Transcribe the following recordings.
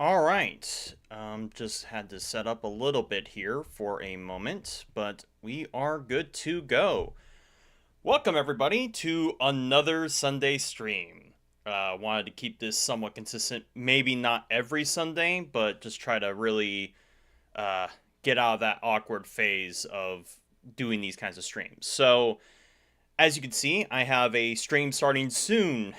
All right. Just had to set up a little bit here for a moment, but we are good to go. Welcome, everybody, to another Sunday stream. Wanted to keep this somewhat consistent. Maybe not every Sunday, but just try to really uh, get out of that awkward phase of doing these kinds of streams. So, as you can see, I have a stream starting soon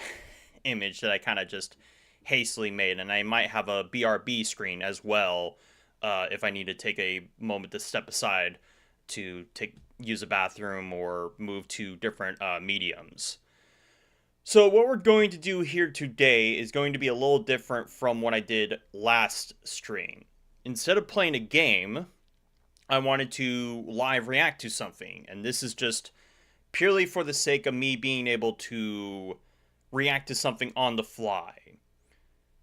image that I kind of just hastily made, and I might have a BRB screen as well if I need to take a moment to step aside to use a bathroom or move to different mediums. So what we're going to do here today is going to be a little different from what I did last stream. Instead of playing a game, I wanted to live react to something, and this is just purely for the sake of me being able to react to something on the fly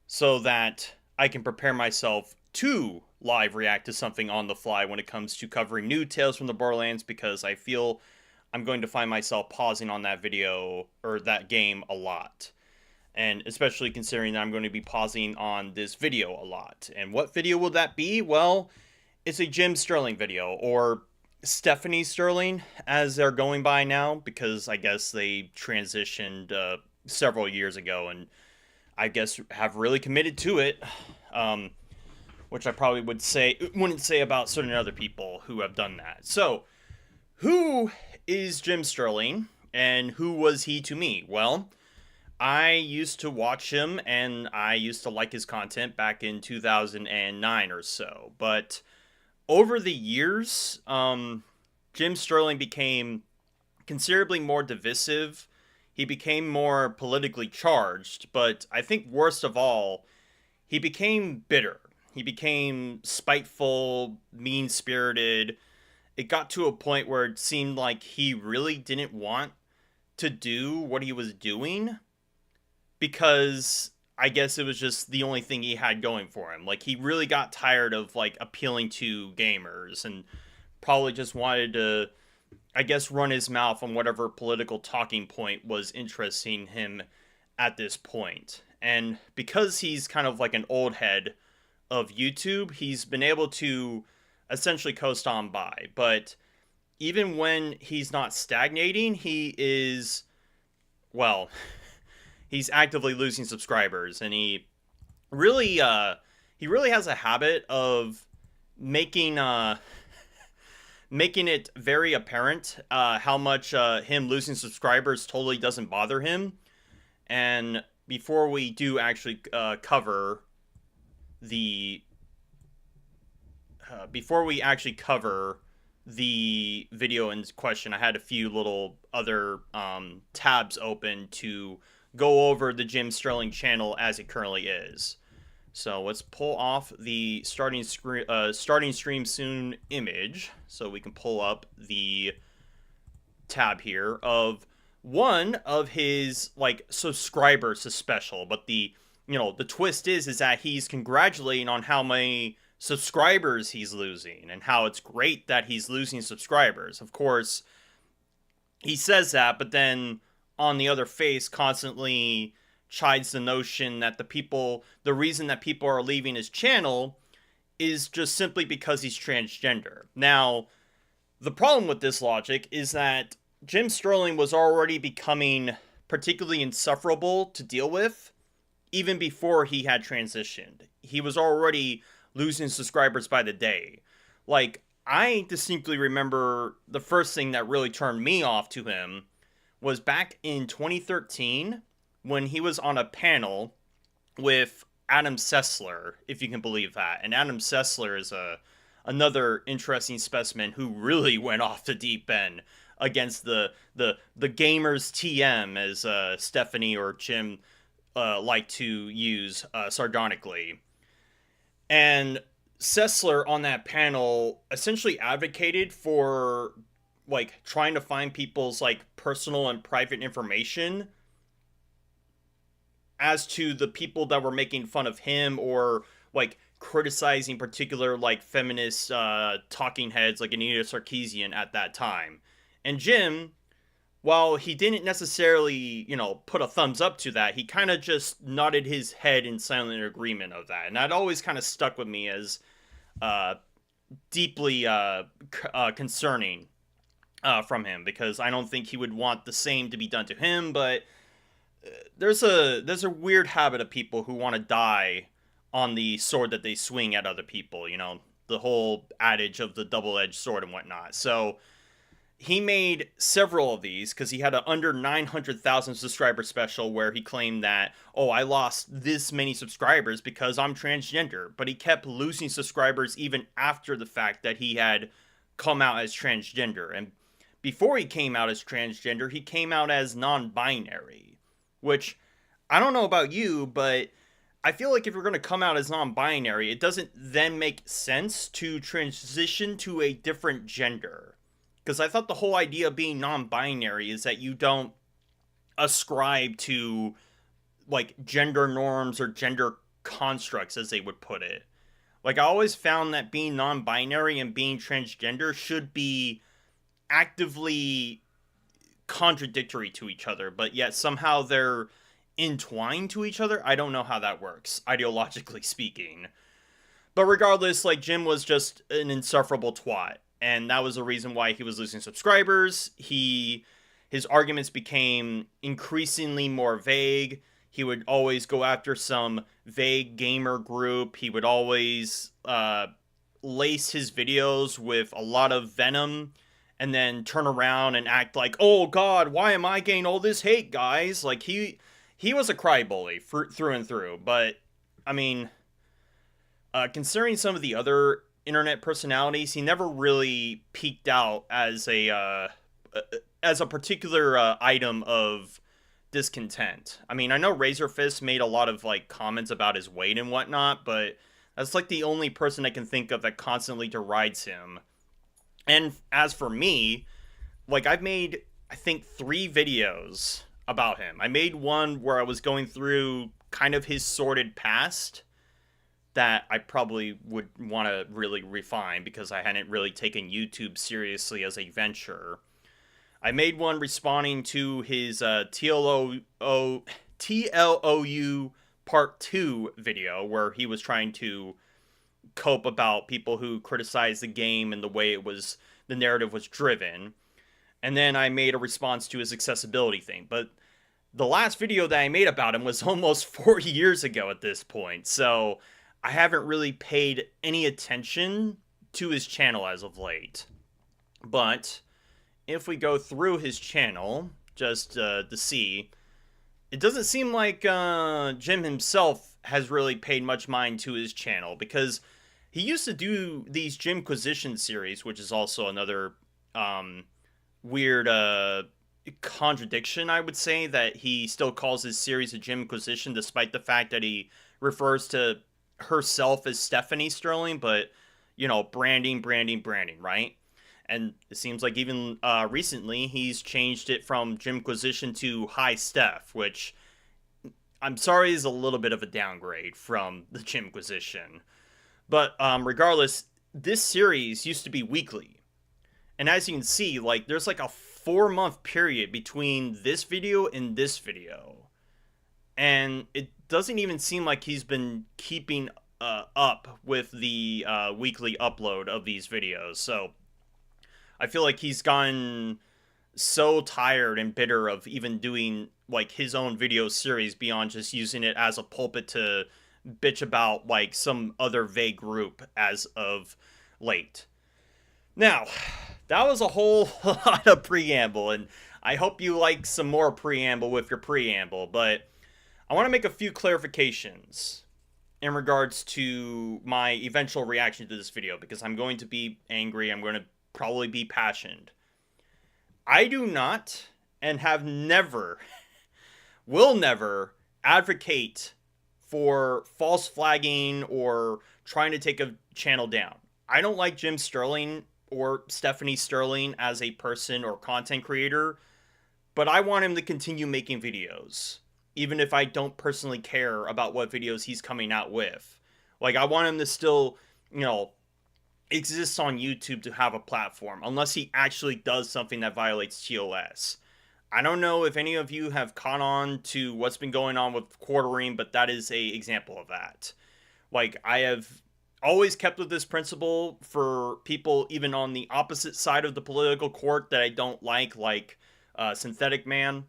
so that I can prepare myself to live react to something on the fly when it comes to covering new Tales from the Borderlands, because I feel I'm going to find myself pausing on that video or that game a lot. And especially considering that I'm going to be pausing on this video a lot. And what video will that be? Well, it's a Jim Sterling video, or Stephanie Sterling, as they're going by now, because I guess they transitioned several years ago and I guess have really committed to it, which I probably wouldn't say about certain other people who have done that. So, who is Jim Sterling, and who was he to me? Well, I used to watch him, and I used to like his content back in 2009 or so, but over the years, Jim Sterling became considerably more divisive. He became more politically charged, but I think worst of all, he became bitter. He became spiteful, mean spirited. It got to a point where it seemed like he really didn't want to do what he was doing because I guess it was just the only thing he had going for him. Like, he really got tired of like appealing to gamers and probably just wanted to, I guess, run his mouth on whatever political talking point was interesting him at this point. And because he's kind of like an old head of YouTube, he's been able to essentially coast on by. But even when he's not stagnating, he is, well, he's actively losing subscribers, and he really has a habit of making making it very apparent how much him losing subscribers totally doesn't bother him. And before we do actually cover the video in question, I had a few little other tabs open to go over the Jim Sterling channel as it currently is. So let's pull off the starting stream soon image so we can pull up the tab here of one of his like subscribers to special. But the twist is that he's congratulating on how many subscribers he's losing and how it's great that he's losing subscribers. Of course, he says that, but then on the other face constantly chides the notion that the reason that people are leaving his channel is just simply because he's transgender. Now, the problem with this logic is that Jim Sterling was already becoming particularly insufferable to deal with even before he had transitioned. He was already losing subscribers by the day. Like, I distinctly remember the first thing that really turned me off to him was back in 2013 when he was on a panel with Adam Sessler, if you can believe that. And Adam Sessler is another interesting specimen who really went off the deep end against the gamers TM, as Stephanie or Jim like to use sardonically. And Sessler on that panel essentially advocated for like trying to find people's like personal and private information as to the people that were making fun of him or like criticizing particular like feminist talking heads like Anita Sarkeesian at that time. And Jim while he didn't necessarily, put a thumbs up to that, he kind of just nodded his head in silent agreement of that. And that always kind of stuck with me as uh, deeply concerning from him, because I don't think he would want the same to be done to him. But there's a weird habit of people who want to die on the sword that they swing at other people. The whole adage of the double-edged sword and whatnot. So he made several of these because he had a under 900,000 subscriber special where he claimed that, oh, I lost this many subscribers because I'm transgender. But he kept losing subscribers even after the fact that he had come out as transgender. And before he came out as transgender, he came out as non-binary, which I don't know about you, but I feel like if you're going to come out as non-binary, it doesn't then make sense to transition to a different gender. Because I thought the whole idea of being non-binary is that you don't ascribe to like gender norms or gender constructs, as they would put it. Like, I always found that being non-binary and being transgender should be actively contradictory to each other, but yet somehow they're entwined to each other. I don't know how that works, ideologically speaking. But regardless, like, Jim was just an insufferable twat, and that was the reason why he was losing subscribers. His arguments became increasingly more vague. He would always go after some vague gamer group. He would always lace his videos with a lot of venom and then turn around and act like, oh god, why am I getting all this hate, guys? Like, he was a crybaby through and through. But I mean, considering some of the other internet personalities, he never really peaked out as a particular item of discontent. I mean, I know Razorfist made a lot of like comments about his weight and whatnot, but that's like the only person I can think of that constantly derides him. And as for me, like, I've made, I think, 3 videos about him. I made one where I was going through kind of his sordid past that I probably would want to really refine because I hadn't really taken YouTube seriously as a venture. I made one responding to his TLOU Part 2 video where he was trying to cope about people who criticized the game and the way the narrative was driven. And then I made a response to his accessibility thing. But the last video that I made about him was almost 4 years ago at this point. So I haven't really paid any attention to his channel as of late. But if we go through his channel, just to see, it doesn't seem like Jim himself has really paid much mind to his channel, because he used to do these Jimquisition series, which is also another weird contradiction, I would say, that he still calls his series a Jimquisition, despite the fact that he refers to herself as Stephanie Sterling, but, branding, right? And it seems like even recently he's changed it from Jimquisition to Hi Steph, which I'm sorry is a little bit of a downgrade from the Jimquisition. But regardless, this series used to be weekly. And as you can see, like, there's like a 4-month period between this video and this video. And it doesn't even seem like he's been keeping up with the weekly upload of these videos. So I feel like he's gotten so tired and bitter of even doing like his own video series beyond just using it as a pulpit to bitch about like some other vague group as of late. Now, that was a whole lot of preamble, and I hope you like some more preamble with your preamble, but I want to make a few clarifications in regards to my eventual reaction to this video, because I'm going to be angry, I'm going to probably be passionate. I do not, and have never, will never advocate for false flagging or trying to take a channel down. I don't like Jim Sterling or Stephanie Sterling as a person or content creator, but I want him to continue making videos, even if I don't personally care about what videos he's coming out with. Like, I want him to still, exists on YouTube to have a platform, unless he actually does something that violates TOS. I don't know if any of you have caught on to what's been going on with quartering, but that is a example of that. Like, I have always kept with this principle for people even on the opposite side of the political court that I don't like Synthetic Man.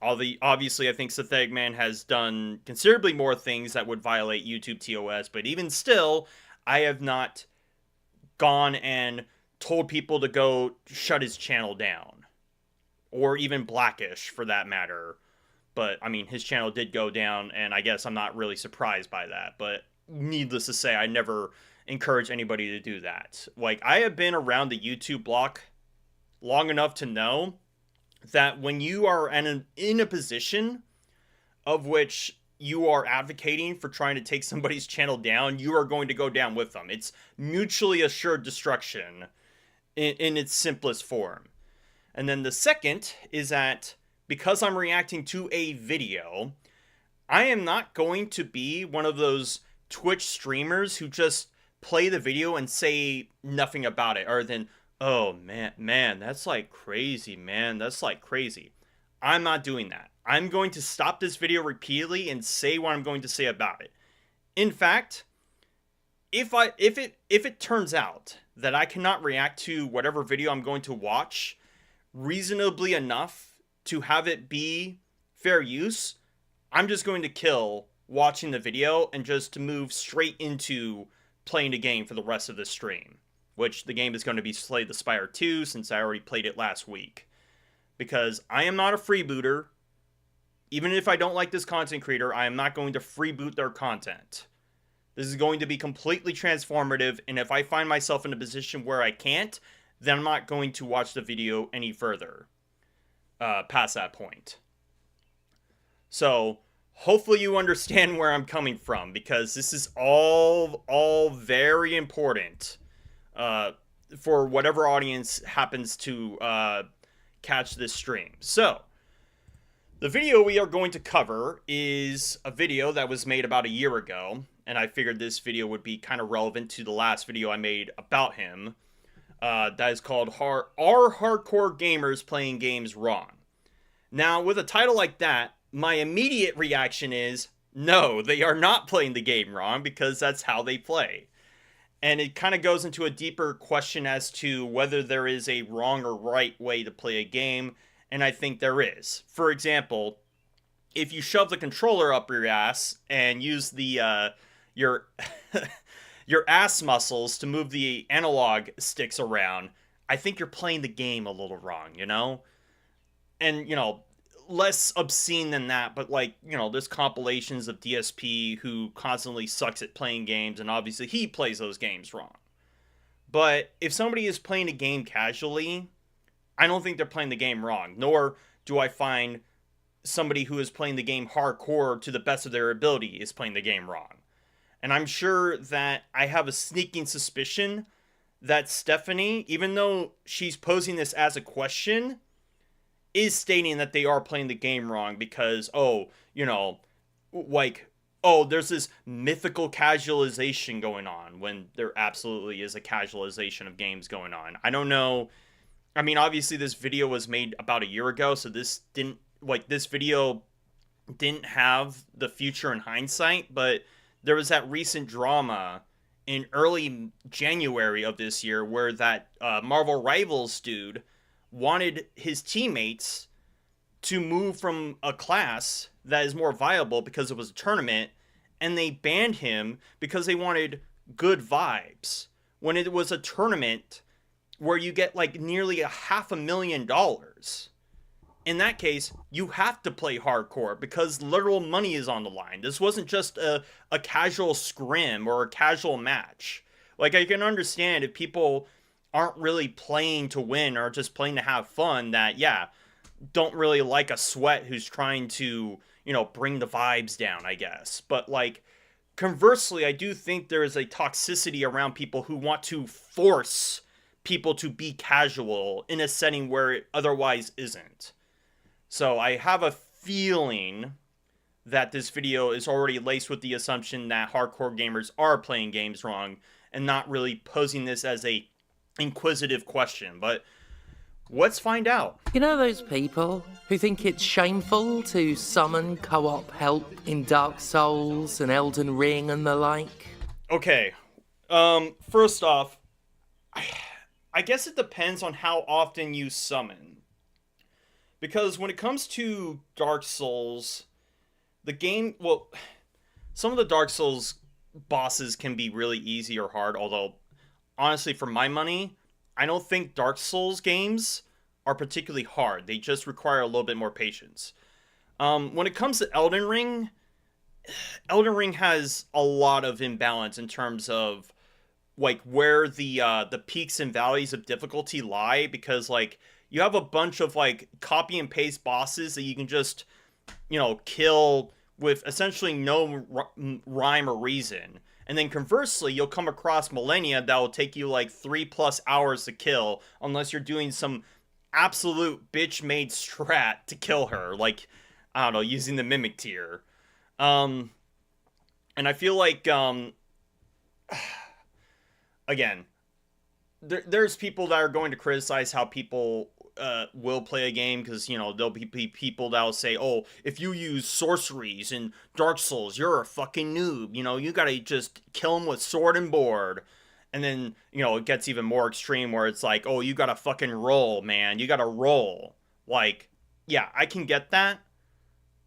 Obviously, I think Synthetic Man has done considerably more things that would violate YouTube TOS, but even still, I have not gone and told people to go shut his channel down, or even Blackish for that matter. But I mean, his channel did go down, and I guess I'm not really surprised by that. But needless to say, I never encourage anybody to do that. Like, I have been around the YouTube block long enough to know that when you are in a position of which you are advocating for trying to take somebody's channel down, you are going to go down with them. It's mutually assured destruction in its simplest form. And then the second is that because I'm reacting to a video, I am not going to be one of those Twitch streamers who just play the video and say nothing about it other than, oh man, that's like crazy, man. That's like crazy. I'm not doing that. I'm going to stop this video repeatedly and say what I'm going to say about it. In fact, if it turns out that I cannot react to whatever video I'm going to watch reasonably enough to have it be fair use, I'm just going to kill watching the video and just to move straight into playing the game for the rest of the stream. Which the game is going to be Slay the Spire 2, since I already played it last week. Because I am not a freebooter. Even if I don't like this content creator, I am not going to freeboot their content. This is going to be completely transformative, and if I find myself in a position where I can't, then I'm not going to watch the video any further past that point. So, hopefully you understand where I'm coming from, because this is all very important. For whatever audience happens to catch this stream. So, the video we are going to cover is a video that was made about a year ago, and I figured this video would be kind of relevant to the last video I made about him. That is called Are Hardcore Gamers Playing Games Wrong? Now, with a title like that, my immediate reaction is, no, they are not playing the game wrong, because that's how they play. And it kind of goes into a deeper question as to whether there is a wrong or right way to play a game, and I think there is. For example, if you shove the controller up your ass and use the your your ass muscles to move the analog sticks around, I think you're playing the game a little wrong, you know? And, you know, less obscene than that, but like, you know, there's compilations of DSP who constantly sucks at playing games, and obviously he plays those games wrong. But if somebody is playing a game casually, I don't think they're playing the game wrong, nor do I find somebody who is playing the game hardcore to the best of their ability is playing the game wrong. And I'm sure that I have a sneaking suspicion that Stephanie, even though she's posing this as a question, is stating that they are playing the game wrong because, oh, you know, like, oh, there's this mythical casualization going on when there absolutely is a casualization of games going on. I don't know. I mean, obviously this video was made about a year ago, so this video didn't have the future in hindsight, but there was that recent drama in early January of this year where that Marvel Rivals dude wanted his teammates to move from a class that is more viable because it was a tournament, and they banned him because they wanted good vibes when it was a tournament where you get like nearly $500,000. In that case, you have to play hardcore because literal money is on the line. This wasn't just a casual scrim or a casual match. Like, I can understand if people aren't really playing to win or just playing to have fun, that, yeah, don't really like a sweat who's trying to, you know, bring the vibes down, I guess. But, like, conversely, I do think there is a toxicity around people who want to force people to be casual in a setting where it otherwise isn't. So I have a feeling that this video is already laced with the assumption that hardcore gamers are playing games wrong and not really posing this as a inquisitive question. But Let's find out. You know those people who think it's shameful to summon co-op help in Dark Souls and Elden Ring and the like? Okay. First off, I guess it depends on how often you summon. Because when it comes to Dark Souls, the game, well, some of the Dark Souls bosses can be really easy or hard, although honestly for my money, I don't think Dark Souls games are particularly hard. They just require a little bit more patience. When it comes to Elden Ring has a lot of imbalance in terms of like where the peaks and valleys of difficulty lie, because like you have a bunch of like copy and paste bosses that you can just kill with essentially no rhyme or reason. And then conversely, you'll come across Millennia that will take you like 3+ hours to kill unless you're doing some absolute bitch made strat to kill her, like I don't know, using the Mimic tier. Um, and I feel like again, there's people that are going to criticize how people will play a game, because there'll be people that will say, oh, if you use sorceries in Dark Souls, you're a fucking noob, you gotta just kill them with sword and board. And then it gets even more extreme where it's like, oh, you gotta fucking roll, man, you gotta roll. Like, yeah, I can get that,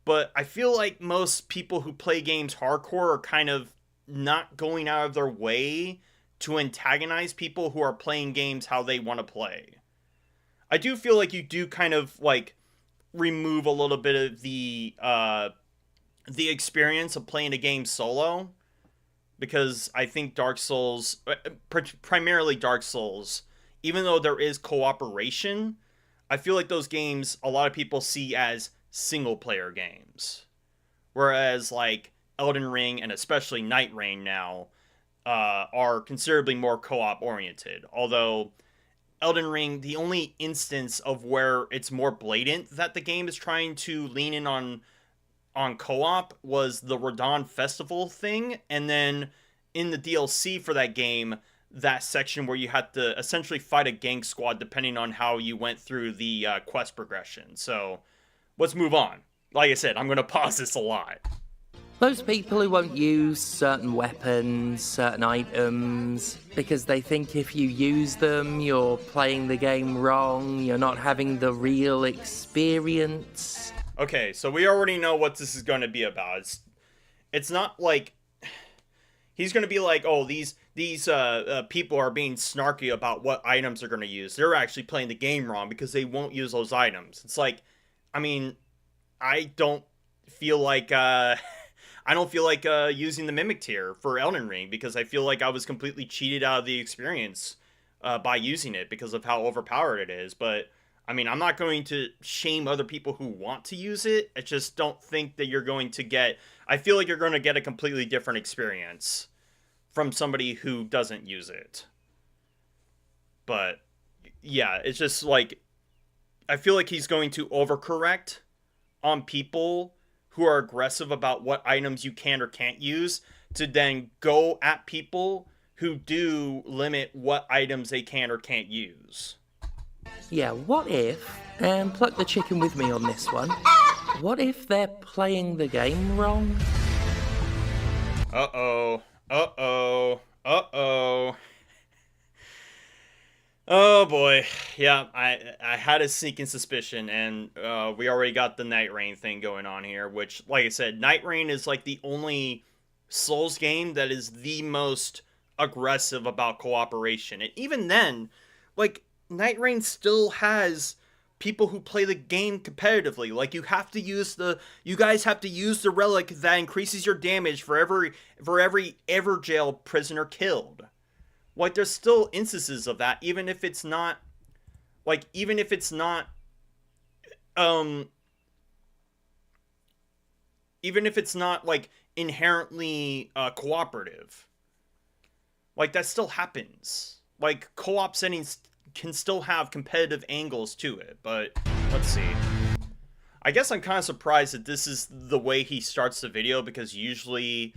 but I feel like most people who play games hardcore are kind of not going out of their way to antagonize people who are playing games how they want to play. I do feel like you do kind of like remove a little bit of the experience of playing a game solo, because I think Dark Souls, primarily Dark Souls, even though there is cooperation, I feel like those games a lot of people see as single player games, whereas like Elden Ring and especially Night Rain now are considerably more co-op oriented. Although Elden Ring, the only instance of where it's more blatant that the game is trying to lean in on co-op was the Radahn Festival thing, and then in the DLC for that game, that section where you had to essentially fight a gang squad depending on how you went through the quest progression. So let's move on. Like I said, I'm going to pause this a lot. Those people who won't use certain weapons, certain items, because they think if you use them, you're playing the game wrong, you're not having the real experience. Okay, so we already know what this is going to be about. It's not like he's going to be like, oh, these people are being snarky about what items they're going to use. They're actually playing the game wrong because they won't use those items. It's like, I mean, I don't feel like using the Mimic tier for Elden Ring, because I feel like I was completely cheated out of the experience by using it because of how overpowered it is. But I mean, I'm not going to shame other people who want to use it. I just don't think that you're going to get... I feel like you're going to get a completely different experience from somebody who doesn't use it. But yeah, it's just like... I feel like he's going to overcorrect on people who are aggressive about what items you can or can't use, to then go at people who do limit what items they can or can't use. Yeah, what if, and pluck the chicken with me on this one, what if they're playing the game wrong? Uh-oh. Uh-oh. Uh-oh. Oh boy, yeah, I had a sneaking suspicion, and we already got the Night Rain thing going on here, which, like I said, Night Rain is like the only Souls game that is the most aggressive about cooperation. And even then, like, Night Rain still has people who play the game competitively. Like, you guys have to use the relic that increases your damage for every Evergaol prisoner killed. Like, there's still instances of that, even if it's not, like, inherently, cooperative. Like, that still happens. Like, co-op settings can still have competitive angles to it, but, let's see. I guess I'm kind of surprised that this is the way he starts the video, because usually,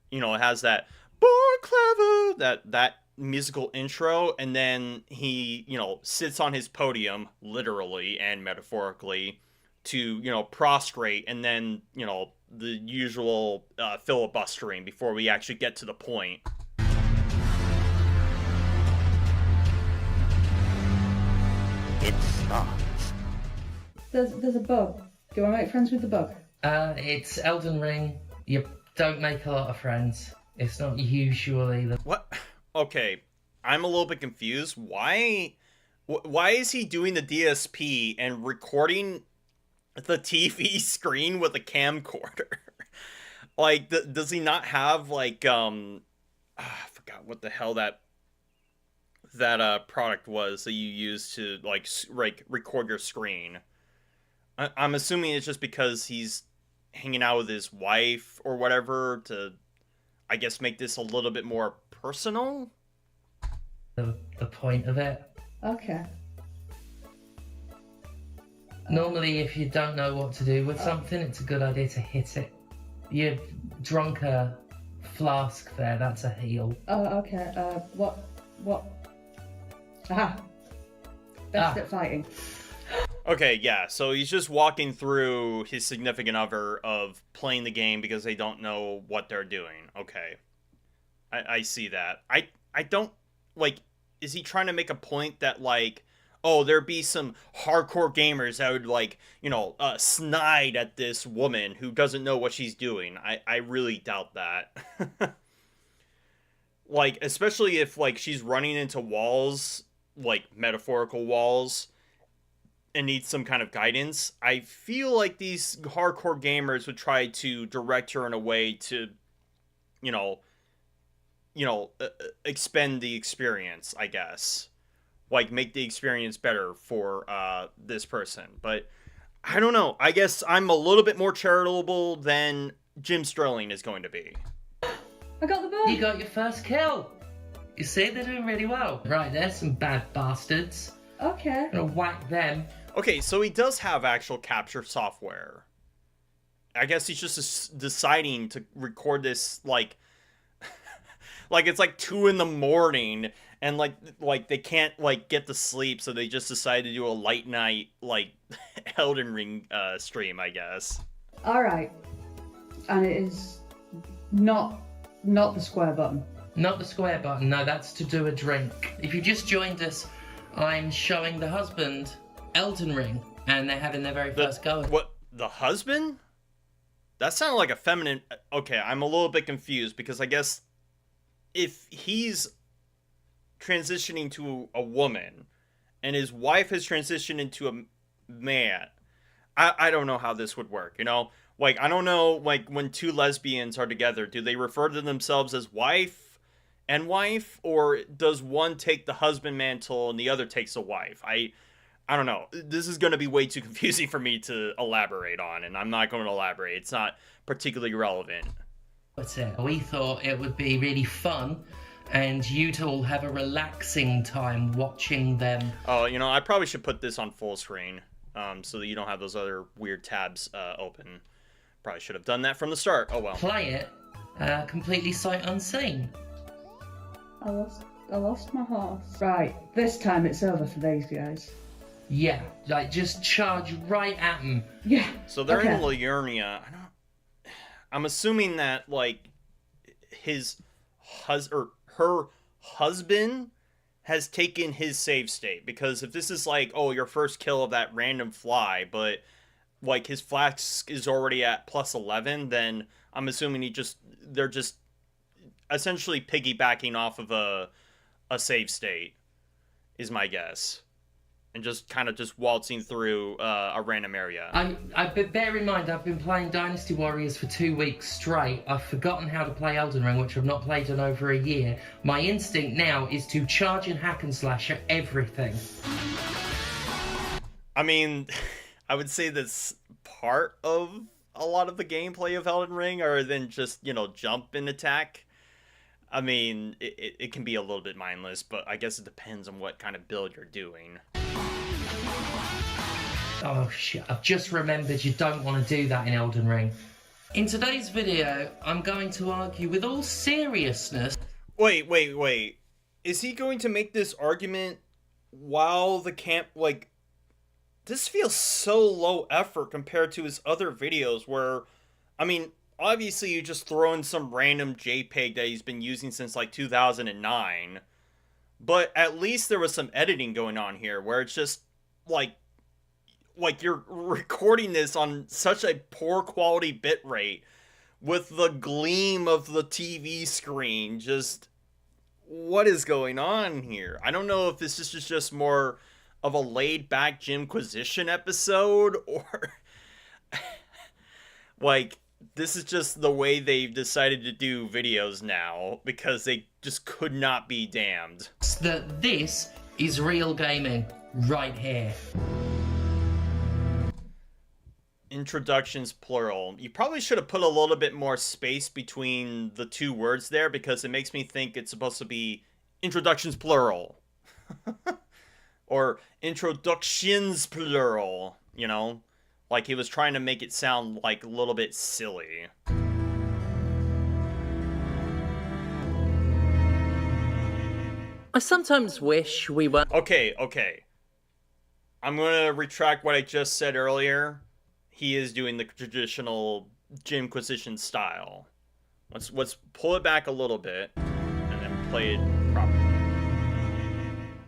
it has that, born clever, that musical intro, and then he, sits on his podium, literally and metaphorically, to, prostrate, and then, the usual filibustering before we actually get to the point. It starts. There's a bug. Do I make friends with the bug? It's Elden Ring. You don't make a lot of friends. It's not usually the... What? Okay, I'm a little bit confused. Why is he doing the DSP and recording the TV screen with a camcorder? Like, does he not have, like, I forgot what the hell that product was that you use to, like record your screen. I'm assuming it's just because he's hanging out with his wife or whatever to, I guess, make this a little bit more personal. the point of it. Okay. Normally, if you don't know what to do with something, it's a good idea to hit it. You've drunk a flask there, that's a heal. Oh, okay. What? Aha. Best at fighting. Okay, yeah, so he's just walking through his significant other of playing the game because they don't know what they're doing. Okay. I see that. I don't, like, is he trying to make a point that, like, oh, there'd be some hardcore gamers that would, like, snide at this woman who doesn't know what she's doing? I really doubt that. Like, especially if, like, she's running into walls, like, metaphorical walls, and needs some kind of guidance. I feel like these hardcore gamers would try to direct her in a way to, expend the experience, I guess. Like, make the experience better for this person. But I don't know. I guess I'm a little bit more charitable than Jim Sterling is going to be. I got the bug. You got your first kill. You see, they're doing really well. Right, there's some bad bastards. Okay. I'm gonna whack them. Okay, so he does have actual capture software. I guess he's just deciding to record this, like, like it's like 2 a.m, and like they can't, like, get to sleep, so they just decide to do a late night, like, Elden Ring stream, I guess. All right. And it is not the square button. Not the square button, no, that's to do a drink. If you just joined us, I'm showing the husband Elden Ring, and they're having their very first go. What? The husband? That sounded like a feminine... Okay, I'm a little bit confused, because I guess if he's transitioning to a woman, and his wife has transitioned into a man, I don't know how this would work, Like, I don't know, like, when 2 lesbians are together, do they refer to themselves as wife and wife, or does one take the husband mantle and the other takes the wife? I don't know. This is going to be way too confusing for me to elaborate on, and I'm not going to elaborate. It's not particularly relevant. That's it. We thought it would be really fun, and you'd all have a relaxing time watching them. Oh, I probably should put this on full screen, so that you don't have those other weird tabs open. Probably should have done that from the start. Oh well. Play it completely sight unseen. I lost my horse. Right, this time it's over for these guys. Yeah, like, just charge right at them. Yeah. So they're okay. in Liurnia. I'm assuming that, like, her husband has taken his save state, because if this is like, oh, your first kill of that random fly, but like his flask is already at +11, then I'm assuming they're just essentially piggybacking off of a save state, is my guess, and just kind of just waltzing through a random area. But bear in mind, I've been playing Dynasty Warriors for 2 weeks straight. I've forgotten how to play Elden Ring, which I've not played in over a year. My instinct now is to charge and hack and slash at everything. I mean, I would say that's part of a lot of the gameplay of Elden Ring, or then just, jump and attack. I mean, it can be a little bit mindless, but I guess it depends on what kind of build you're doing. Oh shit, I've just remembered you don't want to do that in Elden Ring. In today's video, I'm going to argue with all seriousness... Wait. is he going to make this argument while the camp, like, this feels so low effort compared to his other videos where, I mean, obviously you just throw in some random JPEG that he's been using since like 2009, but at least there was some editing going on here where it's just like you're recording this on such a poor quality bitrate with the gleam of the TV screen. Just, what is going on here? I don't know if this is just more of a laid-back Jimquisition episode, or like, this is just the way they've decided to do videos now, because they just could not be damned. That this is real gaming right here. Introductions plural. You probably should have put a little bit more space between the two words there, because it makes me think it's supposed to be introductions plural. Or introductions plural, you know? Like he was trying to make it sound like a little bit silly. I sometimes wish we were... Okay. I'm gonna retract what I just said earlier. He is doing the traditional Jimquisition style. Let's pull it back a little bit and then play it properly.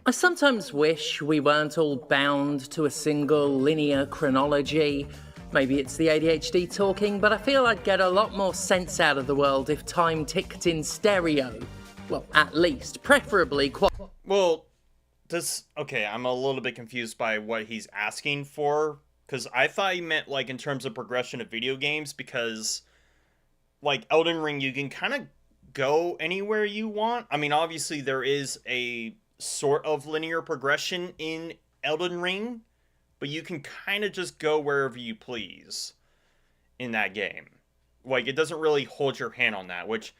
I sometimes wish we weren't all bound to a single linear chronology. Maybe it's the ADHD talking, but I feel I'd get a lot more sense out of the world if time ticked in stereo. Well, at least, preferably Well, okay, I'm a little bit confused by what he's asking for, because I thought he meant, like, in terms of progression of video games, because, like, Elden Ring, you can kind of go anywhere you want. I mean, obviously, there is a sort of linear progression in Elden Ring, but you can kind of just go wherever you please in that game. Like, it doesn't really hold your hand on that, which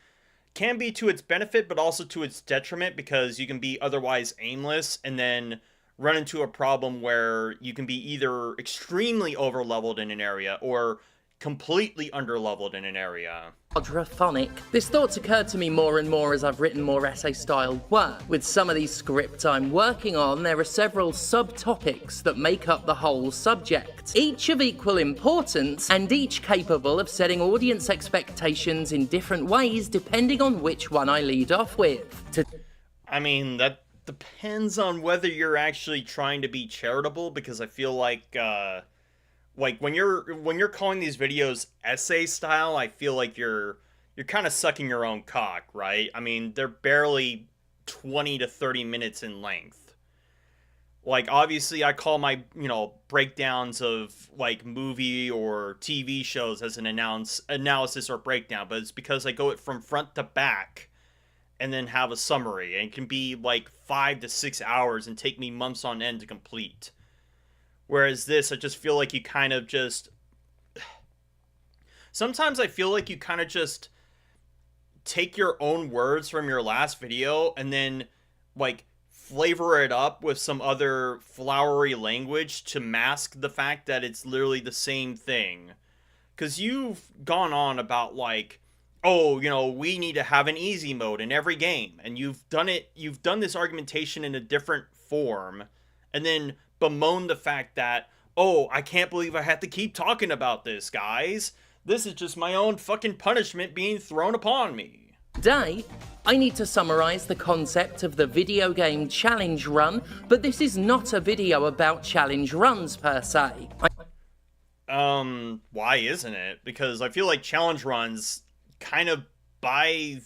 can be to its benefit, but also to its detriment, because you can be otherwise aimless and then run into a problem where you can be either extremely over-leveled in an area or completely under-leveled in an area. quadraphonic. This thought's occurred to me more and more as I've written more essay-style work. With some of these scripts I'm working on, there are several subtopics that make up the whole subject, each of equal importance and each capable of setting audience expectations in different ways depending on which one I lead off with. I mean, that depends on whether you're actually trying to be charitable, because I feel like when you're calling these videos essay style, I feel like you're kind of sucking your own cock, right? I mean, they're barely 20 to 30 minutes in length. Like, obviously, I call my, breakdowns of, like, movie or TV shows as an analysis or breakdown, but it's because I go it from front to back and then have a summary, and it can be, like, 5 to 6 hours and take me months on end to complete. Whereas this, I just feel like you kind of just... Sometimes I feel like you kind of just take your own words from your last video and then, like, flavor it up with some other flowery language to mask the fact that it's literally the same thing. Because you've gone on about, like, oh, we need to have an easy mode in every game. And you've done this argumentation in a different form. And then bemoan the fact that, oh, I can't believe I have to keep talking about this, guys. This is just my own fucking punishment being thrown upon me. Today, I need to summarize the concept of the video game challenge run, but this is not a video about challenge runs per se. Why isn't it? Because I feel like challenge runs kind of, by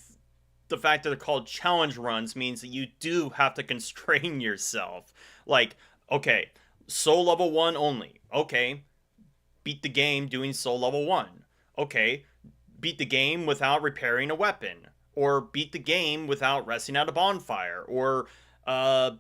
the fact that they're called challenge runs, means that you do have to constrain yourself. Like, okay, soul level 1 only. Okay, beat the game doing soul level 1. Okay, beat the game without repairing a weapon. Or beat the game without resting at a bonfire. Or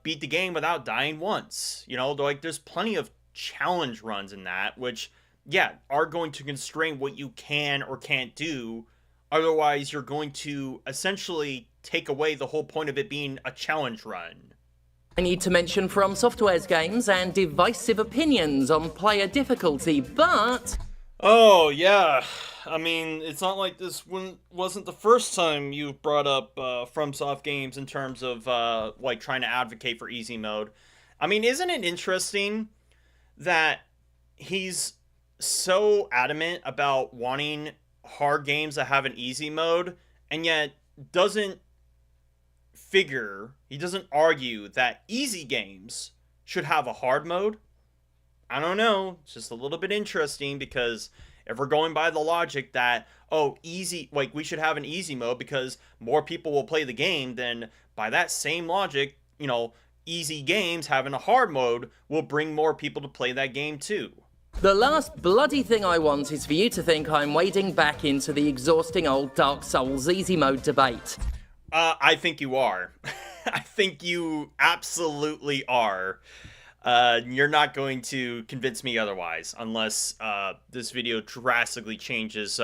beat the game without dying once. Like, there's plenty of challenge runs in that, which, yeah, are going to constrain what you can or can't do. Otherwise, you're going to essentially take away the whole point of it being a challenge run. I need to mention From Software's games and divisive opinions on player difficulty, but... Oh, yeah. I mean, it's not like this wasn't the first time you've brought up FromSoft games in terms of like trying to advocate for easy mode. I mean, isn't it interesting that he's so adamant about wanting hard games that have an easy mode, and yet he doesn't argue that easy games should have a hard mode? I don't know. It's just a little bit interesting because if we're going by the logic that, oh, easy, like we should have an easy mode because more people will play the game, then by that same logic, easy games having a hard mode will bring more people to play that game too. The last bloody thing I want is for you to think I'm wading back into the exhausting old Dark Souls easy mode debate. I think you are. I think you absolutely are. You're not going to convince me otherwise unless this video drastically changes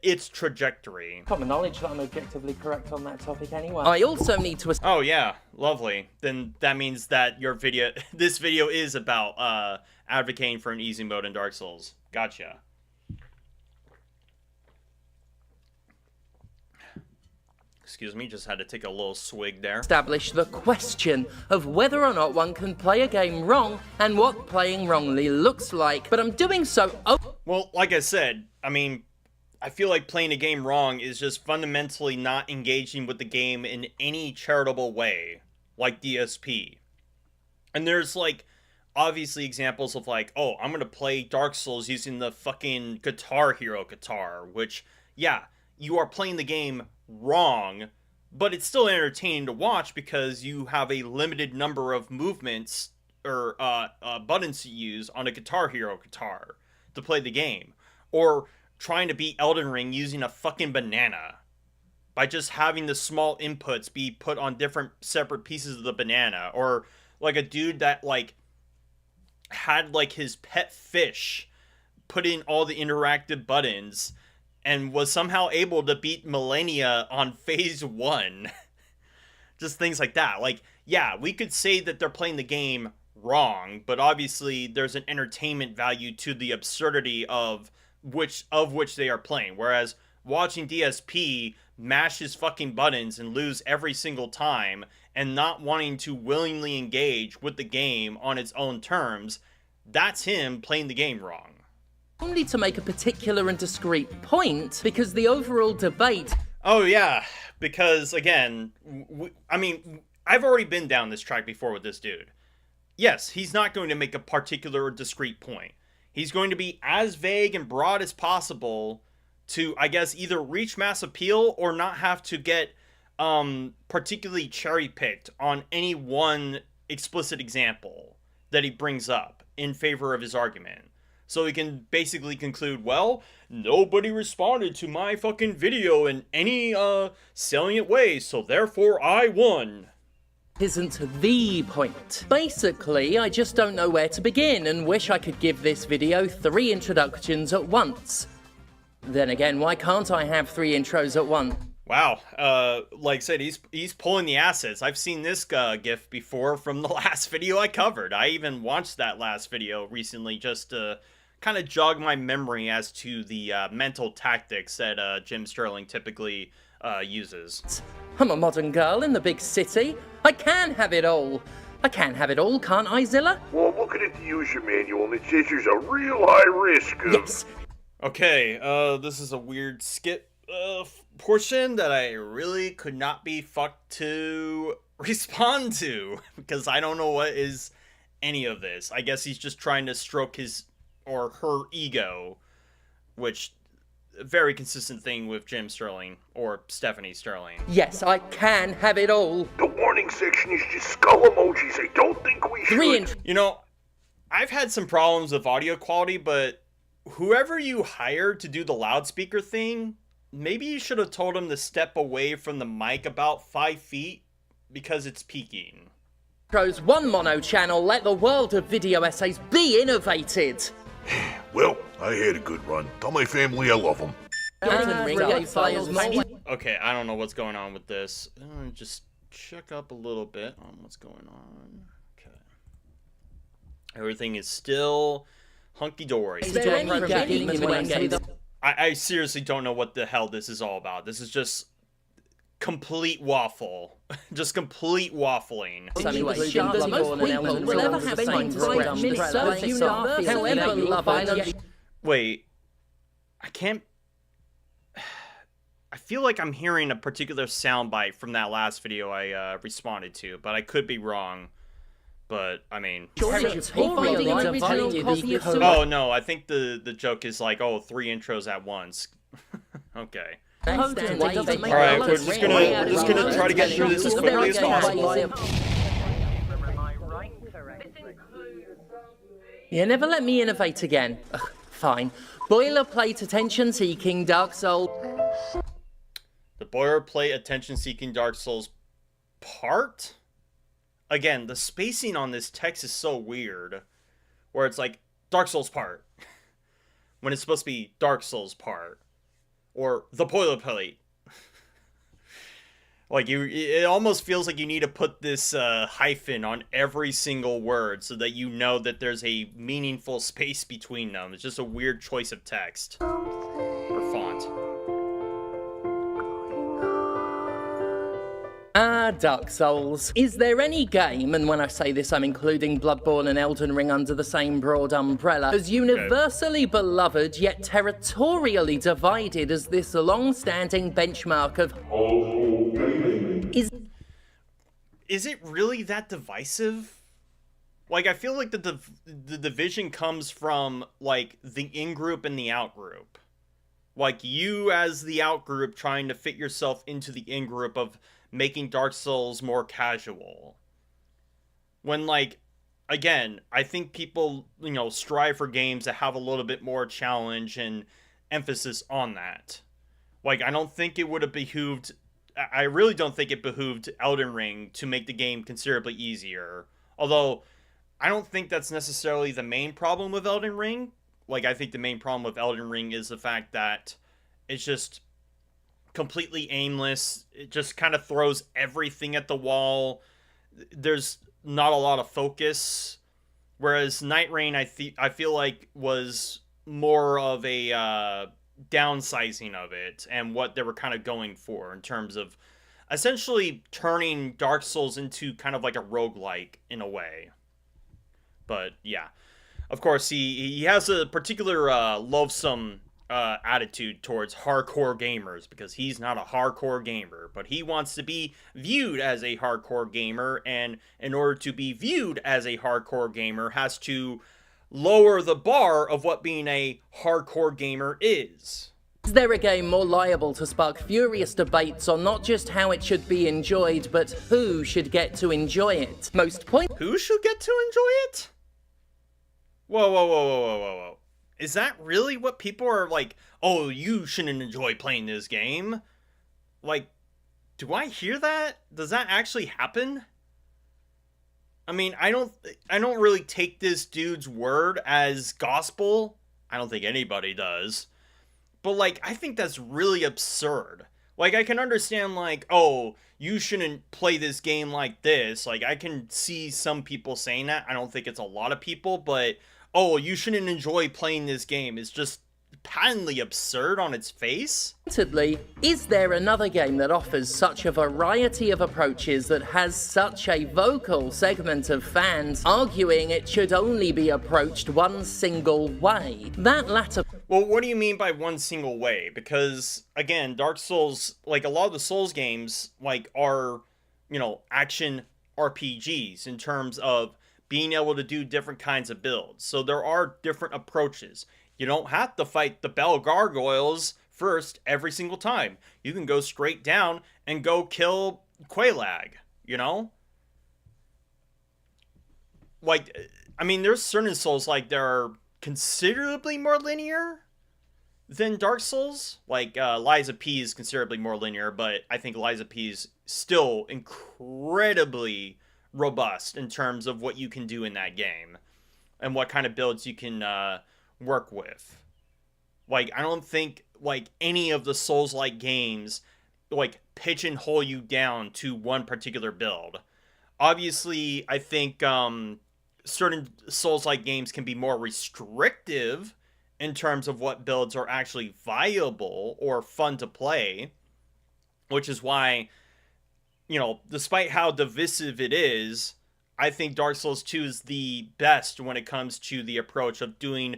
its trajectory. Common knowledge that I'm objectively correct on that topic anyway. I also need to... Oh yeah, lovely. Then that means that this video is about advocating for an easy mode in Dark Souls. Gotcha. Excuse me, just had to take a little swig there. Establish the question of whether or not one can play a game wrong and what playing wrongly looks like, but I'm doing so... Well, like I said, I mean, I feel like playing a game wrong is just fundamentally not engaging with the game in any charitable way, like DSP. And there's, like, obviously examples of, like, oh, I'm gonna play Dark Souls using the fucking Guitar Hero guitar, which, yeah, you are playing the game wrong, but it's still entertaining to watch because you have a limited number of movements or buttons to use on a Guitar Hero guitar to play the game. Or trying to beat Elden Ring using a fucking banana by just having the small inputs be put on different separate pieces of the banana. Or like a dude that like had like his pet fish put in all the interactive buttons and was somehow able to beat Millennia on phase 1. Just things like that. Like, yeah, we could say that they're playing the game wrong, but obviously there's an entertainment value to the absurdity of which they are playing. Whereas watching DSP mash his fucking buttons and lose every single time and not wanting to willingly engage with the game on its own terms, that's him playing the game wrong. Only to make a particular and discrete point, because the overall debate... Oh yeah, because again, I've already been down this track before with this dude. Yes, he's not going to make a particular or discrete point. He's going to be as vague and broad as possible to, I guess, either reach mass appeal or not have to get particularly cherry-picked on any one explicit example that he brings up in favor of his argument. So he can basically conclude, well, nobody responded to my fucking video in any salient way, so therefore I won. Isn't the point. Basically, I just don't know where to begin and wish I could give this video 3 introductions at once. Then again, why can't I have 3 intros at once? Wow, like I said, he's pulling the assets. I've seen this GIF before from the last video I covered. I even watched that last video recently just to kind of jog my memory as to the mental tactics that Jim Sterling typically uses. I'm a modern girl in the big city. I can have it all. I can have it all, can't I, Zilla? Well, I'm looking at the user manual and it says there's a real high risk of... Yes. Okay, this is a weird skip portion that I really could not be fucked to respond to because I don't know what is any of this. I guess he's just trying to stroke his or her ego, which a very consistent thing with Jim Sterling or Stephanie Sterling. Yes, I can have it all. The warning section is just skull emojis. I don't think we should... You know, I've had some problems with audio quality, but whoever you hired to do the loudspeaker thing, maybe you should have told him to step away from the mic about 5 feet because it's peaking. Intros, 1 mono channel, let the world of video essays be innovated. Well, I had a good run. Tell my family I love them. Okay, I don't know what's going on with this. Just check up a little bit on what's going on. Okay. Everything is still Hunky dory. Is there any game in when I say that? I seriously don't know what the hell this is all about. This is just complete waffle. Just complete waffling. Most people will ever have time to scratch the however loved. Wait, I can't... I feel like I'm hearing a particular soundbite from that last video I responded to, but I could be wrong. But, I mean... Oh, no, I think the joke is like, oh, 3 intros at once. Okay. Alright, we're just gonna try to get through this as quickly as possible. You never let me innovate again. Ugh, fine. Boilerplate attention-seeking Dark Souls. The boilerplate attention-seeking Dark Souls part? Again, the spacing on this text is so weird. Where it's like, Dark Souls part. When it's supposed to be Dark Souls part. Or the boilerplate. Like, it almost feels like you need to put this hyphen on every single word so that you know that there's a meaningful space between them. It's just a weird choice of text. Or font. Dark Souls. Is there any game, and when I say this I'm including Bloodborne and Elden Ring under the same broad umbrella, as universally beloved yet territorially divided as this long-standing benchmark of... Is it really that divisive? Like, I feel like the division comes from, like, the in-group and the out-group. Like, you as the out-group trying to fit yourself into the in-group of making Dark Souls more casual. When, like, again, I think people, you know, strive for games that have a little bit more challenge and emphasis on that. Like, I don't think it would have behooved... I really don't think it behooved Elden Ring to make the game considerably easier. Although, I don't think that's necessarily the main problem with Elden Ring. Like, I think the main problem with Elden Ring is the fact that it's just completely aimless. It just kind of throws everything at the wall. There's not a lot of focus. Whereas Night Rain, I feel like, was more of a downsizing of it and what they were kind of going for in terms of essentially turning Dark Souls into kind of like a roguelike in a way. But yeah, of course he has a particular loathsome attitude towards hardcore gamers because he's not a hardcore gamer, but he wants to be viewed as a hardcore gamer, and in order to be viewed as a hardcore gamer has to lower the bar of what being a hardcore gamer is. Is there a game more liable to spark furious debates on not just how it should be enjoyed, but who should get to enjoy it? Who should get to enjoy it? Whoa. Is that really what people are like, oh, you shouldn't enjoy playing this game? Like, do I hear that? Does that actually happen? I mean, I don't really take this dude's word as gospel. I don't think anybody does. But, like, I think that's really absurd. Like, I can understand, like, oh, you shouldn't play this game like this. Like, I can see some people saying that. I don't think it's a lot of people, but, oh, you shouldn't enjoy playing this game. It's just patently absurd on its face. Is there another game that offers such a variety of approaches that has such a vocal segment of fans arguing it should only be approached one single way? That latter... Well, what do you mean by one single way? Because, again, Dark Souls, like, a lot of the Souls games, like, are, you know, action RPGs in terms of being able to do different kinds of builds. So there are different approaches. You don't have to fight the Bell Gargoyles first every single time. You can go straight down and go kill Quelaag, you know? Like, I mean, there's certain Souls, like, that are considerably more linear than Dark Souls. Like, Lies of P is considerably more linear, but I think Lies of P is still incredibly robust in terms of what you can do in that game. And what kind of builds you can, work with. Like, I don't think, like, any of the Souls-like games, like, pigeonhole you down to one particular build. Obviously, I think, certain Souls-like games can be more restrictive in terms of what builds are actually viable or fun to play, which is why, despite how divisive it is, I think Dark Souls 2 is the best when it comes to the approach of doing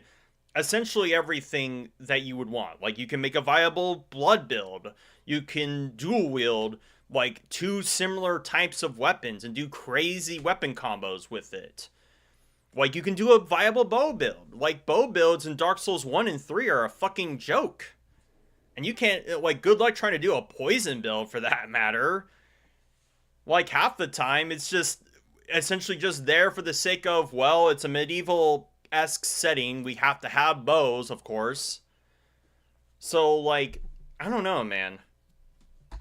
essentially everything that you would want. Like, you can make a viable blood build, you can dual wield like 2 similar types of weapons and do crazy weapon combos with it. Like, you can do a viable bow build. Like, bow builds in Dark Souls 1 and 3 are a fucking joke. And you can't, like, good luck trying to do a poison build for that matter. Like, half the time, it's just essentially just there for the sake of, well, it's a medieval-esque setting. We have to have bows, of course. So, like, I don't know, man.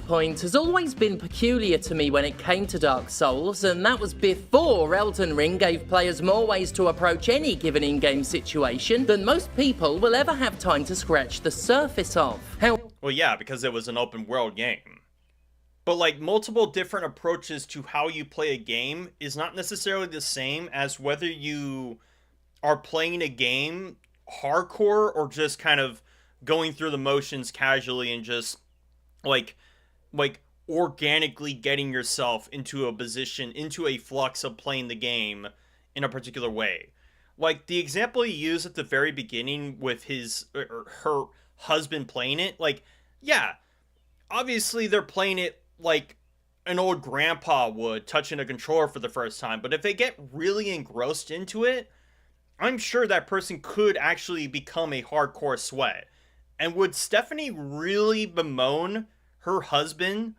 Point has always been peculiar to me when it came to Dark Souls, and that was before Elden Ring gave players more ways to approach any given in-game situation than most people will ever have time to scratch the surface of. Well, yeah, because it was an open world game. But, like, multiple different approaches to how you play a game is not necessarily the same as whether you are playing a game hardcore or just kind of going through the motions casually and just, like organically getting yourself into a position, into a flux of playing the game in a particular way. Like, the example he used at the very beginning with his or her husband playing it, like, yeah, obviously they're playing it like an old grandpa would, touching a controller for the first time, but if they get really engrossed into it, I'm sure that person could actually become a hardcore sweat. And would Stephanie really bemoan her husband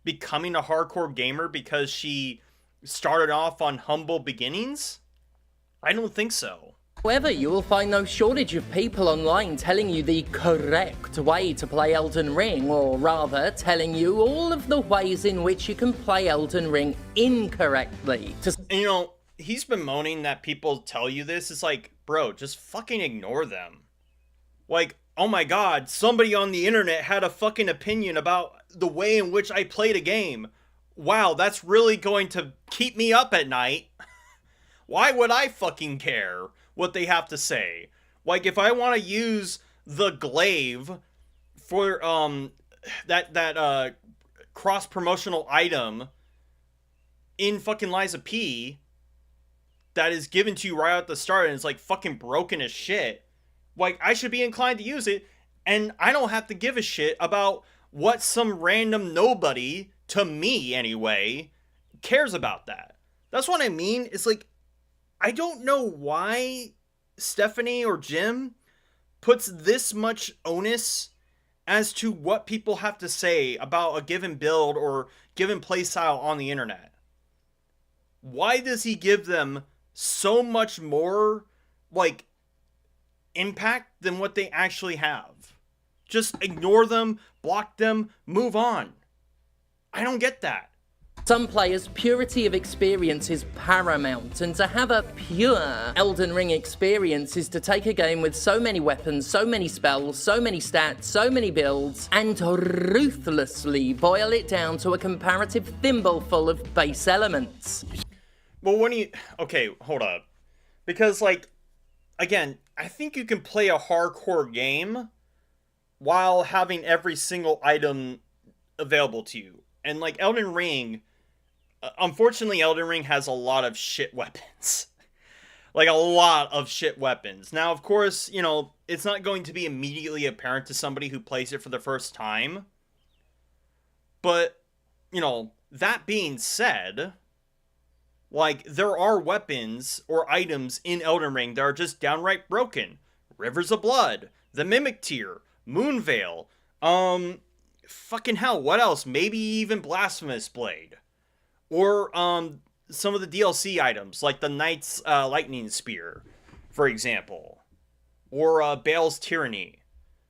becoming a hardcore gamer because she started off on humble beginnings? I don't think so. However, you will find no shortage of people online telling you the correct way to play Elden Ring, or rather, telling you all of the ways in which you can play Elden Ring incorrectly. And, he's bemoaning that people tell you this. It's like, bro, just fucking ignore them. Like, oh my god, somebody on the internet had a fucking opinion about the way in which I played a game. Wow, that's really going to keep me up at night. Why would I fucking care what they have to say? Like, if I want to use the glaive for that cross-promotional item in fucking Lies of P that is given to you right at the start and it's like fucking broken as shit, like, I should be inclined to use it, and I don't have to give a shit about what some random nobody, to me anyway, cares about that. That's what I mean. It's like, I don't know why Stephanie or Jim puts this much onus as to what people have to say about a given build or given playstyle on the internet. Why does he give them so much more, like, impact than what they actually have? Just ignore them, block them, move on. I don't get that. Some players' purity of experience is paramount, and to have a pure Elden Ring experience is to take a game with so many weapons, so many spells, so many stats, so many builds, and ruthlessly boil it down to a comparative thimbleful of base elements. Well, okay, hold up. Because, like, again, I think you can play a hardcore game while having every single item available to you. And, like, Elden Ring, unfortunately, Elden Ring has a lot of shit weapons. Like, a lot of shit weapons. Now, of course, it's not going to be immediately apparent to somebody who plays it for the first time. But, that being said, like, there are weapons or items in Elden Ring that are just downright broken. Rivers of Blood, the Mimic Tear, Moonveil, fucking hell, what else? Maybe even Blasphemous Blade. Or, some of the DLC items, like the Knight's Lightning Spear, for example. Or, Bale's Tyranny.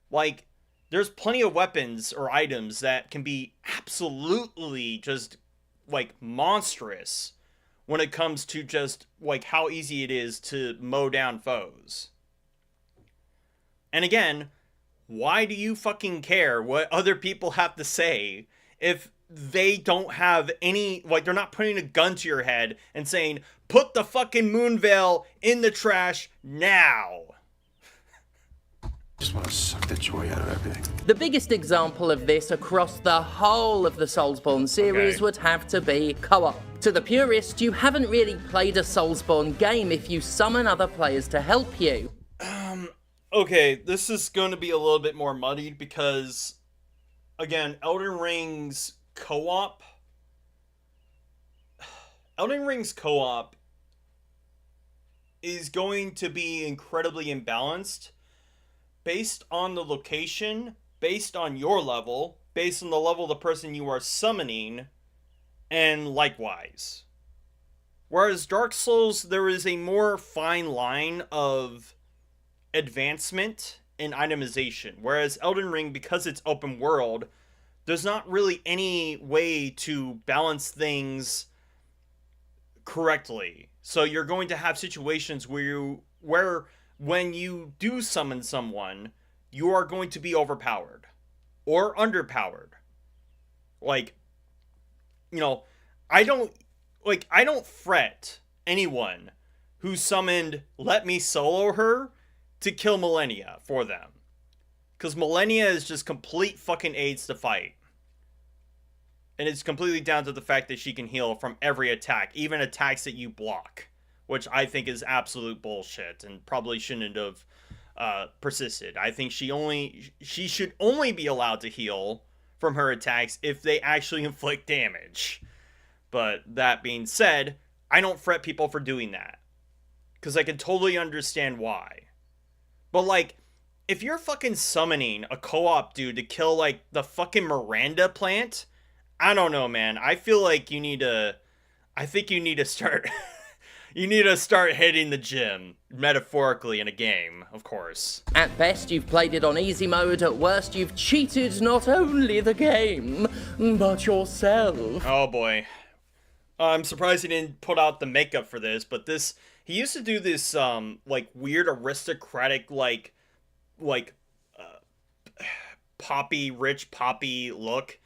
Like, there's plenty of weapons or items that can be absolutely just, like, monstrous when it comes to just, like, how easy it is to mow down foes. And again, why do you fucking care what other people have to say if they don't have any, like, they're not putting a gun to your head and saying, Put the fucking Moonveil in the trash now. Just want to suck the joy out of everything. The biggest example of this across the whole of the Soulsborne series Okay. would have to be co-op. To the purist, you haven't really played a Soulsborne game if you summon other players to help you. Okay, this is going to be a little bit more muddied because, again, Elden Ring's co-op is going to be incredibly imbalanced based on the location, based on your level, based on the level of the person you are summoning, and likewise. Whereas Dark Souls, there is a more fine line of advancement and itemization. Whereas Elden Ring, because it's open world, there's not really any way to balance things correctly. So you're going to have situations where when you do summon someone, you are going to be overpowered or underpowered. Like, you know, I don't fret anyone who summoned Let Me Solo Her to kill Millennia for them. Because Millennia is just complete fucking AIDS to fight. And it's completely down to the fact that she can heal from every attack, even attacks that you block. Which I think is absolute bullshit and probably shouldn't have persisted. I think she should only be allowed to heal from her attacks if they actually inflict damage. But that being said, I don't fret people for doing that. Because I can totally understand why. But like, if you're fucking summoning a co-op dude to kill like the fucking Miranda plant, I don't know, man. I feel like you need to start you need to start hitting the gym, metaphorically in a game, of course. At best, you've played it on easy mode. At worst, you've cheated not only the game, but yourself. Oh boy. I'm surprised he didn't put out the makeup for this, but he used to do this like weird aristocratic rich poppy look,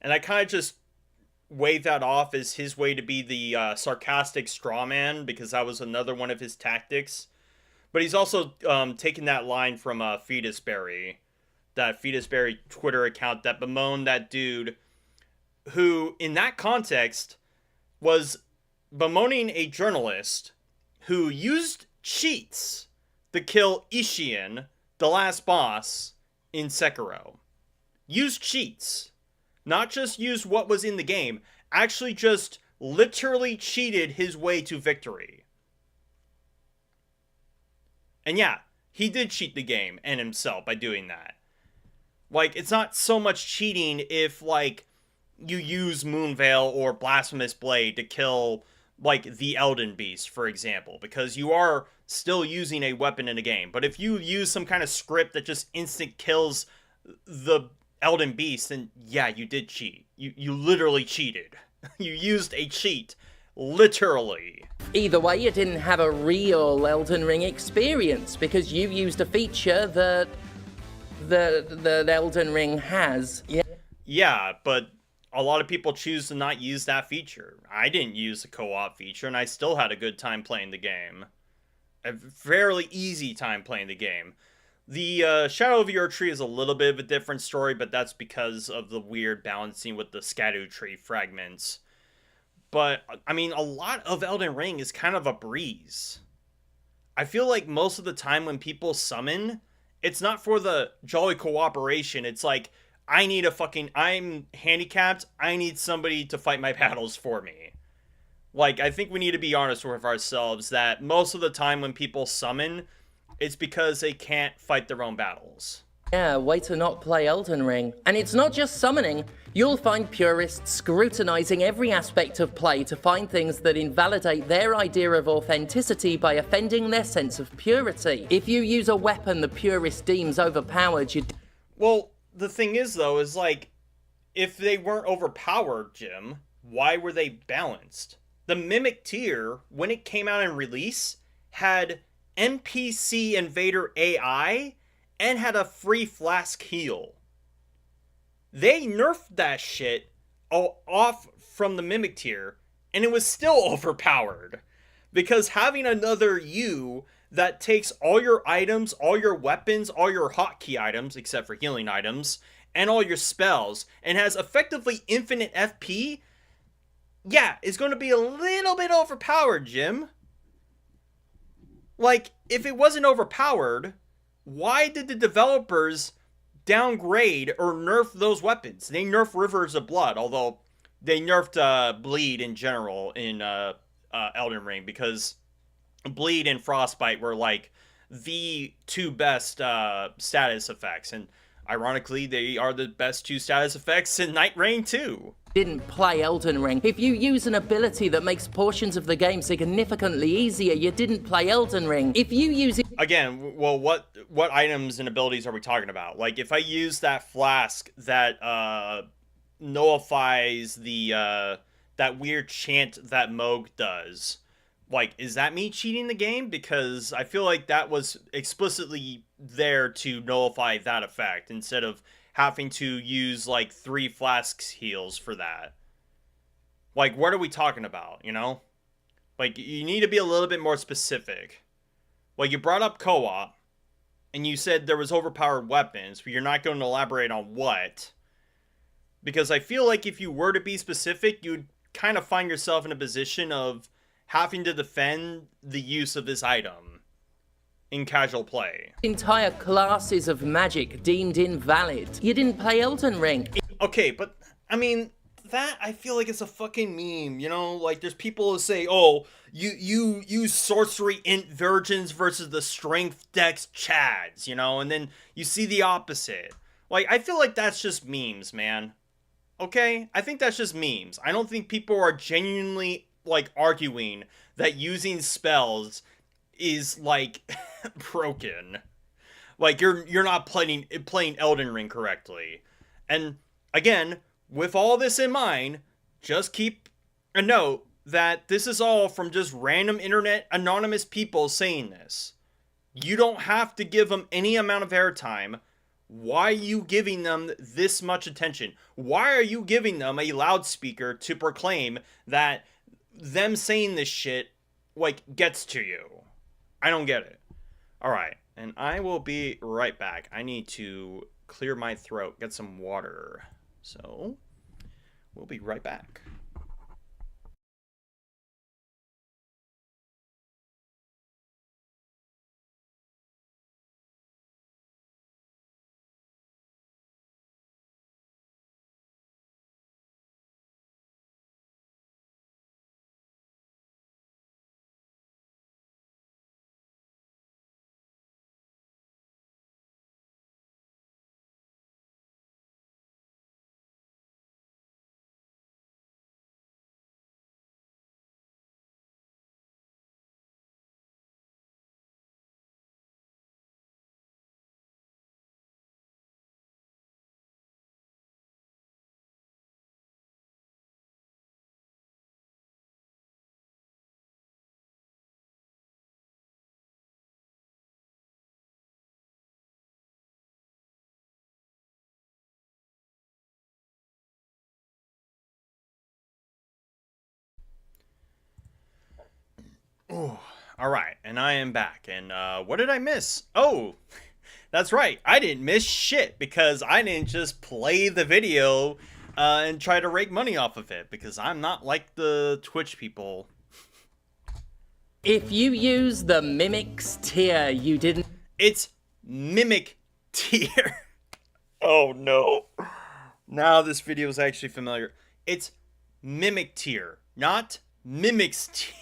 and I kind of just waved that off as his way to be the sarcastic straw man, because that was another one of his tactics. But he's also taken that line from Fetusberry, that Fetusberry Twitter account that bemoaned that dude who, in that context, was bemoaning a journalist who used cheats to kill Ishion, the last boss in Sekiro. Used cheats. Not just used what was in the game, actually just literally cheated his way to victory. And yeah, he did cheat the game and himself by doing that. Like, it's not so much cheating if, like, you use Moonveil or Blasphemous Blade to kill, like, the Elden Beast, for example, because you are still using a weapon in a game. But if you use some kind of script that just instant kills the Elden Beast, then yeah, you did cheat. You literally cheated. You used a cheat. Literally. Either way, you didn't have a real Elden Ring experience, because you used a feature that Elden Ring has. Yeah, but a lot of people choose to not use that feature. I didn't use the co-op feature, and I still had a good time playing the game. A fairly easy time playing the game. The Shadow of Erdtree is a little bit of a different story, but that's because of the weird balancing with the Scadu tree fragments. But, I mean, a lot of Elden Ring is kind of a breeze. I feel like most of the time when people summon, it's not for the jolly cooperation. It's like, I'm handicapped, I need somebody to fight my battles for me. Like, I think we need to be honest with ourselves that most of the time when people summon, it's because they can't fight their own battles. Yeah, way to not play Elden Ring. And it's not just summoning. You'll find purists scrutinizing every aspect of play to find things that invalidate their idea of authenticity by offending their sense of purity. If you use a weapon the purist deems overpowered, Well, the thing is, though, is like, if they weren't overpowered, Jim, why were they balanced? The Mimic tier, when it came out in release, had NPC Invader AI and had a free flask heal. They nerfed that shit off from the Mimic tier, and it was still overpowered. Because having another you that takes all your items, all your weapons, all your hotkey items, except for healing items, and all your spells, and has effectively infinite FP, yeah, is going to be a little bit overpowered, Jim. Like, if it wasn't overpowered, why did the developers downgrade or nerf those weapons? They nerfed Rivers of Blood, although they nerfed Bleed in general in Elden Ring, because Bleed and Frostbite were like the two best status effects, and ironically, they are the best two status effects in Night Rain 2. Didn't play Elden Ring. If you use an ability that makes portions of the game significantly easier, you didn't play Elden Ring. If you use it... Again, well, what items and abilities are we talking about? Like, if I use that flask that nullifies the that weird chant that Moog does, like, is that me cheating the game? Because I feel like that was explicitly there to nullify that effect instead of having to use like 3 flasks heals for that. Like, what are we talking about, you know? Like, you need to be a little bit more specific. Like, you brought up co-op, and you said there was overpowered weapons, but you're not going to elaborate on what. Because I feel like if you were to be specific, you'd kind of find yourself in a position of having to defend the use of this item in casual play. Entire classes of magic deemed invalid. You didn't play Elden Ring. Okay, but, I mean, that I feel like it's a fucking meme, you know? Like, there's people who say, oh, you use sorcery int virgins versus the strength dex chads, you know? And then you see the opposite. Like, I feel like that's just memes, man. Okay? I think that's just memes. I don't think people are genuinely, like, arguing that using spells is, like, broken. Like, you're not playing Elden Ring correctly. And, again, with all this in mind, just keep a note that this is all from just random internet anonymous people saying this. You don't have to give them any amount of airtime. Why are you giving them this much attention? Why are you giving them a loudspeaker to proclaim that them saying this shit, like, gets to you? I don't get it. Alright, and I will be right back. I need to clear my throat, get some water. So, we'll be right back. Oh, all right, and I am back. And what did I miss? Oh, that's right. I didn't miss shit because I didn't just play the video and try to rake money off of it, because I'm not like the Twitch people. If you use the Mimics tier, you didn't... It's Mimic tier. Oh, no. Now this video is actually familiar. It's Mimic tier, not Mimics tier.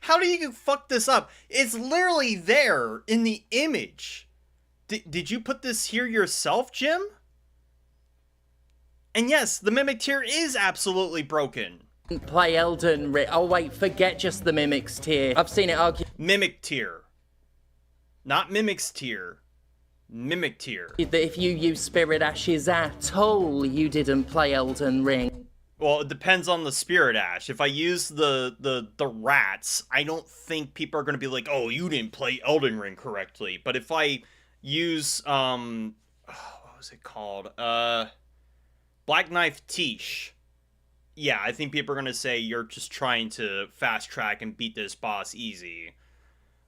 How do you fuck this up? It's literally there in the image. Did you put this here yourself, Jim? And yes, the Mimic tier is absolutely broken. Play Elden Ring. Oh wait, forget just the Mimics tier. I've seen it argued. Mimic tier. Not Mimics tier. Mimic tier. That if you use Spirit Ashes at all, you didn't play Elden Ring. Well, it depends on the Spirit Ash. If I use the rats, I don't think people are going to be like, oh, you didn't play Elden Ring correctly. But if I use, what was it called? Black Knife Tish. yeah, I think people are going to say you're just trying to fast track and beat this boss easy.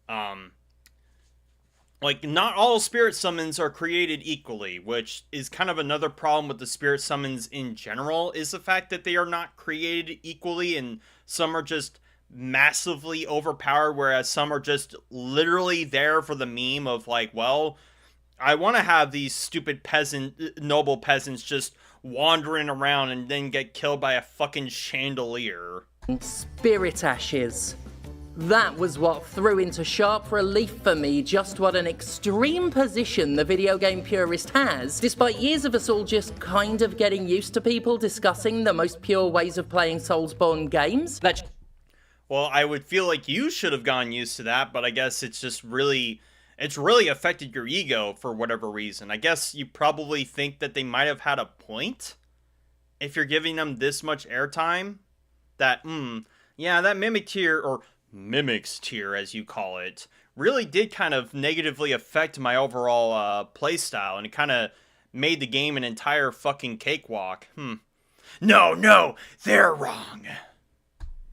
Like, not all spirit summons are created equally, which is kind of another problem with the spirit summons in general, is the fact that they are not created equally, and some are just massively overpowered, whereas some are just literally there for the meme of, like, well, I want to have these stupid noble peasants just wandering around and then get killed by a fucking chandelier. Spirit ashes. That was what threw into sharp relief for me just what an extreme position the video game purist has, despite years of us all just kind of getting used to people discussing the most pure ways of playing Soulsborne games. Well, I would feel like you should have gotten used to that, but I guess it's really affected your ego for whatever reason. I guess you probably think that they might have had a point if you're giving them this much airtime. That, yeah, that mimic tier, or mimics tier as you call it, really did kind of negatively affect my overall playstyle, and it kind of made the game an entire fucking cakewalk. No, they're wrong.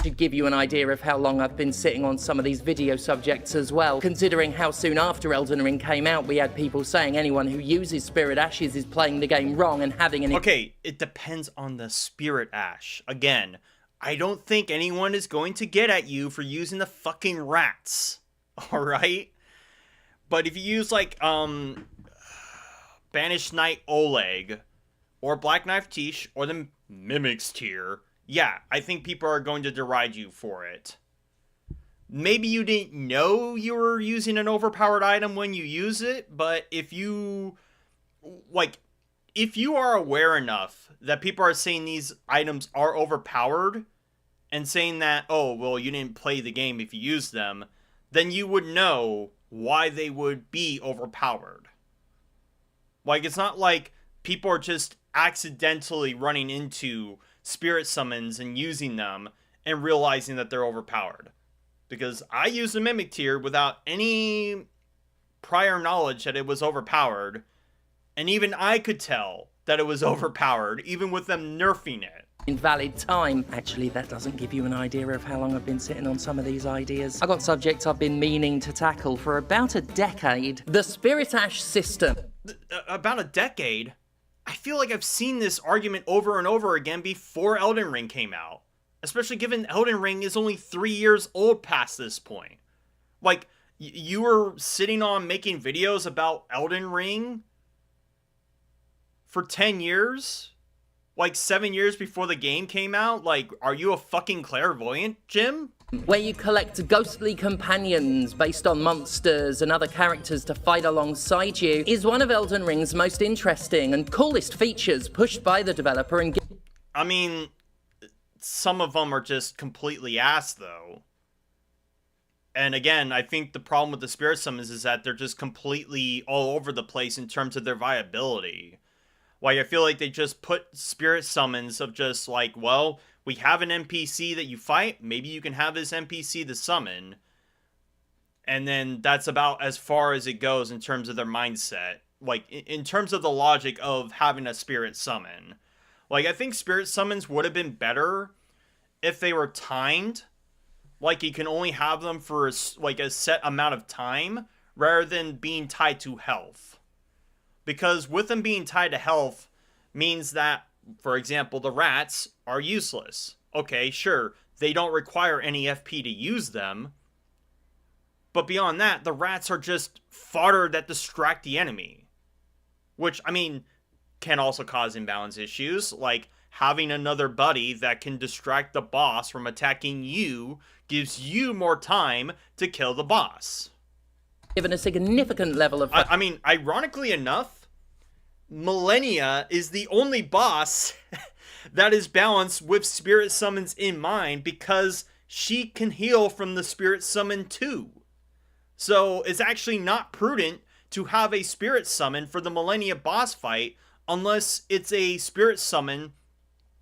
To give you an idea of how long I've been sitting on some of these video subjects as well, considering how soon after Elden Ring came out we had people saying anyone who uses Spirit Ashes is playing the game wrong and having an... Okay, it depends on the Spirit Ash. Again, I don't think anyone is going to get at you for using the fucking rats, alright? But if you use, like, Banished Knight Oleg, or Black Knife Tish, or the Mimics tier, yeah, I think people are going to deride you for it. Maybe you didn't know you were using an overpowered item when you use it, but if you are aware enough that people are saying these items are overpowered, and saying that, oh, well, you didn't play the game if you use them, then you would know why they would be overpowered. Like, it's not like people are just accidentally running into spirit summons and using them and realizing that they're overpowered. Because I used the Mimic tier without any prior knowledge that it was overpowered, and even I could tell that it was overpowered, even with them nerfing it. Invalid time. Actually, that doesn't give you an idea of how long I've been sitting on some of these ideas. I got subjects I've been meaning to tackle for about a decade. The Spirit Ash system. About a decade? I feel like I've seen this argument over and over again before Elden Ring came out. Especially given Elden Ring is only 3 years old past this point. Like, you were sitting on making videos about Elden Ring for 10 years? Like 7 years before the game came out? Like, are you a fucking clairvoyant, Jim? Where you collect ghostly companions based on monsters and other characters to fight alongside you, is one of Elden Ring's most interesting and coolest features pushed by the developer and... I mean, some of them are just completely ass, though. And again, I think the problem with the Spirit Summons is that they're just completely all over the place in terms of their viability. Like, I feel like they just put Spirit Summons of just like, well, we have an NPC that you fight, maybe you can have this NPC to summon. And then that's about as far as it goes in terms of their mindset. Like, in terms of the logic of having a Spirit Summon. Like, I think Spirit Summons would have been better if they were timed. Like, you can only have them for, a set amount of time, rather than being tied to health. Because with them being tied to health means that, for example, the rats are useless. Okay, sure, they don't require any FP to use them. But beyond that, the rats are just fodder that distract the enemy. Which, I mean, can also cause imbalance issues, like having another buddy that can distract the boss from attacking you gives you more time to kill the boss. Given a significant level of... I mean, ironically enough, Millennia is the only boss that is balanced with Spirit Summons in mind, because she can heal from the Spirit Summon too. So it's actually not prudent to have a Spirit Summon for the Millennia boss fight unless it's a Spirit Summon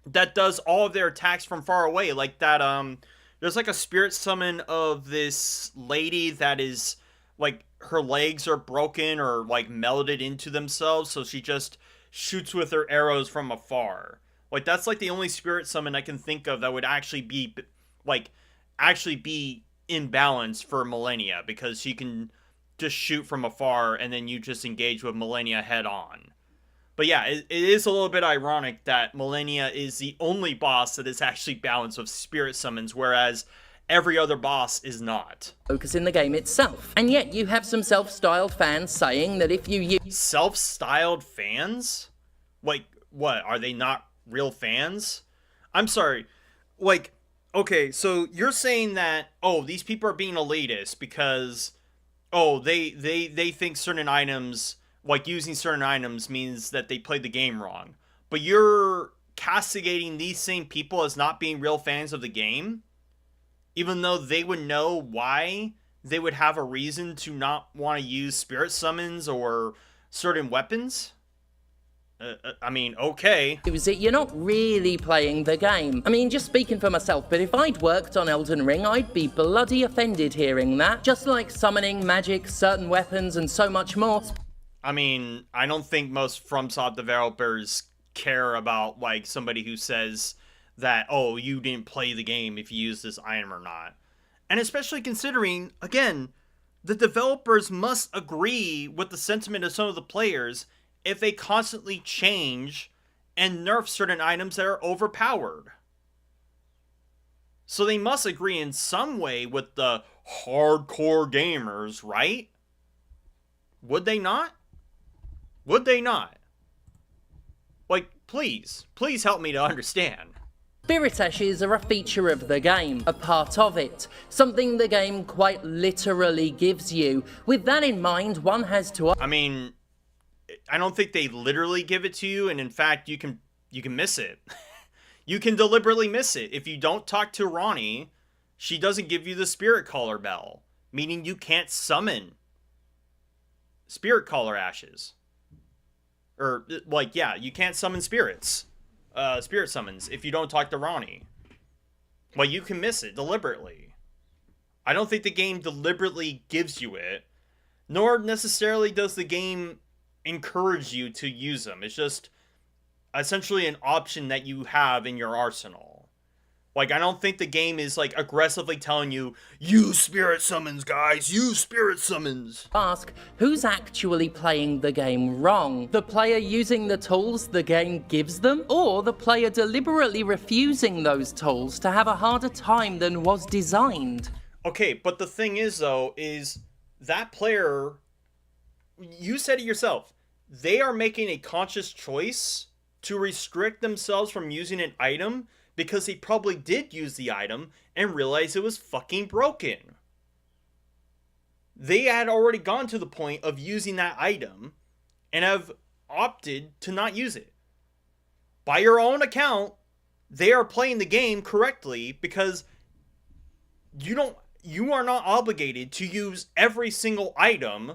that does all of their attacks from far away. Like that, there's like a Spirit Summon of this lady that is, like, her legs are broken or, like, melted into themselves, so she just shoots with her arrows from afar. Like, that's like the only spirit summon I can think of that would actually be, like, actually be in balance for Millennia, because she can just shoot from afar and then you just engage with Millennia head on. But yeah, it is a little bit ironic that Millennia is the only boss that is actually balanced with spirit summons, whereas every other boss is not. Focus in the game itself. And yet you have some self-styled fans saying that if you use Self-styled fans? Like, what? Are they not real fans? I'm sorry. Like, okay, so you're saying that, oh, these people are being elitist because, oh, they think certain items, like using certain items means that they played the game wrong. But you're castigating these same people as not being real fans of the game, even though they would know why they would have a reason to not want to use spirit summons or certain weapons. I mean, okay. use it, you're not really playing the game. I mean, just speaking for myself, but if I'd worked on Elden Ring, I'd be bloody offended hearing that. Just like summoning, magic, certain weapons, and so much more. I mean, I don't think most FromSoft developers care about, like, somebody who says that, oh, you didn't play the game if you use this item or not. And especially considering, again, the developers must agree with the sentiment of some of the players if they constantly change and nerf certain items that are overpowered. So they must agree in some way with the hardcore gamers, right? Would they not? Would they not? Like, please help me to understand. Spirit Ashes are a feature of the game, a part of it, something the game quite literally gives you. With that in mind, one has to... I mean, I don't think they literally give it to you, and in fact, you can miss it. You can deliberately miss it. If you don't talk to Ranni, she doesn't give you the Spirit Caller Bell, meaning you can't summon Spirit Caller Ashes. Or, like, yeah, you can't summon spirits. Spirit summons if you don't talk to Ranni. Well, you can miss it deliberately. I don't think the game deliberately gives you it, nor necessarily does the game encourage you to use them. It's just essentially an option that you have in your arsenal. Like, I don't think the game is, like, aggressively telling you, use spirit summons, guys, use spirit summons. Ask, who's actually playing the game wrong? The player using the tools the game gives them? Or the player deliberately refusing those tools to have a harder time than was designed? Okay, but the thing is, though, is that player, you said it yourself, they are making a conscious choice to restrict themselves from using an item because they probably did use the item and realized it was fucking broken. They had already gone to the point of using that item and have opted to not use it. By your own account, they are playing the game correctly because you are not obligated to use every single item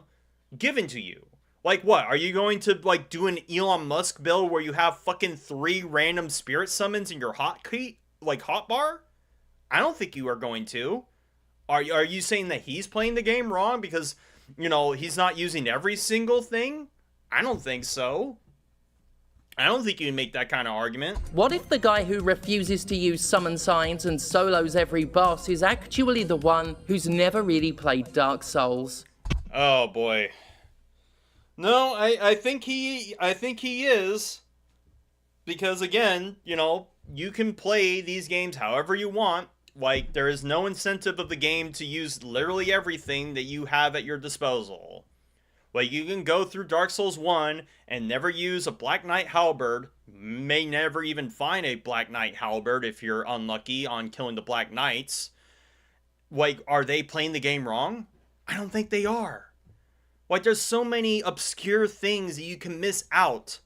given to you. Like, what? Are you going to, like, do an Elon Musk build where you have fucking 3 random spirit summons in your hotbar? I don't think you are going to. Are you saying that he's playing the game wrong because, you know, he's not using every single thing? I don't think so. I don't think you can make that kind of argument. What if the guy who refuses to use summon signs and solos every boss is actually the one who's never really played Dark Souls? Oh, boy. No, I think he is, because again, you know, you can play these games however you want. Like, there is no incentive of the game to use literally everything that you have at your disposal. Like, you can go through Dark Souls 1 and never use a Black Knight Halberd, may never even find a Black Knight Halberd if you're unlucky on killing the Black Knights. Like, are they playing the game wrong? I don't think they are. Like, there's so many obscure things that you can miss out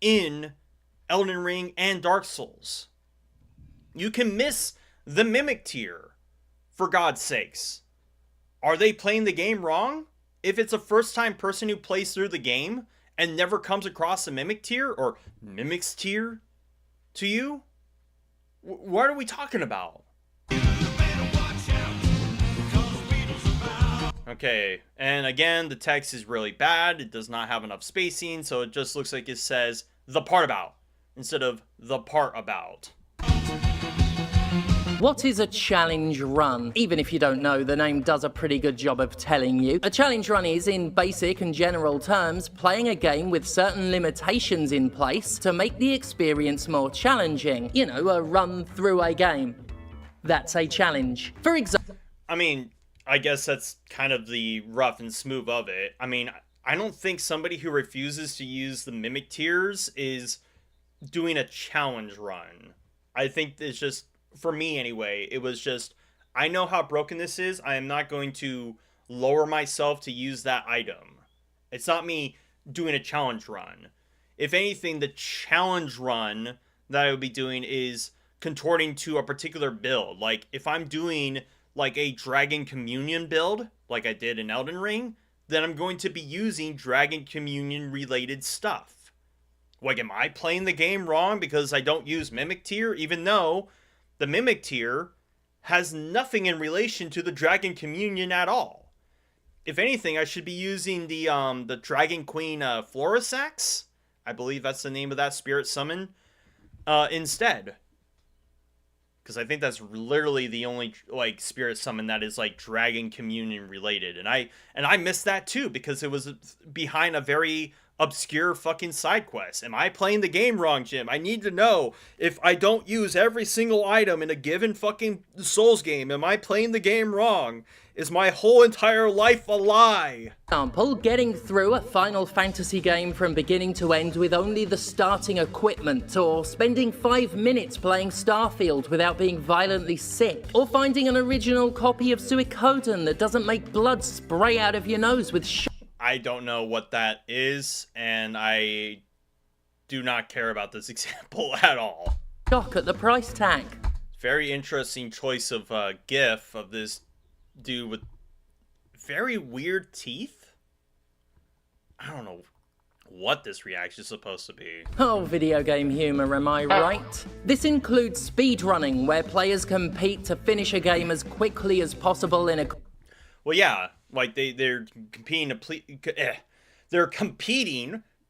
in Elden Ring and Dark Souls. You can miss the Mimic Tear, for God's sakes. Are they playing the game wrong? If it's a first-time person who plays through the game and never comes across a Mimic Tear or Mimic's Tear to you, what are we talking about? Okay, and again, the text is really bad. It does not have enough spacing, so it just looks like it says, the part about. instead of the part about. What is a challenge run? Even if you don't know, the name does a pretty good job of telling you. A challenge run is, in basic and general terms, playing a game with certain limitations in place to make the experience more challenging. You know, a run through a game. That's a challenge. For example... I mean, I guess that's kind of the rough and smooth of it. I mean, I don't think somebody who refuses to use the Mimic Tears is doing a challenge run. I think it's just, for me anyway, it was just, I know how broken this is. I am not going to lower myself to use that item. It's not me doing a challenge run. If anything, the challenge run that I would be doing is contorting to a particular build. Like, if I'm doing like a Dragon Communion build, like I did in Elden Ring, then I'm going to be using Dragon Communion related stuff. Like, am I playing the game wrong because I don't use Mimic Tear, even though the Mimic Tear has nothing in relation to the Dragon Communion at all? If anything, I should be using the Dragon Queen Florisax, I believe that's the name of that spirit summon, instead. Because I think that's literally the only, like, spirit summon that is, like, Dragon Communion related. And I missed that, too, because it was behind a very obscure fucking side quest. Am I playing the game wrong, Jim? I need to know if I don't use every single item in a given fucking Souls game. Am I playing the game wrong? Is my whole entire life a lie? Example, getting through a Final Fantasy game from beginning to end with only the starting equipment, or spending 5 minutes playing Starfield without being violently sick, or finding an original copy of Suikoden that doesn't make blood spray out of your nose with I don't know what that is, and I do not care about this example at all. shock at the price tag. Very interesting choice of GIF of this dude with very weird teeth. I don't know what this reaction is supposed to be. Oh, video game humor, am I right? This includes speedrunning, where players compete to finish a game as quickly as possible in a... Well, yeah, like they're competing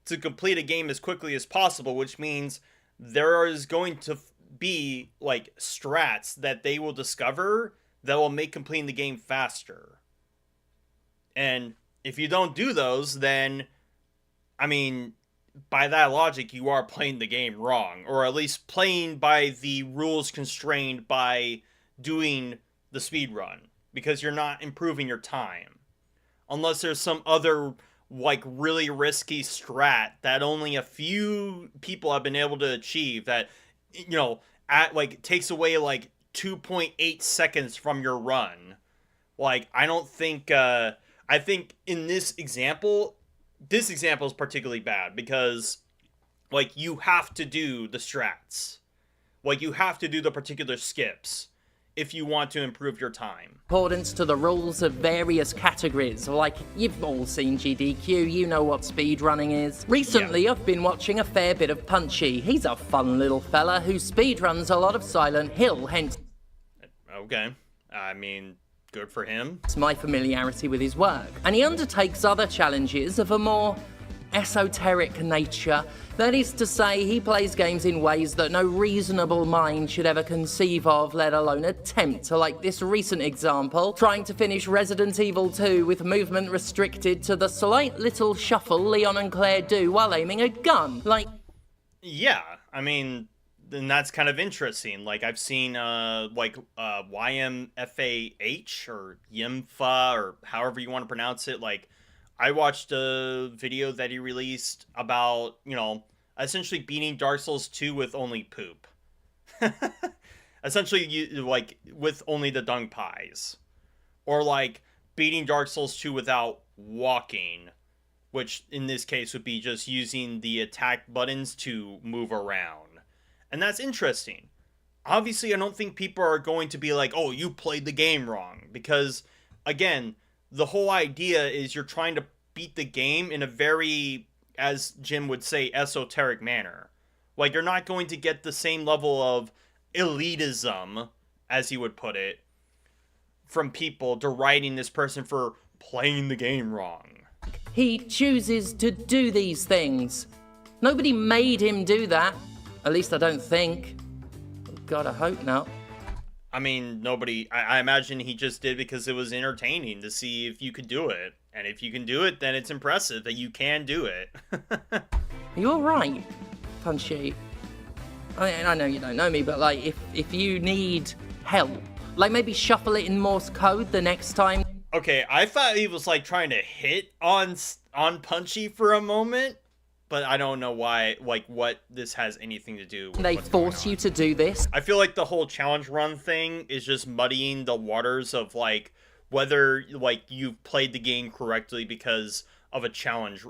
to complete a game as quickly as possible, which means there is going to be like strats that they will discover that will make completing the game faster. And if you don't do those, then, I mean, by that logic, you are playing the game wrong, or at least playing by the rules constrained by doing the speed run, because you're not improving your time. Unless there's some other, like, really risky strat that only a few people have been able to achieve that, you know, takes away, like, 2.8 seconds from your run. Like, I don't think, I think in this example is particularly bad because, like, you have to do the strats. Like, you have to do the particular skips if you want to improve your time. Accordance to the rules of various categories, like you've all seen GDQ, you know what speedrunning is. Recently, I've been watching a fair bit of Punchy. He's a fun little fella who speedruns a lot of Silent Hill, hence... Okay, I mean, good for him. ...my familiarity with his work. And he undertakes other challenges of a more esoteric nature. That is to say, he plays games in ways that no reasonable mind should ever conceive of, let alone attempt to, like this recent example, trying to finish Resident Evil 2 with movement restricted to the slight little shuffle Leon and Claire do while aiming a gun. Like... Yeah, I mean, then that's kind of interesting. Like, I've seen, YMFAH, or Yimfa, or however you want to pronounce it, like, I watched a video that he released about, you know, essentially beating Dark Souls 2 with only poop. Essentially, with only the dung pies. Or, like, beating Dark Souls 2 without walking, which in this case would be just using the attack buttons to move around. And that's interesting. Obviously, I don't think people are going to be like, oh, you played the game wrong. Because, again, the whole idea is you're trying to beat the game in a very, as Jim would say, esoteric manner. Like, you're not going to get the same level of elitism, as he would put it, from people deriding this person for playing the game wrong. He chooses to do these things. Nobody made him do that. At least I don't think. God, I hope not. I mean, nobody, I imagine he just did because it was entertaining to see if you could do it. And if you can do it, then it's impressive that you can do it. Are you alright, Punchy? I know you don't know me, but like, if you need help, like maybe shuffle it in Morse code the next time. Okay, I thought he was like trying to hit on Punchy for a moment, but I don't know why, like what this has anything to do with They what's going force on. you to do this. I feel like the whole challenge run thing is just muddying the waters of like whether like you've played the game correctly because of a challenge,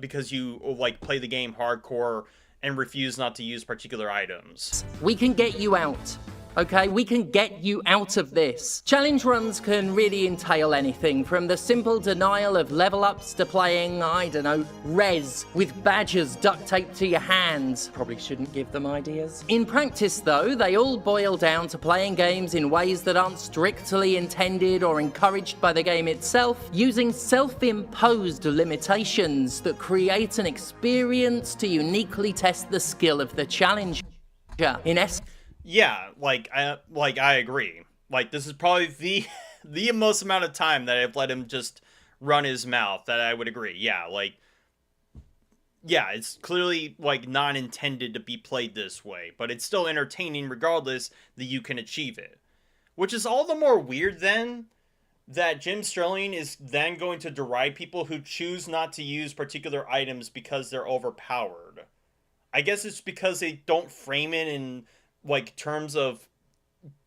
because you like play the game hardcore and refuse not to use particular items. We can get you out. Okay, we can get you out of this. Challenge runs can really entail anything from the simple denial of level ups to playing, I don't know, Rez with badges duct taped to your hands. Probably shouldn't give them ideas. In practice though, they all boil down to playing games in ways that aren't strictly intended or encouraged by the game itself, using self-imposed limitations that create an experience to uniquely test the skill of the challenger. In essence, Yeah, I agree. Like this is probably the most amount of time that I've let him just run his mouth that I would agree. Yeah, it's clearly like not intended to be played this way, but it's still entertaining regardless that you can achieve it. Which is all the more weird then that Jim Sterling is then going to deride people who choose not to use particular items because they're overpowered. I guess it's because they don't frame it in like terms of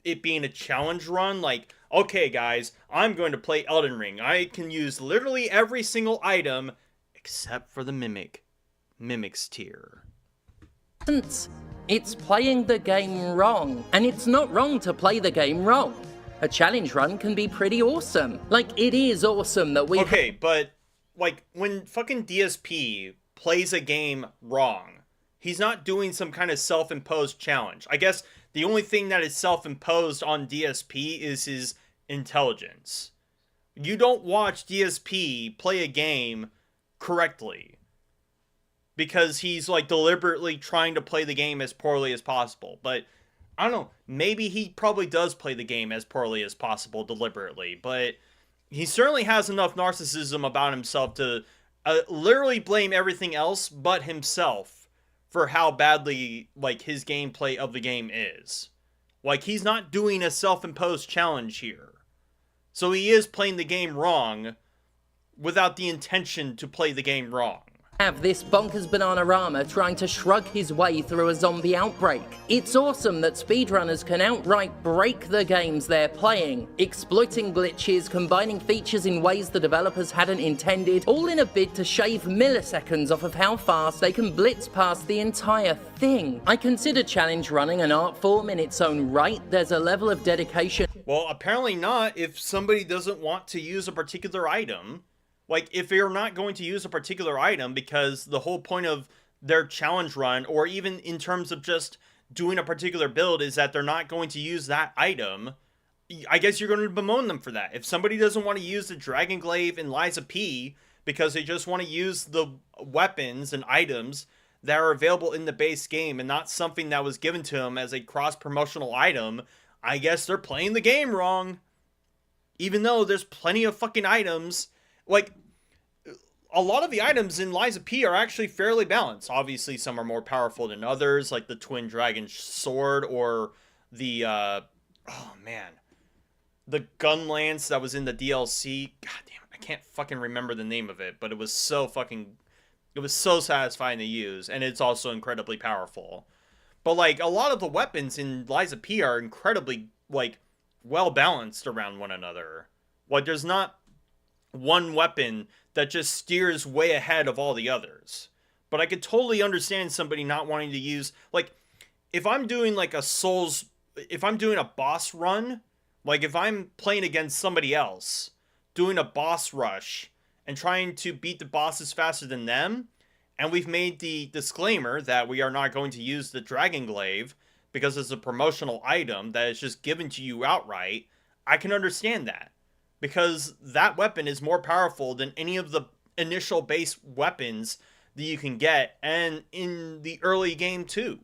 it being a challenge run. Like, okay guys, I'm going to play Elden Ring. I can use literally every single item except for the Mimics tier. it's playing the game wrong. And it's not wrong to play the game wrong. A challenge run can be pretty awesome. Like, it is awesome that we... Okay, but like when fucking DSP plays a game wrong, he's not doing some kind of self-imposed challenge. I guess the only thing that is self-imposed on DSP is his intelligence. You don't watch DSP play a game correctly because he's like deliberately trying to play the game as poorly as possible. But I don't know, maybe he probably does play the game as poorly as possible deliberately, but he certainly has enough narcissism about himself to literally blame everything else but himself for how badly, like, his gameplay of the game is. Like, he's not doing a self-imposed challenge here. So he is playing the game wrong without the intention to play the game wrong. Have this bonkers Bananarama trying to shrug his way through a zombie outbreak. It's awesome that speedrunners can outright break the games they're playing, exploiting glitches, combining features in ways the developers hadn't intended, all in a bid to shave milliseconds off of how fast they can blitz past the entire thing. I consider challenge running an art form in its own right. There's a level of dedication. Well, apparently not if somebody doesn't want to use a particular item. Like, if you're not going to use a particular item because the whole point of their challenge run, or even in terms of just doing a particular build, is that they're not going to use that item, I guess you're going to bemoan them for that. If somebody doesn't want to use the Dragon Glaive and Liza P because they just want to use the weapons and items that are available in the base game and not something that was given to them as a cross-promotional item, I guess they're playing the game wrong. Even though there's plenty of fucking items. Like, a lot of the items in Liza P are actually fairly balanced. Obviously, some are more powerful than others, like the Twin Dragon Sword or the, the Gun Lance that was in the DLC. God damn it, I can't fucking remember the name of it, but it was so satisfying to use, and it's also incredibly powerful. But, like, a lot of the weapons in Liza P are incredibly, like, well-balanced around one another. Like, there's not one weapon that just steers way ahead of all the others. But I could totally understand somebody not wanting to use, like, if I'm doing like if I'm doing a boss run, like if I'm playing against somebody else, doing a boss rush and trying to beat the bosses faster than them, and we've made the disclaimer that we are not going to use the Dragon Glaive because it's a promotional item that is just given to you outright, I can understand that. Because that weapon is more powerful than any of the initial base weapons that you can get, and in the early game too.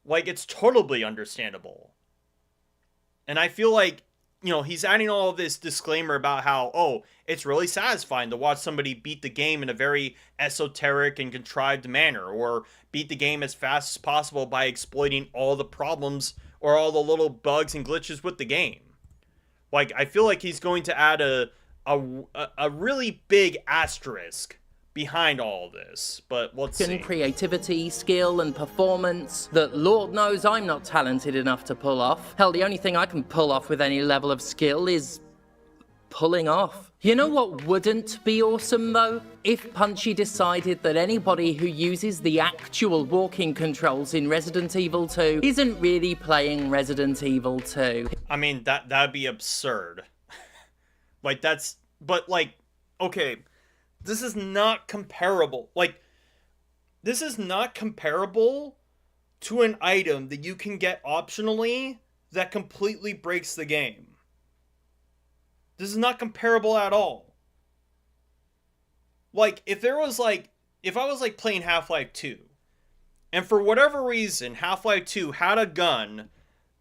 Like, it's totally understandable. And I feel like, he's adding all of this disclaimer about how, oh, it's really satisfying to watch somebody beat the game in a very esoteric and contrived manner, or beat the game as fast as possible by exploiting all the problems or all the little bugs and glitches with the game. Like, I feel like he's going to add a really big asterisk behind all of this, but let's see. Creativity, skill, and performance that Lord knows I'm not talented enough to pull off. Hell, the only thing I can pull off with any level of skill is pulling off. You know what wouldn't be awesome, though? If Punchy decided that anybody who uses the actual walking controls in Resident Evil 2 isn't really playing Resident Evil 2. I mean, that'd be absurd. Like, okay, this is not comparable. Like, this is not comparable to an item that you can get optionally that completely breaks the game. This is not comparable at all. Like, if I was playing Half-Life 2, and for whatever reason, Half-Life 2 had a gun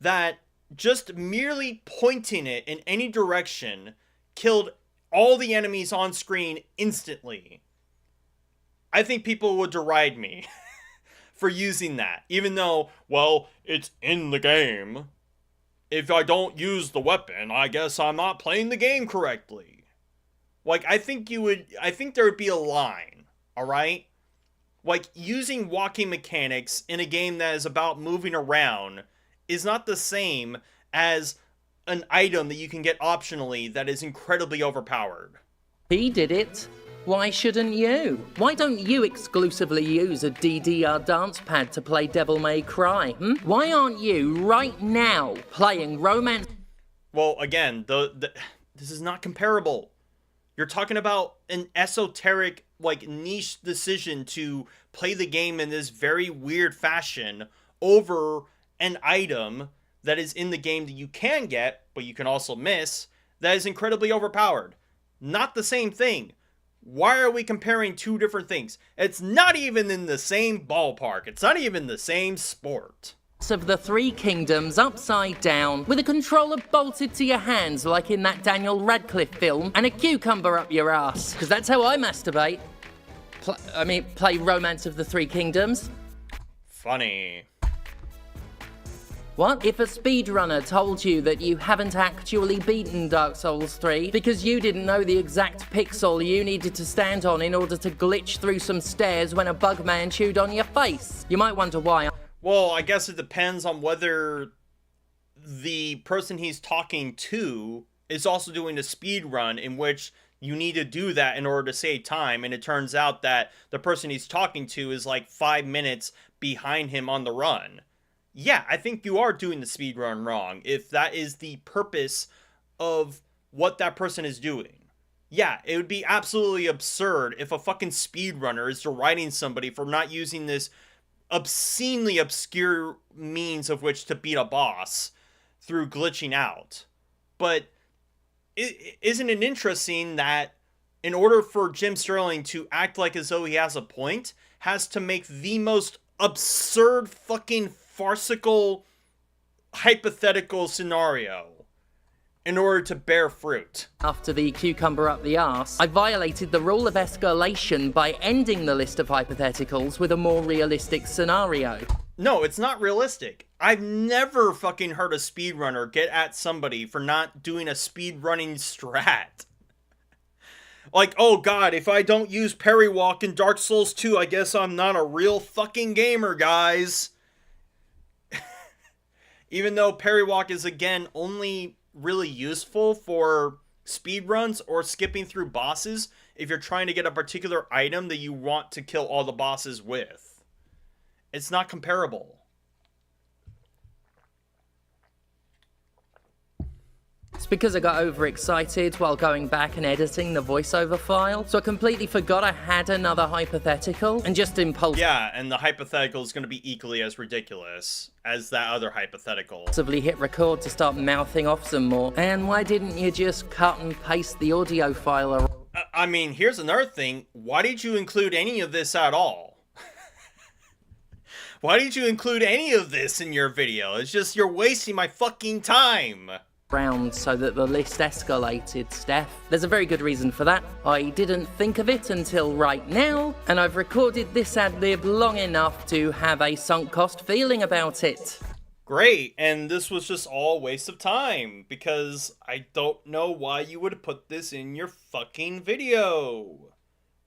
that just merely pointing it in any direction killed all the enemies on screen instantly, I think people would deride me for using that. Even though, well, it's in the game. If I don't use the weapon, I guess I'm not playing the game correctly. Like, I think there would be a line, alright? Like, using walking mechanics in a game that is about moving around is not the same as an item that you can get optionally that is incredibly overpowered. He did it. Why shouldn't you? Why don't you exclusively use a DDR dance pad to play Devil May Cry? Why aren't you, right now, playing Romance? Well, again, this is not comparable. You're talking about an esoteric, like, niche decision to play the game in this very weird fashion over an item that is in the game that you can get, but you can also miss, that is incredibly overpowered. Not the same thing. Why are we comparing two different things? It's not even in the same ballpark. It's not even the same sport. Of the Three Kingdoms upside down, with a controller bolted to your hands like in that Daniel Radcliffe film, and a cucumber up your ass. Because that's how I masturbate. Play Romance of the Three Kingdoms. Funny. What? If a speedrunner told you that you haven't actually beaten Dark Souls 3 because you didn't know the exact pixel you needed to stand on in order to glitch through some stairs when a bug man chewed on your face, you might wonder why. Well, I guess it depends on whether the person he's talking to is also doing a speed run in which you need to do that in order to save time, and it turns out that the person he's talking to is like 5 minutes behind him on the run. Yeah, I think you are doing the speedrun wrong if that is the purpose of what that person is doing. Yeah, it would be absolutely absurd if a fucking speedrunner is deriding somebody for not using this obscenely obscure means of which to beat a boss through glitching out. But isn't it interesting that in order for Jim Sterling to act like as though he has a point, has to make the most absurd fucking farcical hypothetical scenario in order to bear fruit. After the cucumber up the arse, I violated the rule of escalation by ending the list of hypotheticals with a more realistic scenario. No, it's not realistic. I've never fucking heard a speedrunner get at somebody for not doing a speedrunning strat. Like, oh god, if I don't use parry walk in Dark Souls 2, I guess I'm not a real fucking gamer, guys. Even though parry walk is, again, only really useful for speedruns or skipping through bosses if you're trying to get a particular item that you want to kill all the bosses with. It's not comparable. It's because I got overexcited while going back and editing the voiceover file, so I completely forgot I had another hypothetical and just impulsively Yeah, and the hypothetical is going to be equally as ridiculous as that other hypothetical. hit record to start mouthing off some more. And why didn't you just cut and paste the audio file? I mean, here's another thing. Why did you include any of this at all? Why did you include any of this in your video? It's just you're wasting my fucking time. Round so that the list escalated, Steph. There's a very good reason for that. I didn't think of it until right now, and I've recorded this ad-lib long enough to have a sunk cost feeling about it. Great, and this was just all a waste of time, because I don't know why you would put this in your fucking video.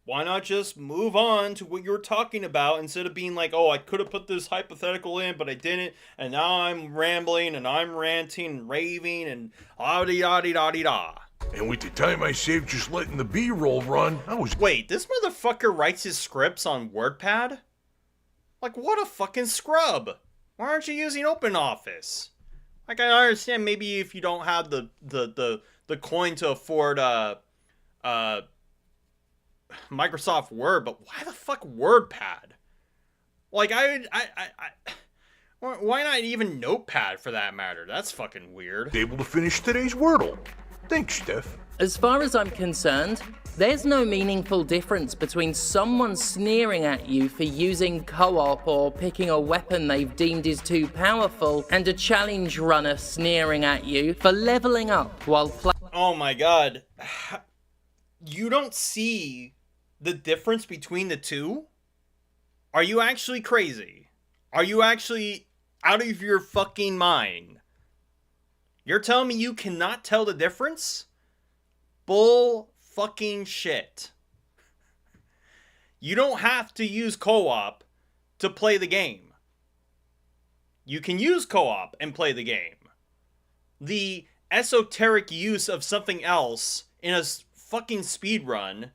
Why not just move on to what you were talking about instead of being like, oh, I could have put this hypothetical in, but I didn't, and now I'm rambling, and I'm ranting, and raving, and ah-dee-da-dee-da-dee-da. And with the time I saved just letting the B-roll run, I was... Wait, this motherfucker writes his scripts on WordPad? Like, what a fucking scrub! Why aren't you using OpenOffice? Like, I understand maybe if you don't have the coin to afford Microsoft Word, but why the fuck WordPad? Like, why not even Notepad for that matter? That's fucking weird. able to finish today's Wordle. Thanks, Steph. As far as I'm concerned, there's no meaningful difference between someone sneering at you for using co-op or picking a weapon they've deemed is too powerful, and a challenge runner sneering at you for leveling up while playing. Oh my god. You don't see the difference between the two? Are you actually crazy? Are you actually out of your fucking mind? You're telling me you cannot tell the difference? Bull fucking shit. You don't have to use co-op to play the game. You can use co-op and play the game. The esoteric use of something else in a fucking speed run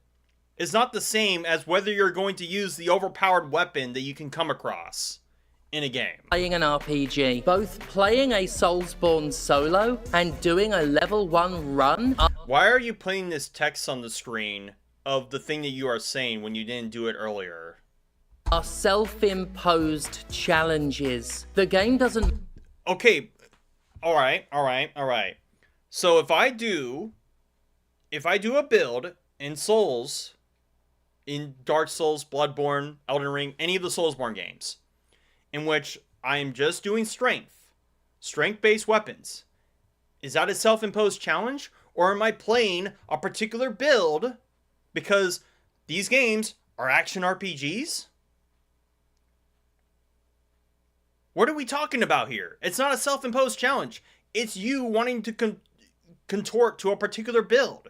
is not the same as whether you're going to use the overpowered weapon that you can come across in a game. Playing an RPG. Both playing a Soulsborne solo and doing a level 1 run Why are you putting this text on the screen of the thing that you are saying when you didn't do it earlier? are self-imposed challenges. The game doesn't... Okay, alright. So if I do a build in Souls, in Dark Souls, Bloodborne, Elden Ring, any of the Soulsborne games, in which I am just doing strength-based weapons, is that a self-imposed challenge? Or am I playing a particular build because these games are action RPGs? What are we talking about here? It's not a self-imposed challenge. It's you wanting to contort to a particular build.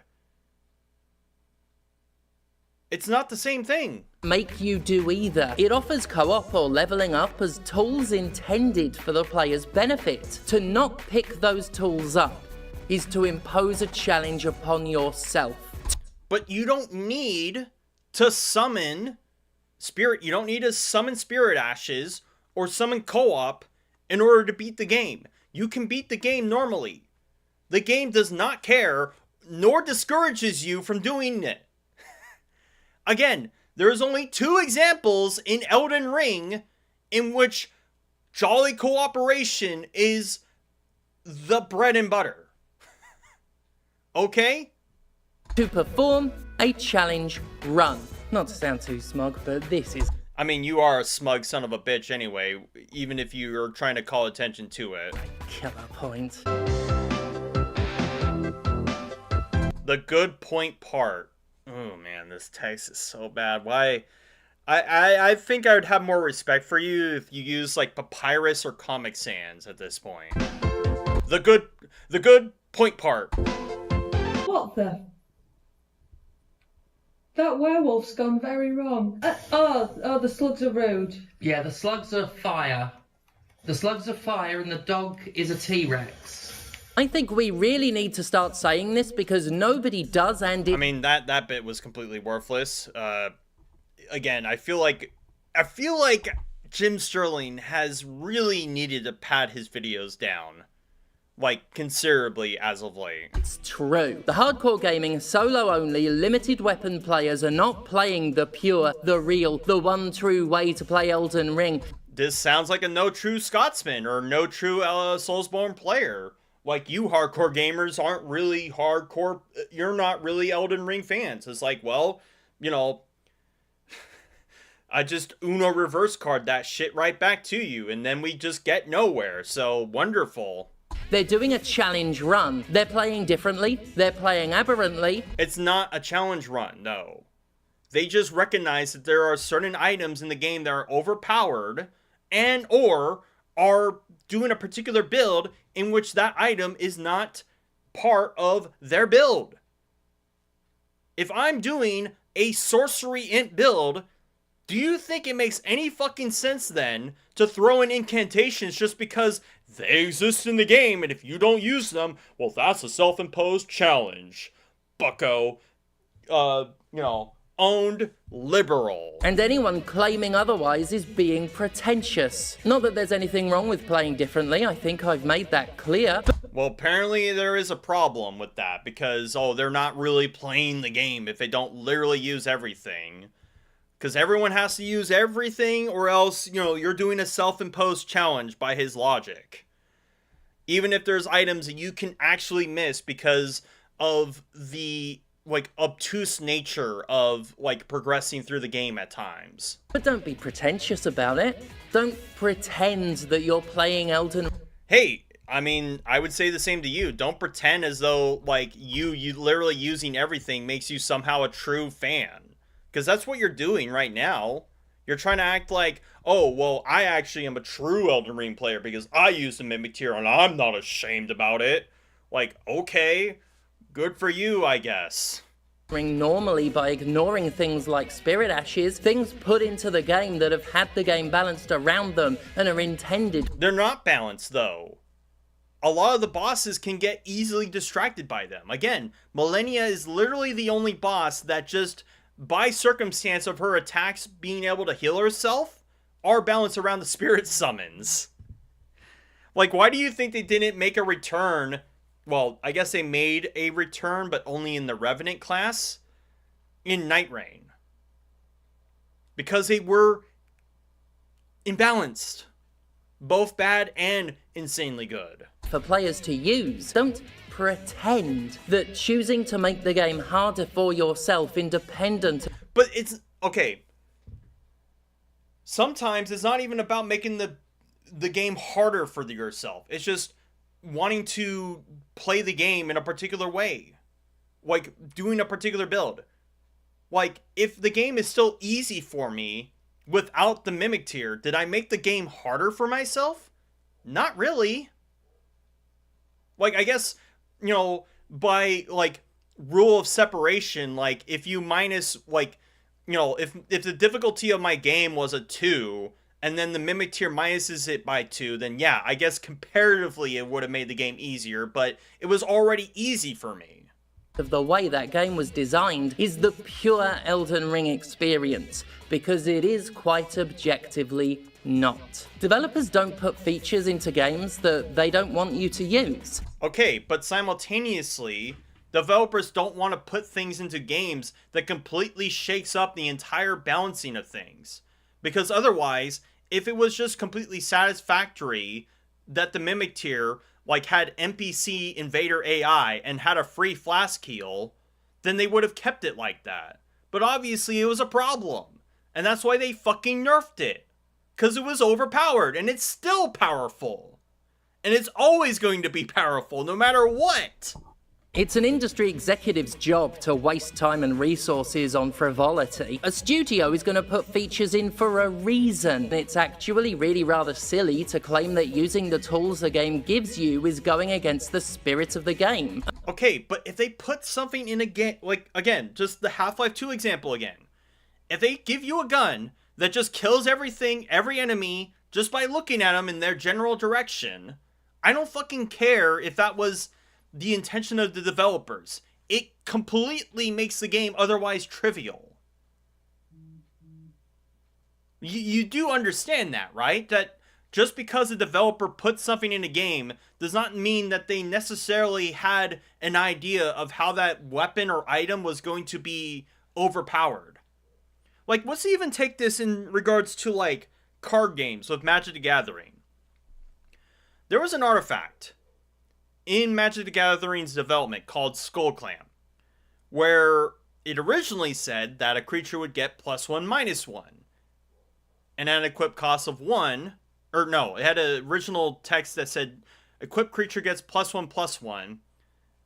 It's not the same thing. make you do either. It offers co-op or leveling up as tools intended for the player's benefit. To not pick those tools up is to impose a challenge upon yourself. But you don't need to summon spirit. You don't need to summon spirit ashes or summon co-op in order to beat the game. You can beat the game normally. The game does not care nor discourages you from doing it. Again, there's only 2 examples in Elden Ring in which jolly cooperation is the bread and butter. Okay? To perform a challenge run. Not to sound too smug, but this is... I mean, you are a smug son of a bitch anyway, even if you're trying to call attention to it. killer point. The good point part. Oh man, this text is so bad. Why? I think I would have more respect for you if you use like Papyrus or Comic Sans at this point. The good point part. What the? That werewolf's gone very wrong. Oh, the slugs are rude. Yeah, the slugs are fire. The slugs are fire and the dog is a T-Rex. I think we really need to start saying this because nobody does, and I mean, that bit was completely worthless. Again, I feel like Jim Sterling has really needed to pad his videos down, like, considerably as of late. It's true. The hardcore gaming, solo-only, limited weapon players are not playing the pure, the real, the one true way to play Elden Ring. This sounds like a no true Scotsman or no true Soulsborne player. Like, you hardcore gamers aren't really hardcore, you're not really Elden Ring fans. It's like, well, you know, I just Uno reverse card that shit right back to you, and then we just get nowhere. So wonderful. They're doing a challenge run. They're playing differently. They're playing aberrantly. It's not a challenge run, no. They just recognize that there are certain items in the game that are overpowered and or are doing a particular build in which that item is not part of their build. If I'm doing a sorcery int build, do you think it makes any fucking sense then to throw in incantations just because they exist in the game, and if you don't use them, well, that's a self-imposed challenge? Bucko, owned liberal. And anyone claiming otherwise is being pretentious. Not that there's anything wrong with playing differently, I think I've made that clear. Well, apparently there is a problem with that, because, they're not really playing the game if they don't literally use everything. Because everyone has to use everything, or else, you're doing a self-imposed challenge by his logic. Even if there's items that you can actually miss because of the, obtuse nature of, progressing through the game at times. But don't be pretentious about it. Don't pretend that you're playing Elden... Hey, I would say the same to you. Don't pretend as though, you literally using everything makes you somehow a true fan. Because that's what you're doing right now. You're trying to act like, oh, well, I actually am a true Elden Ring player because I use the Mimic Tier and I'm not ashamed about it. Okay, good for you, I guess. Normally by ignoring things like Spirit Ashes, things put into the game that have had the game balanced around them and are intended. They're not balanced, though. A lot of the bosses can get easily distracted by them. Again, Malenia is literally the only boss that just, by circumstance of her attacks being able to heal herself, are balanced around the spirit summons. Why do you think they didn't make a return? Well, I guess they made a return, but only in the Revenant class, in Night Rain. Because they were imbalanced. Both bad and insanely good. For players to use. Don't pretend that choosing to make the game harder for yourself, independent... But it's... okay. Sometimes it's not even about making the game harder for yourself. It's just wanting to play the game in a particular way. Doing a particular build. If the game is still easy for me without the Mimic Tier, did I make the game harder for myself? Not really. I guess... by, rule of separation, if you minus, if the difficulty of my game was a 2, and then the Mimic Tier minuses it by 2, then yeah, I guess comparatively it would have made the game easier, but it was already easy for me. Of the way that game was designed is the pure Elden Ring experience, because it is quite objectively not. Developers don't put features into games that they don't want you to use. Okay, but simultaneously, developers don't want to put things into games that completely shakes up the entire balancing of things. Because otherwise, if it was just completely satisfactory that the Mimic Tier had NPC Invader AI and had a free flask heal, then they would have kept it like that. But obviously it was a problem. And that's why they fucking nerfed it. Because it was overpowered, and it's still powerful. And it's always going to be powerful, no matter what. It's an industry executive's job to waste time and resources on frivolity. A studio is going to put features in for a reason. It's actually really rather silly to claim that using the tools the game gives you is going against the spirit of the game. Okay, but if they put something in a game, again, just the Half-Life 2 example again. If they give you a gun that just kills everything, every enemy, just by looking at them in their general direction, I don't fucking care if that was the intention of the developers. It completely makes the game otherwise trivial. You do understand that, right? That just because a developer puts something in a game does not mean that they necessarily had an idea of how that weapon or item was going to be overpowered. Let's even take this in regards to, card games with Magic the Gathering. There was an artifact in Magic the Gathering's development called Skullclamp, where it originally said that a creature would get +1/-1. and had an equip cost of 1. Or no, it had an original text that said, equipped creature gets +1/+1.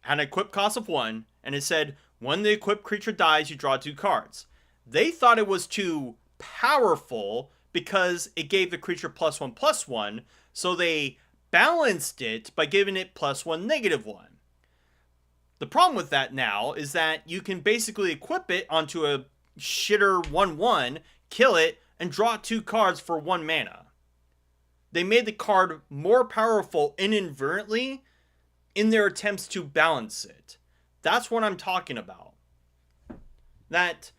Had an equip cost of 1, and it said, when the equipped creature dies, you draw 2 cards. They thought it was too powerful because it gave the creature +1/+1, so they balanced it by giving it +1/-1. The problem with that now is that you can basically equip it onto a shitter 1/1, kill it, and draw 2 cards for 1 mana. They made the card more powerful inadvertently in their attempts to balance it. That's what I'm talking about. That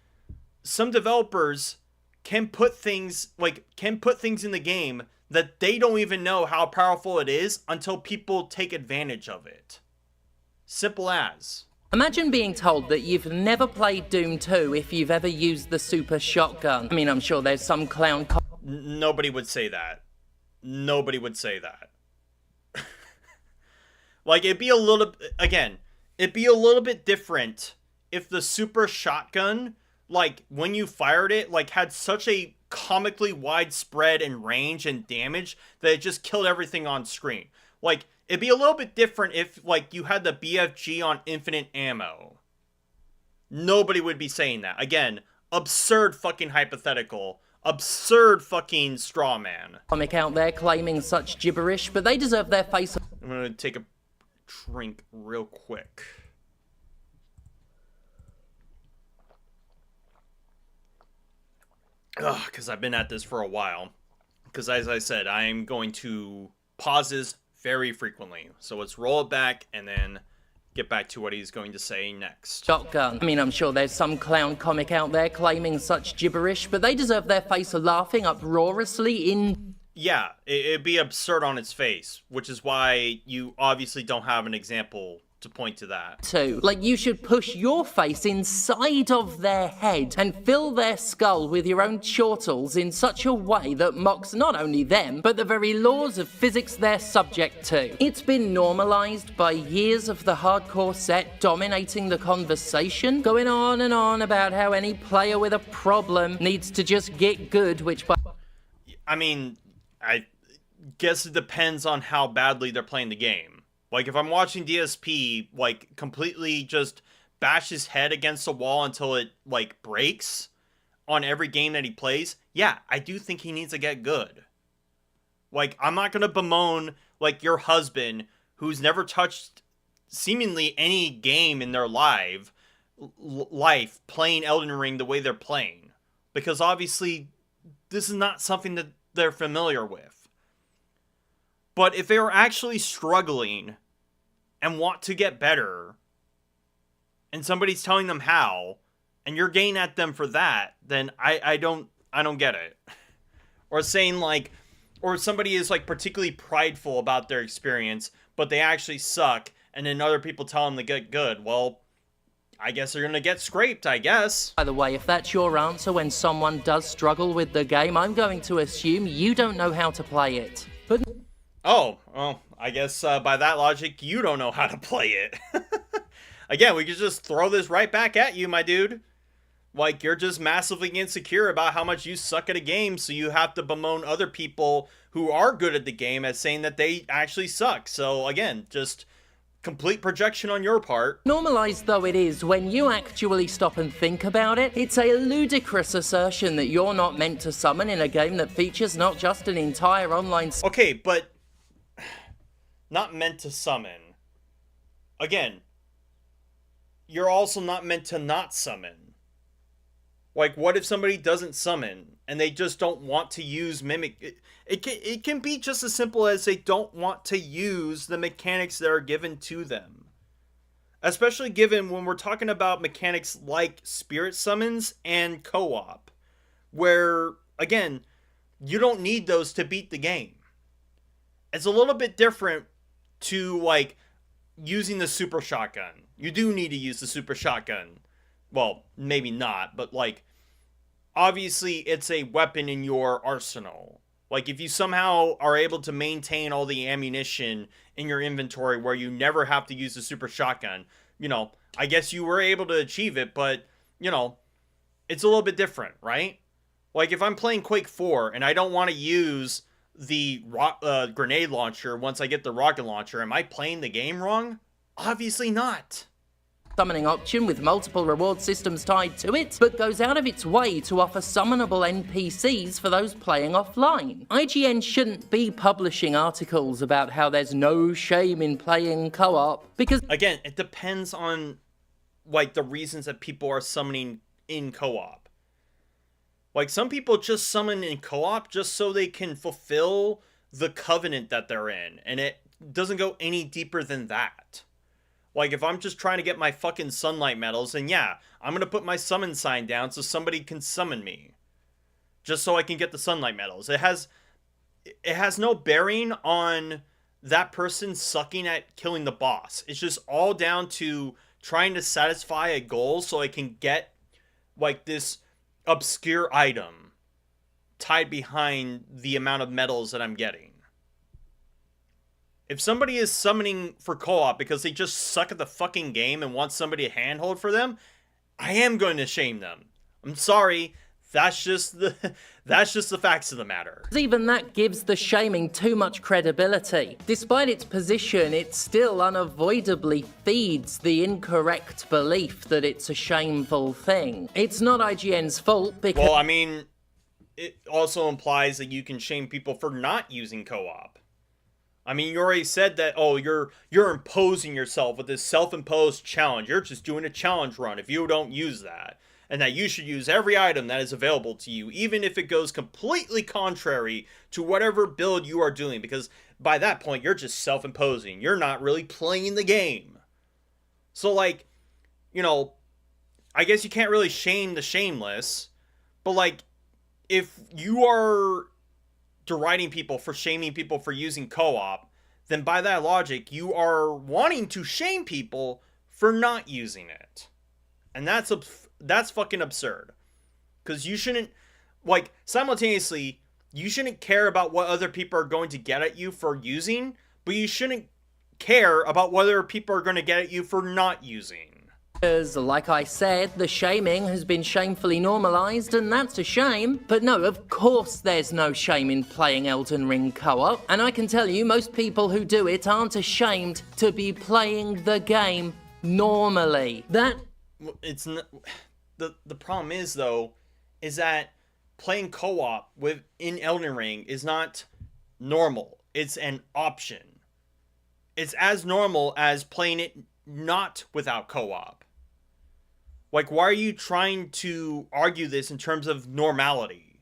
some developers can put things in the game that they don't even know how powerful it is until people take advantage of it. Simple as. Imagine being told that you've never played Doom 2 if you've ever used the super shotgun. I mean, I'm sure there's some clown Nobody would say that. Nobody would say that. Like, it'd be a little bit different if the super shotgun, like, when you fired it, like, had such a comically widespread and range and damage that it just killed everything on screen. Like, it'd be a little bit different if, like, you had the BFG on infinite ammo. Nobody would be saying that. Again, absurd fucking hypothetical. Absurd fucking straw man. comic out there claiming such gibberish, but they deserve their face. I'm gonna take a drink real quick. Ugh, because I've been at this for a while. Because as I said, I'm going to pauses very frequently. So let's roll it back and then get back to what he's going to say next. Shotgun. I mean, I'm sure there's some clown comic out there claiming such gibberish, but they deserve their face laughing uproariously in... Yeah, it'd be absurd on its face, which is why you obviously don't have an example to point to that. Too. Like, you should push your face inside of their head and fill their skull with your own chortles in such a way that mocks not only them, but the very laws of physics they're subject to. It's been normalized by years of the hardcore set dominating the conversation, going on and on about how any player with a problem needs to just get good, which by... I mean, I guess it depends on how badly they're playing the game. Like, if I'm watching DSP, like, completely just bash his head against the wall until it, like, breaks on every game that he plays, yeah, I do think he needs to get good. Like, I'm not gonna bemoan, like, your husband, who's never touched seemingly any game in their life playing Elden Ring the way they're playing. Because obviously, this is not something that they're familiar with. But if they are actually struggling and want to get better, and somebody's telling them how, and you're getting at them for that, then I don't get it. Or saying, like, or somebody is, like, particularly prideful about their experience, but they actually suck, and then other people tell them to get good. Well, I guess they're gonna get scraped, I guess. By the way, if that's your answer when someone does struggle with the game, I'm going to assume you don't know how to play it. But... Oh, well, I guess by that logic, you don't know how to play it. Again, we could just throw this right back at you, my dude. Like, you're just massively insecure about how much you suck at a game, so you have to bemoan other people who are good at the game as saying that they actually suck. So, again, just complete projection on your part. Normalized though it is, when you actually stop and think about it, it's a ludicrous assertion that you're not meant to summon in a game that features not just an entire online... Okay, but... not meant to summon. Again, you're also not meant to not summon. Like, what if somebody doesn't summon and they just don't want to use Mimic? It can be just as simple as they don't want to use the mechanics that are given to them. Especially given when we're talking about mechanics like spirit summons and co-op. Where, again, you don't need those to beat the game. It's a little bit different to, like, using the super shotgun. You do need to use the super shotgun. Well, maybe not, but, like, obviously it's a weapon in your arsenal. Like, if you somehow are able to maintain all the ammunition in your inventory where you never have to use the super shotgun, you know, I guess you were able to achieve it, but, you know, it's a little bit different, right? Like, if I'm playing Quake 4 and I don't want to use the grenade launcher once I get the rocket launcher, am I playing the game wrong? Obviously not. Summoning option with multiple reward systems tied to it, but goes out of its way to offer summonable NPCs for those playing offline. IGN shouldn't be publishing articles about how there's no shame in playing co-op, because Again, it depends on, like, the reasons that people are summoning in co-op. Like, some people just summon in co-op just so they can fulfill the covenant that they're in, and it doesn't go any deeper than that. Like, if I'm just trying to get my fucking sunlight medals, then yeah, I'm gonna put my summon sign down so somebody can summon me. Just so I can get the sunlight medals. It has no bearing on that person sucking at killing the boss. It's just all down to trying to satisfy a goal so I can get, like, this obscure item tied behind the amount of medals that I'm getting. If somebody is summoning for co-op because they just suck at the fucking game and want somebody to handhold for them, I am going to shame them. I'm sorry. That's just the facts of the matter. even that gives the shaming too much credibility. Despite its position, it still unavoidably feeds the incorrect belief that it's a shameful thing. It's not IGN's fault because... Well, I mean, it also implies that you can shame people for not using co-op. I mean, you already said that, oh, you're imposing yourself with this self-imposed challenge. You're just doing a challenge run if you don't use that. And that you should use every item that is available to you, even if it goes completely contrary to whatever build you are doing. Because by that point, you're just self-imposing. You're not really playing the game. So, like, you know, I guess you can't really shame the shameless. But, like, if you are deriding people for shaming people for using co-op, then by that logic, you are wanting to shame people for not using it. And that's fucking absurd. Because you shouldn't, like, simultaneously, you shouldn't care about what other people are going to get at you for using, but you shouldn't care about whether people are going to get at you for not using. Because, like I said, the shaming has been shamefully normalised, and that's a shame. But no, of course there's no shame in playing Elden Ring co-op. And I can tell you, most people who do it aren't ashamed to be playing the game normally. It's not, the problem is, though, is that playing co-op in Elden Ring is not normal. It's an option. It's as normal as playing it not without co-op. Like, why are you trying to argue this in terms of normality?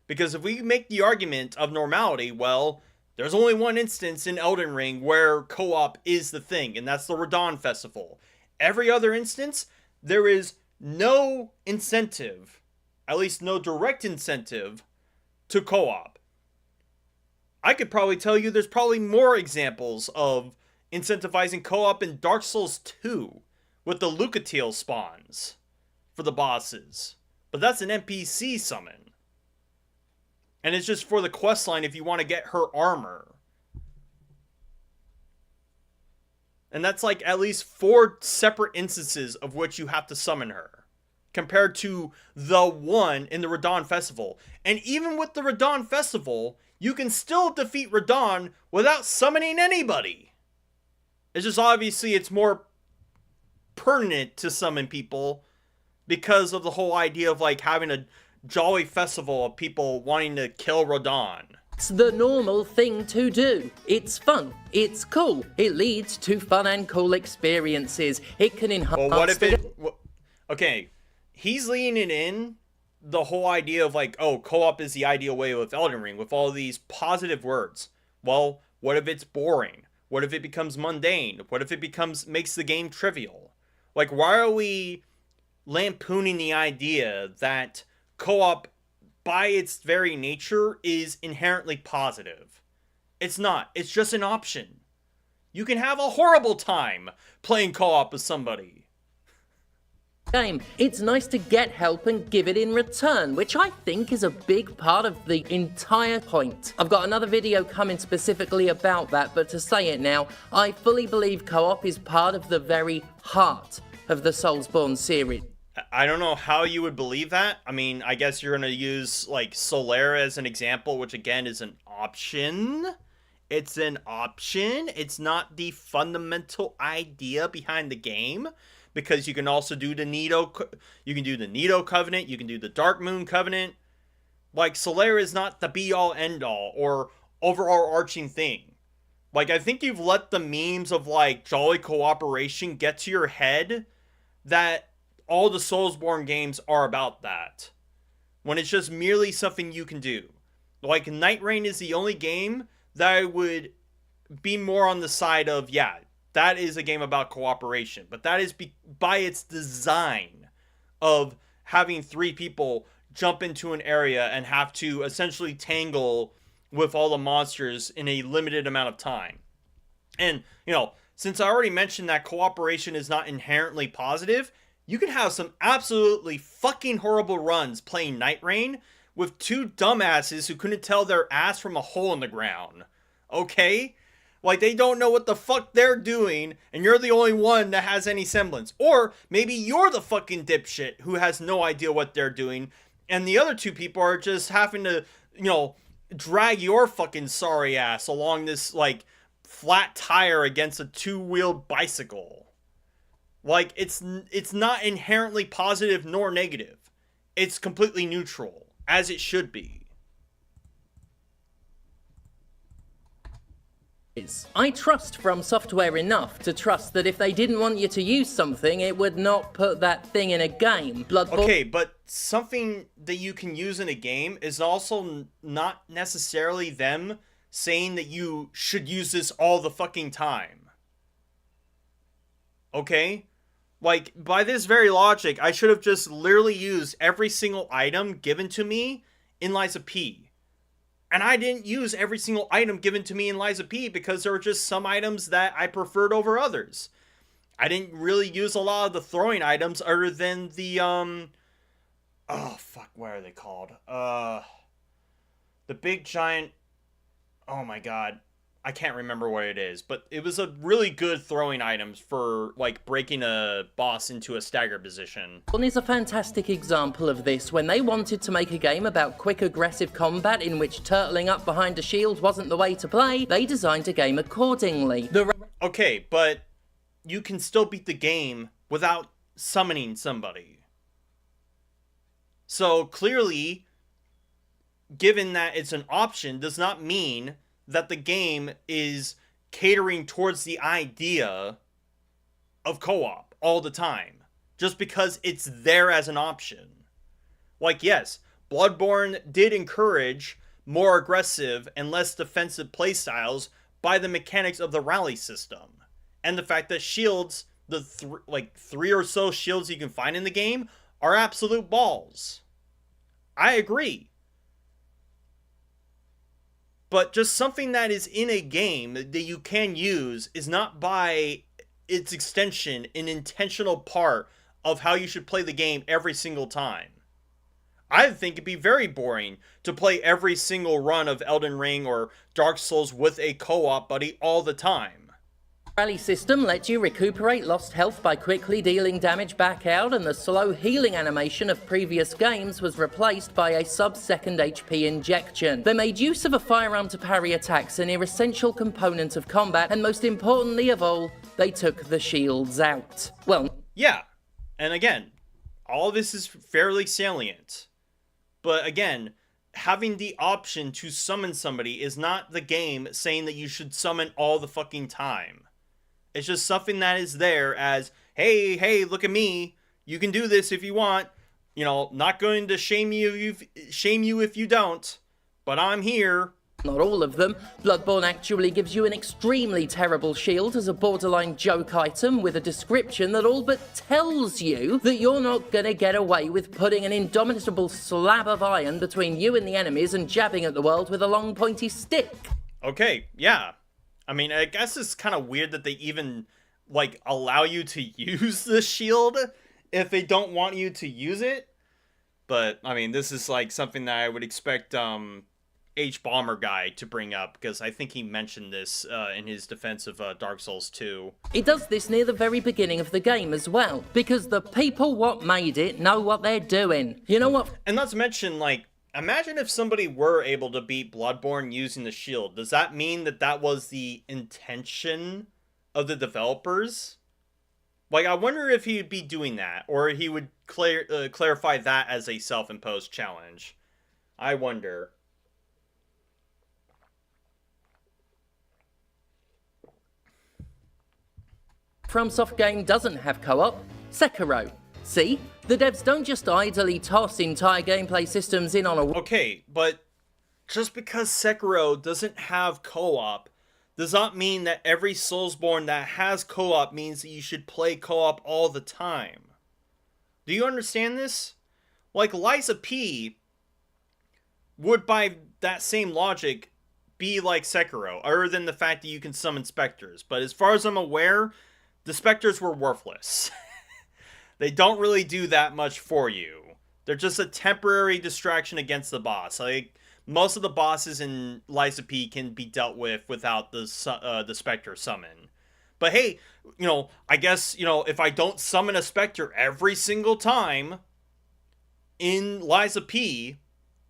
Because if we make the argument of normality, well, there's only one instance in Elden Ring where co-op is the thing, and that's the Radon Festival. Every other instance, there is no incentive, at least no direct incentive, to co-op. I could probably tell you there's probably more examples of incentivizing co-op in Dark Souls 2 with the Lucatiel spawns for the bosses. But that's an NPC summon. And it's just for the questline if you want to get her armor. And that's like at least 4 separate instances of which you have to summon her. Compared to the one in the Radon Festival. And even with the Radon Festival, you can still defeat Radon without summoning anybody. It's just obviously it's more pertinent to summon people because of the whole idea of like having a jolly festival of people wanting to kill Radon. It's the normal thing to do. It's fun. It's cool. It leads to fun and cool experiences. It can enhance... Well, what if it... Okay, he's leaning in the whole idea of like, oh, co-op is the ideal way with Elden Ring, with all these positive words. Well, what if it's boring? What if it becomes mundane? What if it makes the game trivial? Like, why are we lampooning the idea that co-op, by its very nature, is inherently positive? It's not. It's just an option. You can have a horrible time playing co-op with somebody. Game. It's nice to get help and give it in return, which I think is a big part of the entire point. I've got another video coming specifically about that, but to say it now, I fully believe co-op is part of the very heart of the Soulsborne series. I don't know how you would believe that. I mean, I guess you're going to use like Solera as an example, which again is an option. It's an option. It's not the fundamental idea behind the game, because you can also do the Nito Covenant, you can do the Dark Moon Covenant. Like, Solera is not the be all end all or overarching thing. Like, I think you've let the memes of like Jolly Cooperation get to your head that all the Soulsborne games are about that, when it's just merely something you can do. Like, Night Rain is the only game that I would be more on the side of, yeah, that is a game about cooperation, but that is by its design of having 3 people jump into an area and have to essentially tangle with all the monsters in a limited amount of time. And, you know, since I already mentioned that cooperation is not inherently positive, you can have some absolutely fucking horrible runs playing Night Rain with 2 dumbasses who couldn't tell their ass from a hole in the ground. Okay? Like, they don't know what the fuck they're doing, and you're the only one that has any semblance. Or maybe you're the fucking dipshit who has no idea what they're doing, and the other 2 people are just having to, you know, drag your fucking sorry ass along this, like, flat tire against a 2-wheeled bicycle. Like, it's not inherently positive nor negative. It's completely neutral, as it should be. I trust From Software enough to trust that if they didn't want you to use something, it would not put that thing in a game. Bloodborne... Okay, but something that you can use in a game is also not necessarily them saying that you should use this all the fucking time. Okay? Like, by this very logic, I should have just literally used every single item given to me in Lies of P. And I didn't use every single item given to me in Lies of P because there were just some items that I preferred over others. I didn't really use a lot of the throwing items other than the, oh, fuck, what are they called? The big giant, oh my god, I can't remember what it is, but it was a really good throwing items for, like, breaking a boss into a stagger position. One is a fantastic example of this. When they wanted to make a game about quick aggressive combat in which turtling up behind a shield wasn't the way to play, they designed a game accordingly. Okay, but you can still beat the game without summoning somebody. So clearly, given that it's an option, does not mean that the game is catering towards the idea of co-op all the time, just because it's there as an option. Like, yes, Bloodborne did encourage more aggressive and less defensive playstyles by the mechanics of the rally system, and the fact that shields, the 3 or so shields you can find in the game, are absolute balls. I agree. But just something that is in a game that you can use is not by its extension an intentional part of how you should play the game every single time. I think it'd be very boring to play every single run of Elden Ring or Dark Souls with a co-op buddy all the time. Rally system lets you recuperate lost health by quickly dealing damage back out, and the slow healing animation of previous games was replaced by a sub-second HP injection. They made use of a firearm to parry attacks, an essential component of combat, and most importantly of all, they took the shields out. Well, yeah, and again, all this is fairly salient. But again, having the option to summon somebody is not the game saying that you should summon all the fucking time. It's just something that is there as, hey, look at me. You can do this if you want. You know, not going to shame you if you don't. But I'm here. Not all of them. Bloodborne actually gives you an extremely terrible shield as a borderline joke item with a description that all but tells you that you're not gonna get away with putting an indomitable slab of iron between you and the enemies and jabbing at the world with a long pointy stick. Okay, yeah. I mean, I guess it's kind of weird that they even, like, allow you to use the shield if they don't want you to use it. But, I mean, this is, like, something that I would expect, H-Bomber guy to bring up, because I think he mentioned this in his defense of Dark Souls 2. It does this near the very beginning of the game as well, because the people what made it know what they're doing. You know what? And not to mention, like, imagine if somebody were able to beat Bloodborne using the shield. Does that mean that that was the intention of the developers? Like, I wonder if he'd be doing that, or he would clarify that as a self-imposed challenge. I wonder. FromSoft game doesn't have co-op. Sekiro. See? The devs don't just idly toss entire gameplay systems in on a... Okay, but just because Sekiro doesn't have co-op does not mean that every Soulsborne that has co-op means that you should play co-op all the time. Do you understand this? Like, Lies of P would, by that same logic, be like Sekiro, other than the fact that you can summon specters. But as far as I'm aware, the specters were worthless. They don't really do that much for you. They're just a temporary distraction against the boss. Like, most of the bosses in Lies of P can be dealt with without the specter summon. But hey, you know, I guess, you know, if I don't summon a specter every single time in Lies of P,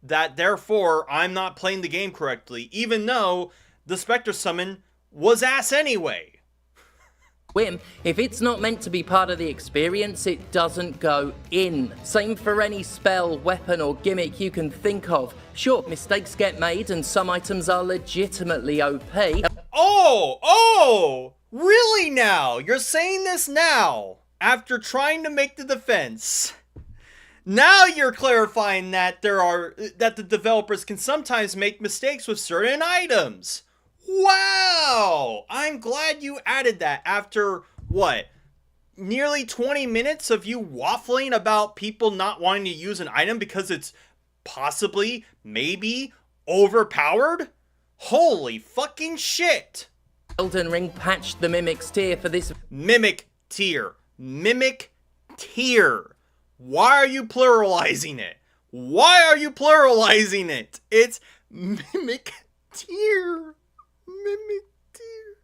that therefore I'm not playing the game correctly, even though the specter summon was ass anyway. Whim, if it's not meant to be part of the experience, it doesn't go in. Same for any spell, weapon, or gimmick you can think of. Sure, mistakes get made and some items are legitimately OP. Oh, really now? You're saying this now, after trying to make the defense. Now you're clarifying that that the developers can sometimes make mistakes with certain items. Wow! I'm glad you added that after, what, nearly 20 minutes of you waffling about people not wanting to use an item because it's possibly, maybe, overpowered? Holy fucking shit! Elden Ring patched the Mimic's tier for this... Mimic tier. Mimic tier. Why are you pluralizing it? Why are you pluralizing it? It's Mimic tier. Mimic tier.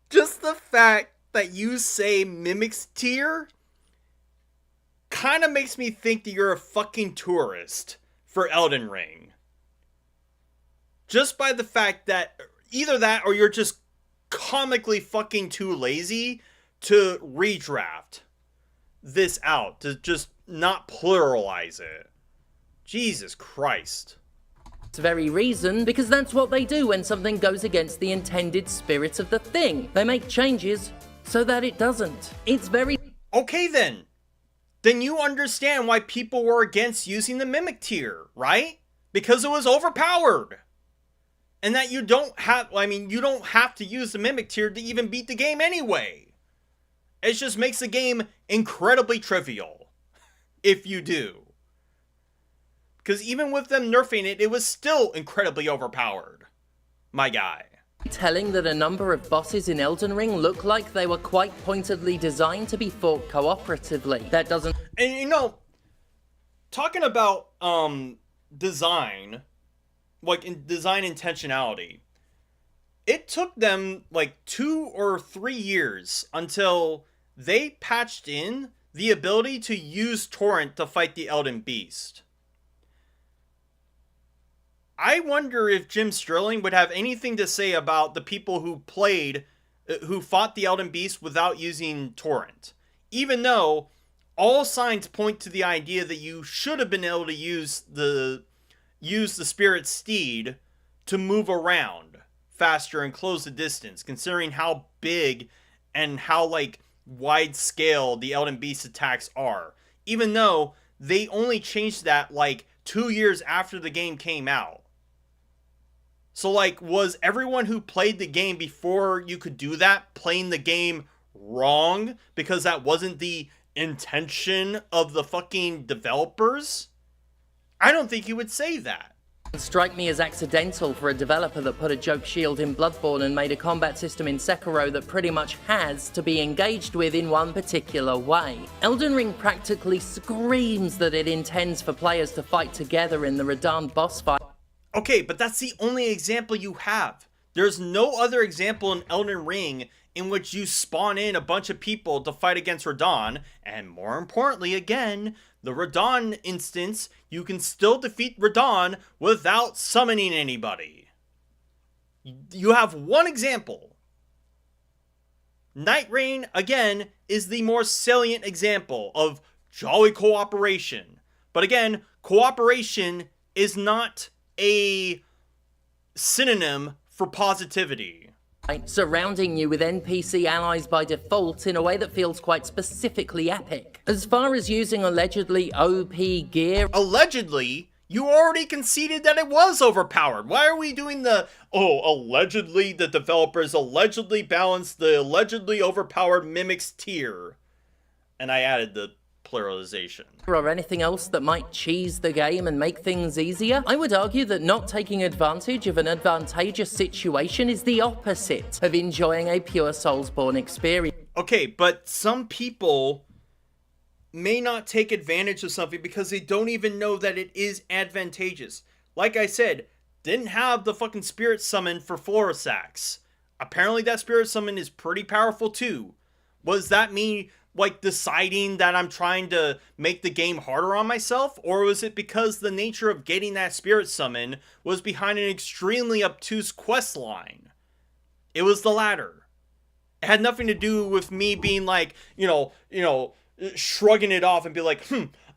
Just the fact that you say Mimic's tier kind of makes me think that you're a fucking tourist for Elden Ring. Just by the fact that either that or you're just comically fucking too lazy to redraft this out, to just not pluralize it. Jesus Christ. Very reason, because that's what they do when something goes against the intended spirit of the thing. They make changes so that it doesn't. It's very... Okay then. Then you understand why people were against using the Mimic tier, right? Because it was overpowered. And that you don't have, you don't have to use the Mimic tier to even beat the game anyway. It just makes the game incredibly trivial. If you do. Because even with them nerfing it, it was still incredibly overpowered. My guy. Telling that a number of bosses in Elden Ring look like they were quite pointedly designed to be fought cooperatively. That doesn't... And you know, talking about design, like in design intentionality, it took them like 2 or 3 years until they patched in the ability to use Torrent to fight the Elden Beast. I wonder if Jim Sterling would have anything to say about the people who fought the Elden Beast without using Torrent. Even though all signs point to the idea that you should have been able to use the Spirit Steed to move around faster and close the distance, considering how big and how, like, wide scale the Elden Beast attacks are. Even though they only changed that, like, 2 years after the game came out. So, like, was everyone who played the game before you could do that playing the game wrong because that wasn't the intention of the fucking developers? I don't think you would say that. Strike me as accidental for a developer that put a joke shield in Bloodborne and made a combat system in Sekiro that pretty much has to be engaged with in one particular way. Elden Ring practically screams that it intends for players to fight together in the Radahn boss fight. Okay, but that's the only example you have. There's no other example in Elden Ring in which you spawn in a bunch of people to fight against Radahn, and more importantly, again, the Radahn instance, you can still defeat Radahn without summoning anybody. You have one example. Night Rain, again, is the more salient example of jolly cooperation. But again, cooperation is not a synonym for positivity. Surrounding you with NPC allies by default in a way that feels quite specifically epic. As far as using allegedly OP gear, Allegedly, you already conceded that it was overpowered. Why are we doing allegedly the developers allegedly balanced the allegedly overpowered Mimics tier? And I added the pluralization. or anything else that might cheese the game and make things easier, I would argue that not taking advantage of an advantageous situation is the opposite of enjoying a pure Soulsborne experience. Okay, but some people may not take advantage of something because they don't even know that it is advantageous. Like I said, didn't have the fucking spirit summon for Florisax. Apparently that spirit summon is pretty powerful too. Was that me like deciding that I'm trying to make the game harder on myself? Or was it because the nature of getting that spirit summon was behind an extremely obtuse quest line? It was the latter. It had nothing to do with me being like, shrugging it off and be like,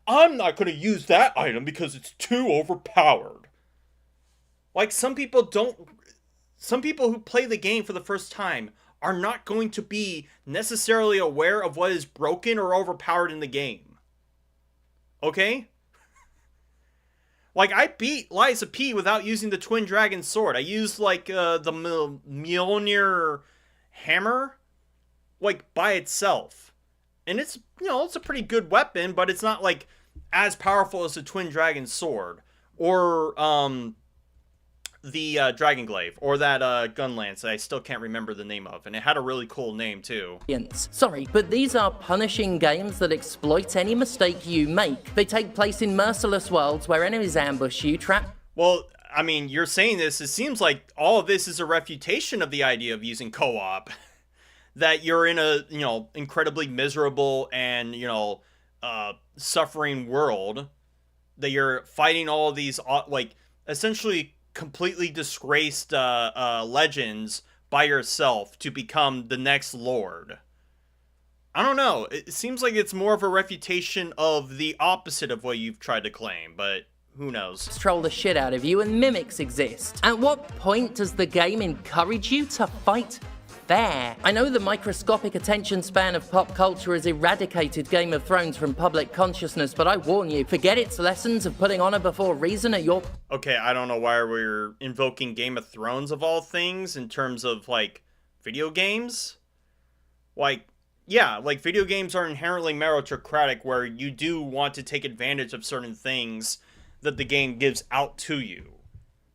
I'm not going to use that item because it's too overpowered. Like, some people who play the game for the first time are not going to be necessarily aware of what is broken or overpowered in the game. Okay? Like, I beat Lies of P without using the Twin Dragon Sword. I used, the Mjolnir Hammer, by itself. And it's, it's a pretty good weapon, but it's not, as powerful as the Twin Dragon Sword. Or, the Dragon Glaive, or that gun lance that I still can't remember the name of, and it had a really cool name too. Sorry, but these are punishing games that exploit any mistake you make. They take place in merciless worlds where enemies ambush you, trap. Well, I mean, you're saying this, it seems like all of this is a refutation of the idea of using co-op. That you're in a, incredibly miserable and, suffering world, that you're fighting all of these, essentially completely disgraced legends by yourself to become the next lord. I don't know. It seems like it's more of a refutation of the opposite of what you've tried to claim, but who knows? Troll the shit out of you and mimics exist. At what point does the game encourage you to fight fair? I know the microscopic attention span of pop culture has eradicated Game of Thrones from public consciousness, but I warn you, forget its lessons of putting honor before reason at your... Okay, I don't know why we're invoking Game of Thrones of all things in terms of, video games. Video games are inherently meritocratic where you do want to take advantage of certain things that the game gives out to you.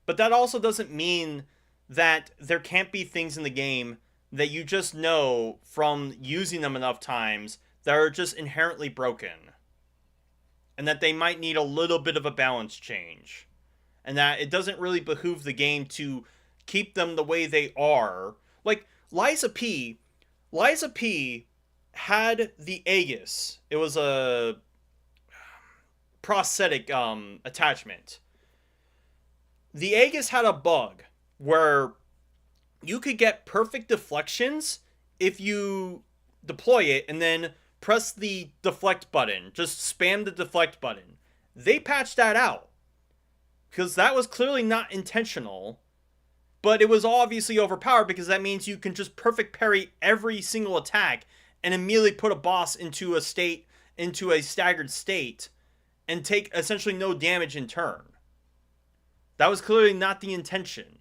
But that also doesn't mean that there can't be things in the game that you just know from using them enough times that are just inherently broken. And that they might need a little bit of a balance change. And that it doesn't really behoove the game to keep them the way they are. Lies of P had the Aegis. It was a prosthetic attachment. The Aegis had a bug where you could get perfect deflections if you deploy it and then press the deflect button. Just spam the deflect button. They patched that out. Because that was clearly not intentional. But it was obviously overpowered because that means you can just perfect parry every single attack and immediately put a boss into a staggered state and take essentially no damage in turn. That was clearly not the intention.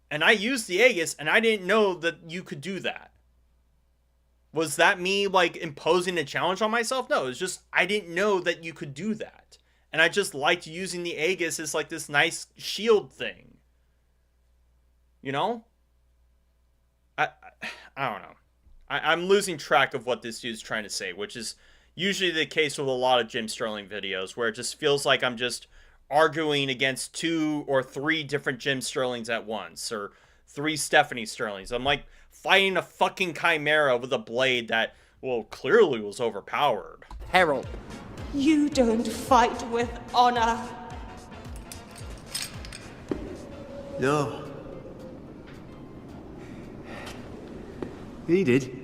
And I used the Aegis, and I didn't know that you could do that. Was that me, imposing a challenge on myself? No, it was just, I didn't know that you could do that. And I just liked using the Aegis as, this nice shield thing. I don't know. I'm losing track of what this dude's trying to say, which is usually the case with a lot of Jim Sterling videos, where it just feels like I'm just arguing against 2 or 3 different Jim Sterlings at once, or 3 Stephanie Sterlings. I'm like fighting a fucking chimera with a blade that, well, clearly was overpowered. Peril. You don't fight with honor. No. He did.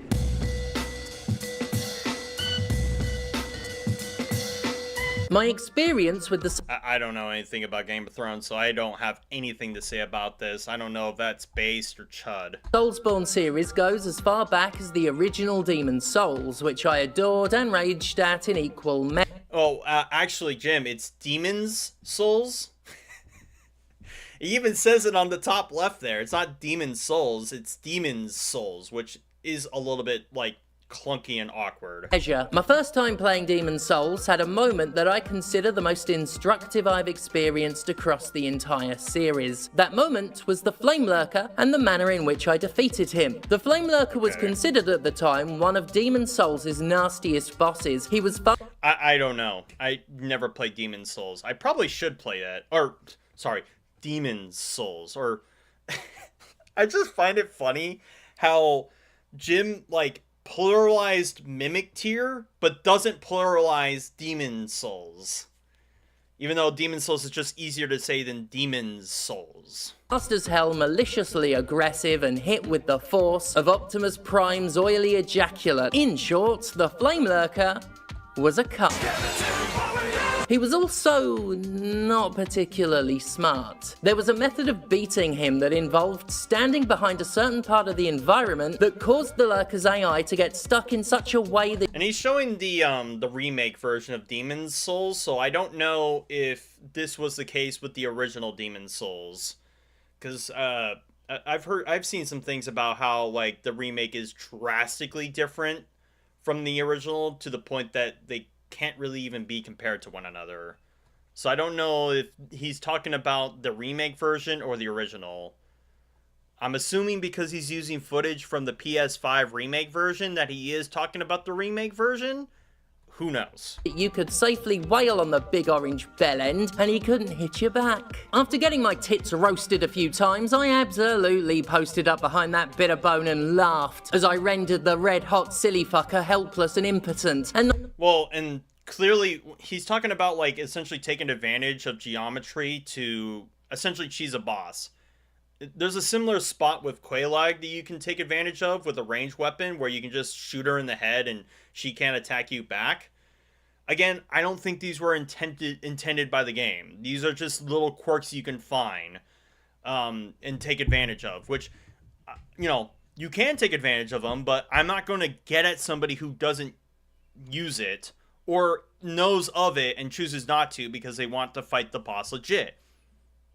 My experience with the I don't know anything about Game of Thrones, so I don't have anything to say about this. I don't know if that's based or chud. Soulsborne series goes as far back as the original Demon's Souls, which I adored and raged at in equal measure. Oh, actually, Jim, it's Demon's Souls. It even says it on the top left there. It's not Demon's Souls, it's Demon's Souls, which is a little bit, like, clunky and awkward. My first time playing Demon's Souls had a moment that I consider the most instructive I've experienced across the entire series. That moment was the Flame Lurker and the manner in which I defeated him. The Flame Lurker was considered at the time one of Demon's Souls' nastiest bosses. He was fun. I don't know. I never played Demon's Souls. I probably should play that. Or, sorry, Demon's Souls. Or, I just find it funny how Jim, like, pluralized Mimic Tier, but doesn't pluralize Demon Souls. Even though Demon Souls is just easier to say than Demon's Souls. Fast as hell, maliciously aggressive, and hit with the force of Optimus Prime's oily ejaculate. In short, the Flame Lurker was a cup. He was also not particularly smart. There was a method of beating him that involved standing behind a certain part of the environment that caused the Lurker's AI to get stuck in such a way that... And he's showing the remake version of Demon's Souls, so I don't know if this was the case with the original Demon's Souls. Because, I've seen some things about how, like, the remake is drastically different from the original to the point that they can't really even be compared to one another. So I don't know if he's talking about the remake version or the original. I'm assuming because he's using footage from the PS5 remake version that he is talking about the remake version. Who knows? You could safely wail on the big orange bell end and he couldn't hit you back. After getting my tits roasted a few times, I absolutely posted up behind that bit of bone and laughed as I rendered the red hot silly fucker helpless and impotent. And well, and clearly he's talking about, like, essentially taking advantage of geometry to essentially cheese a boss. There's a similar spot with Quelaag that you can take advantage of with a ranged weapon where you can just shoot her in the head and she can't attack you back. Again, I don't think these were intended by the game. These are just little quirks you can find and take advantage of, which, you know, you can take advantage of them, but I'm not going to get at somebody who doesn't use it or knows of it and chooses not to because they want to fight the boss legit.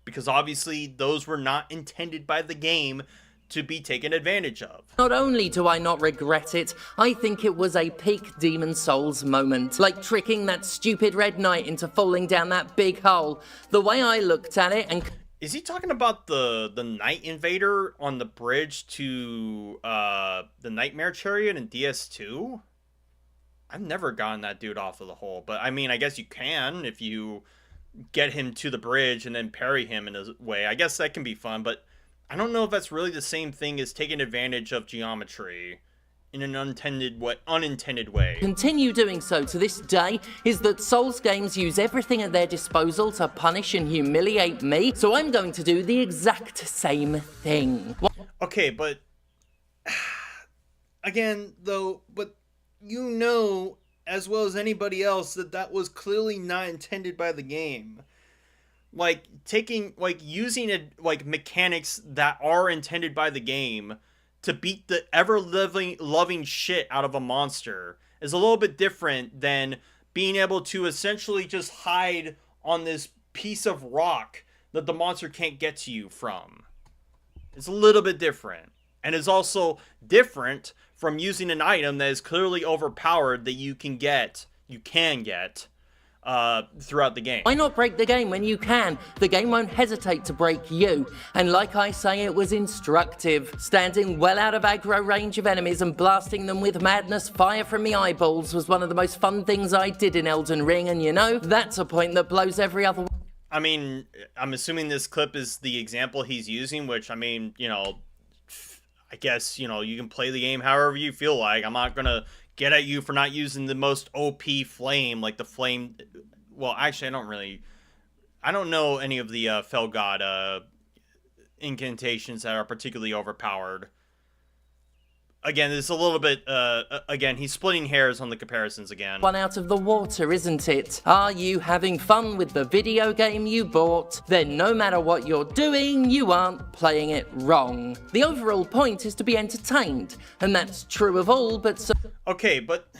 Because obviously those were not intended by the game to be taken advantage of. not only do I not regret it, I think it was a peak Demon's Souls moment. Like tricking that stupid Red Knight into falling down that big hole. The way I looked at it and... Is he talking about the Night Invader on the bridge to the Nightmare Chariot in DS2? I've never gotten that dude off of the hole, but I mean, I guess you can if you get him to the bridge and then parry him in a way. I guess that can be fun, but I don't know if that's really the same thing as taking advantage of geometry in an unintended way. continue doing so to this day, is that Souls games use everything at their disposal to punish and humiliate me, so I'm going to do the exact same thing. Okay, but again, though, but you know as well as anybody else that that was clearly not intended by the game. Like using it, like mechanics that are intended by the game to beat the loving shit out of a monster is a little bit different than being able to essentially just hide on this piece of rock that the monster can't get to you from. It's a little bit different. And it's also different from using an item that is clearly overpowered that you can get throughout the game. Why not break the game when you can? The game won't hesitate to break you. And like I say, it was instructive. Standing well out of aggro range of enemies and blasting them with madness fire from the eyeballs was one of the most fun things I did in Elden Ring, and you know, that's a point that blows every other... I mean, I'm assuming this clip is the example he's using, which, I mean, I guess, you can play the game however you feel like. I'm not gonna get at you for not using the most OP flame, like the flame. Well, actually, I don't know any of the Felgod incantations that are particularly overpowered. Again, it's a little bit, again, he's splitting hairs on the comparisons again. One out of the water, isn't it? Are you having fun with the video game you bought? Then no matter what you're doing, you aren't playing it wrong. The overall point is to be entertained, and that's true of all, but so... Okay, but,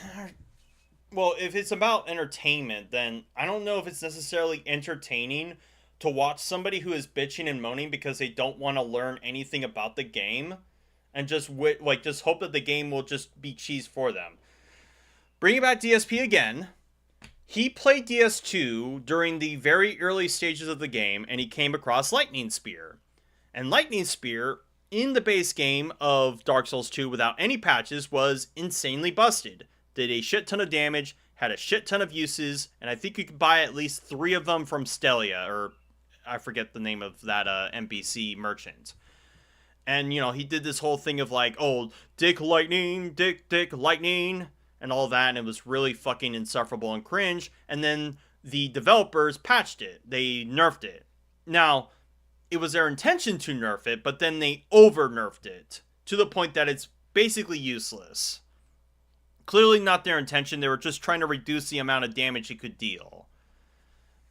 well, if it's about entertainment, then I don't know if it's necessarily entertaining to watch somebody who is bitching and moaning because they don't want to learn anything about the game and just hope that the game will just be cheese for them. Bringing back DSP again, he played DS2 during the very early stages of the game, and he came across Lightning Spear. And Lightning Spear, in the base game of Dark Souls 2 without any patches, was insanely busted. Did a shit ton of damage, had a shit ton of uses, and I think you could buy at least 3 of them from Stelia, or I forget the name of that NPC merchant. And, he did this whole thing of like, oh, dick lightning, and all that, and it was really fucking insufferable and cringe. And then the developers patched it. They nerfed it. Now, it was their intention to nerf it, but then they over-nerfed it to the point that it's basically useless. Clearly not their intention. They were just trying to reduce the amount of damage it could deal.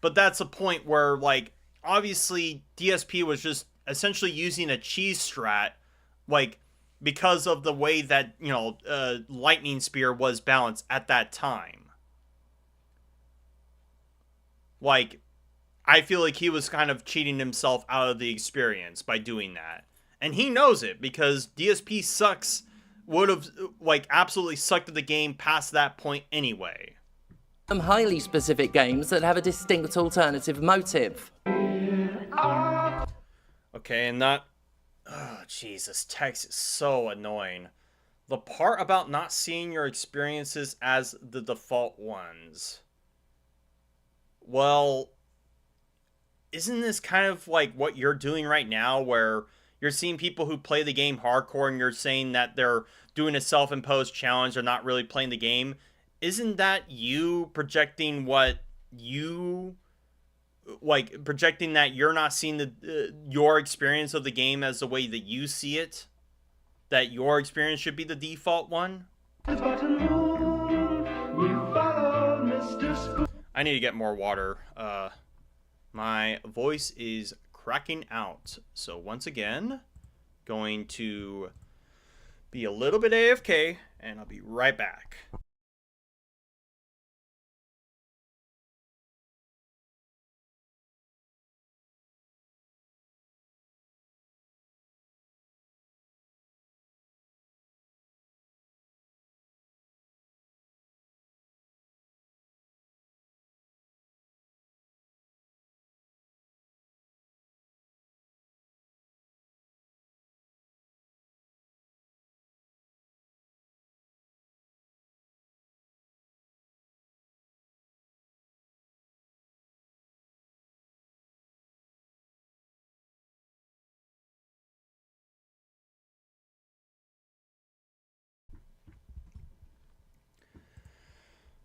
But that's a point where, like, obviously DSP was just essentially using a cheese strat, like, because of the way that, Lightning Spear was balanced at that time. Like, I feel like he was kind of cheating himself out of the experience by doing that. And he knows it, because DSP would have, absolutely sucked at the game past that point anyway. Some highly specific games that have a distinct alternative motive. Okay, and that... Oh, Jesus, text is so annoying. The part about not seeing your experiences as the default ones. Well, isn't this kind of like what you're doing right now, where you're seeing people who play the game hardcore and you're saying that they're doing a self-imposed challenge, they're not really playing the game? Isn't that you projecting what you... projecting that you're not seeing your experience of the game as the way that you see it? That your experience should be the default one? I need to get more water. My voice is cracking out. So once again, going to be a little bit AFK, and I'll be right back.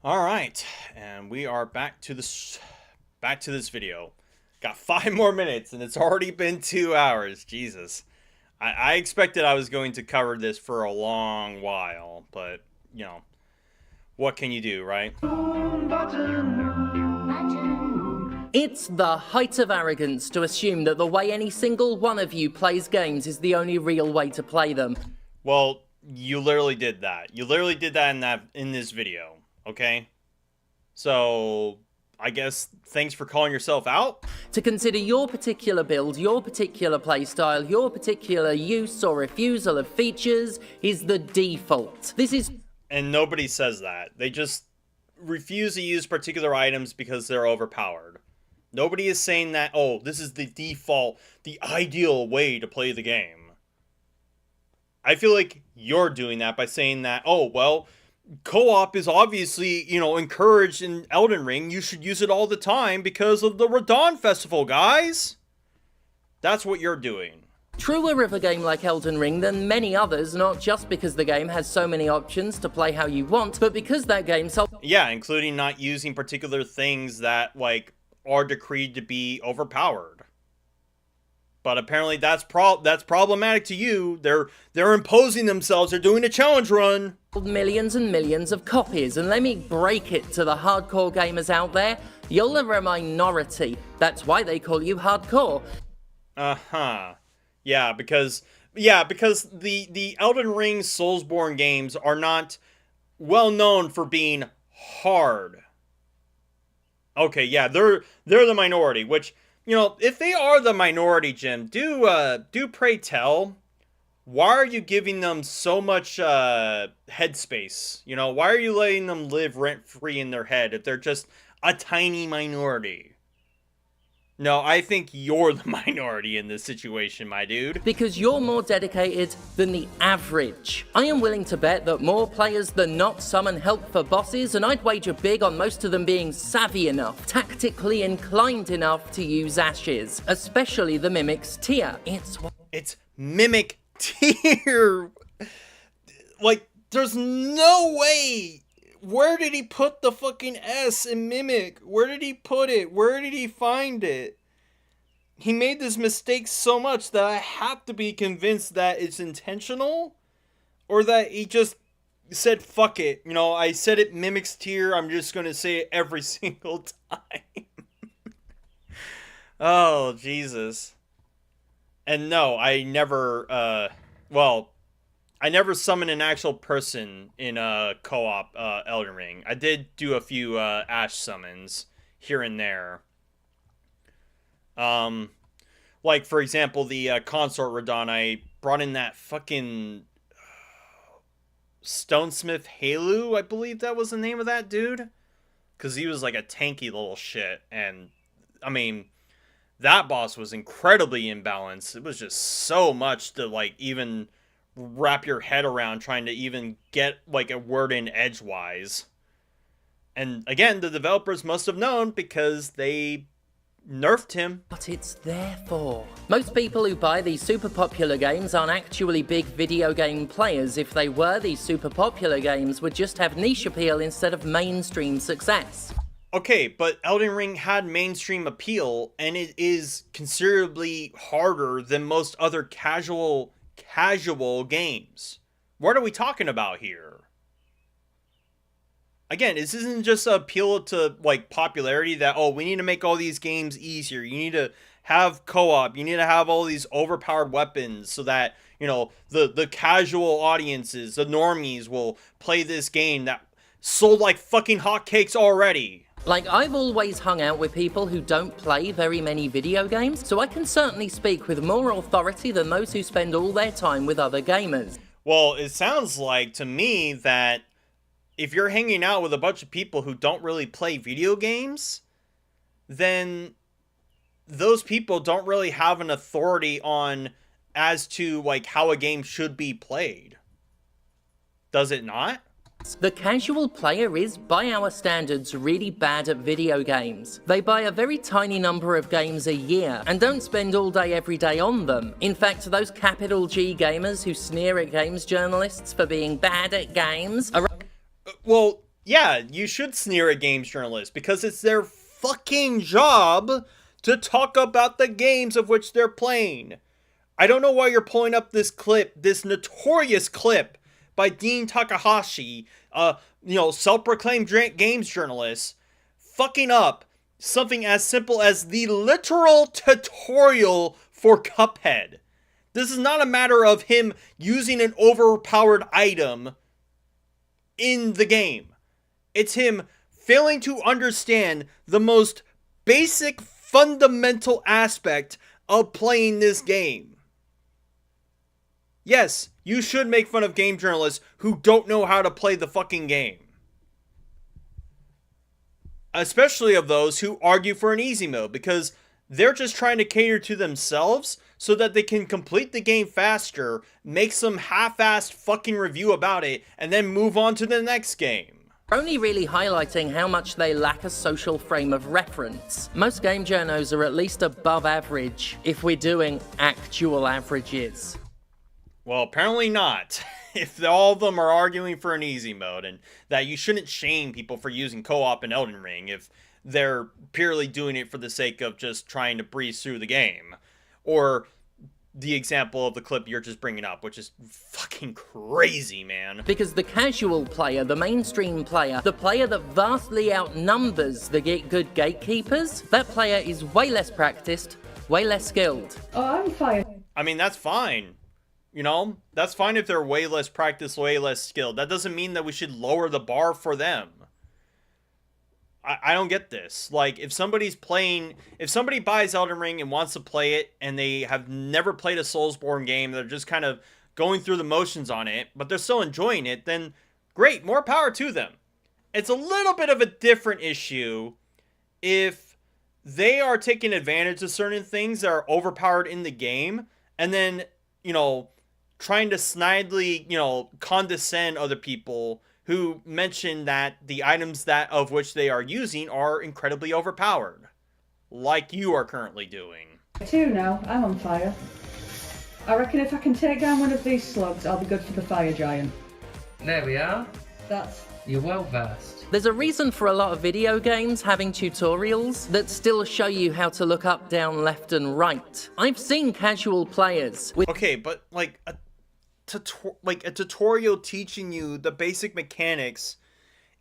All right, and we are back to this video. Got 5 more minutes, and it's already been 2 hours. Jesus, I expected I was going to cover this for a long while, but what can you do, right? It's the height of arrogance to assume that the way any single one of you plays games is the only real way to play them. Well, you literally did that. You literally did that in this video. Okay, so I guess thanks for calling yourself out. To consider your particular build, your particular playstyle, your particular use or refusal of features is the default. This is... And nobody says that. They just refuse to use particular items because they're overpowered. Nobody is saying that, oh, this is the default, the ideal way to play the game. I feel like you're doing that by saying that, oh, well, co-op is obviously, encouraged in Elden Ring. You should use it all the time because of the Radon Festival, guys. That's what you're doing. Truer of a game like Elden Ring than many others, not just because the game has so many options to play how you want, but because that game Yeah, including not using particular things that, are decreed to be overpowered. But apparently that's problematic to you. They're imposing themselves. They're doing a challenge run. millions and millions of copies, and let me break it to the hardcore gamers out there, you're a minority. That's why they call you hardcore. Uh-huh. Yeah, because the Elden Ring Soulsborne games are not well known for being hard. Okay, yeah, they're the minority, which, if they are the minority, Jim, do pray tell, why are you giving them so much headspace? Why are you letting them live rent-free in their head if they're just a tiny minority? No, I think you're the minority in this situation, my dude. Because you're more dedicated than the average. I am willing to bet that more players than not summon help for bosses, and I'd wager big on most of them being savvy enough, tactically inclined enough to use ashes, especially the Mimic's Tear. It's Mimic Tear! There's no way! Where did he put the fucking S in Mimic? Where did he put it? Where did he find it? He made this mistake so much that I have to be convinced that it's intentional, or that he just said, fuck it. I said it Mimic's Tear, I'm just gonna say it every single time. Oh, Jesus. And no, I never, I never summoned an actual person in a co-op Elden Ring. I did do a few Ash summons here and there. For example, the Consort Radon, I brought in that fucking Stonesmith Halu, I believe that was the name of that dude. Because he was like a tanky little shit. And, I mean, that boss was incredibly imbalanced. It was just so much to, even wrap your head around trying to even get a word in edgewise. And again, the developers must have known because they nerfed him. What it's there for. Most people who buy these super popular games aren't actually big video game players. If they were, these super popular games would just have niche appeal instead of mainstream success. Okay, but Elden Ring had mainstream appeal, and it is considerably harder than most other casual games. What are we talking about here? Again, this isn't just an appeal to popularity that, we need to make all these games easier. You need to have co-op. You need to have all these overpowered weapons so that, the casual audiences, the normies will play this game that sold like fucking hotcakes already. I've always hung out with people who don't play very many video games, so I can certainly speak with more authority than those who spend all their time with other gamers. Well, it sounds like to me that if you're hanging out with a bunch of people who don't really play video games, then those people don't really have an authority on as to how a game should be played. Does it not? The casual player is, by our standards, really bad at video games. They buy a very tiny number of games a year, and don't spend all day every day on them. In fact, those capital G gamers who sneer at games journalists for being bad at games are... Well, yeah, you should sneer at games journalists, because it's their fucking job to talk about the games of which they're playing. I don't know why you're pulling up this clip, this notorious clip, by Dean Takahashi, self-proclaimed games journalist, fucking up something as simple as the literal tutorial for Cuphead. This is not a matter of him using an overpowered item in the game. It's him failing to understand the most basic, fundamental aspect of playing this game. Yes, you should make fun of game journalists who don't know how to play the fucking game. Especially of those who argue for an easy mode, because They're just trying to cater to themselves so that they can complete the game faster, make some half-assed fucking review about it, and then move on to the next game. Only really highlighting how much they lack a social frame of reference. Most game journos are at least above average, if we're doing actual averages. Well, apparently not. If all of them are arguing for an easy mode, and that you shouldn't shame people for using co-op in Elden Ring if they're purely doing it for the sake of just trying to breeze through the game. Or the example of the clip you're just bringing up, which is fucking crazy, man. Because the casual player, the mainstream player, the player that vastly outnumbers the good gatekeepers, that player is way less practiced, way less skilled. Oh, I'm fire. I mean, that's fine. You know, that's fine if they're way less practiced, way less skilled. That doesn't mean that we should lower the bar for them. I don't get this. Like, if somebody buys Elden Ring and wants to play it, and they have never played a Soulsborne game, they're just kind of going through the motions on it, but they're still enjoying it, then great, more power to them. It's a little bit of a different issue if they are taking advantage of certain things that are overpowered in the game, and then, you know, trying to snidely, you know, condescend other people who mention that the items that of which they are using are incredibly overpowered, like you are currently doing. Two now. I'm on fire. I reckon if I can take down one of these slugs, I'll be good for the fire giant. There we are. That's... You're well versed. There's a reason for a lot of video games having tutorials that still show you how to look up, down, left, and right. I've seen casual players with... Okay, but like a tutorial teaching you the basic mechanics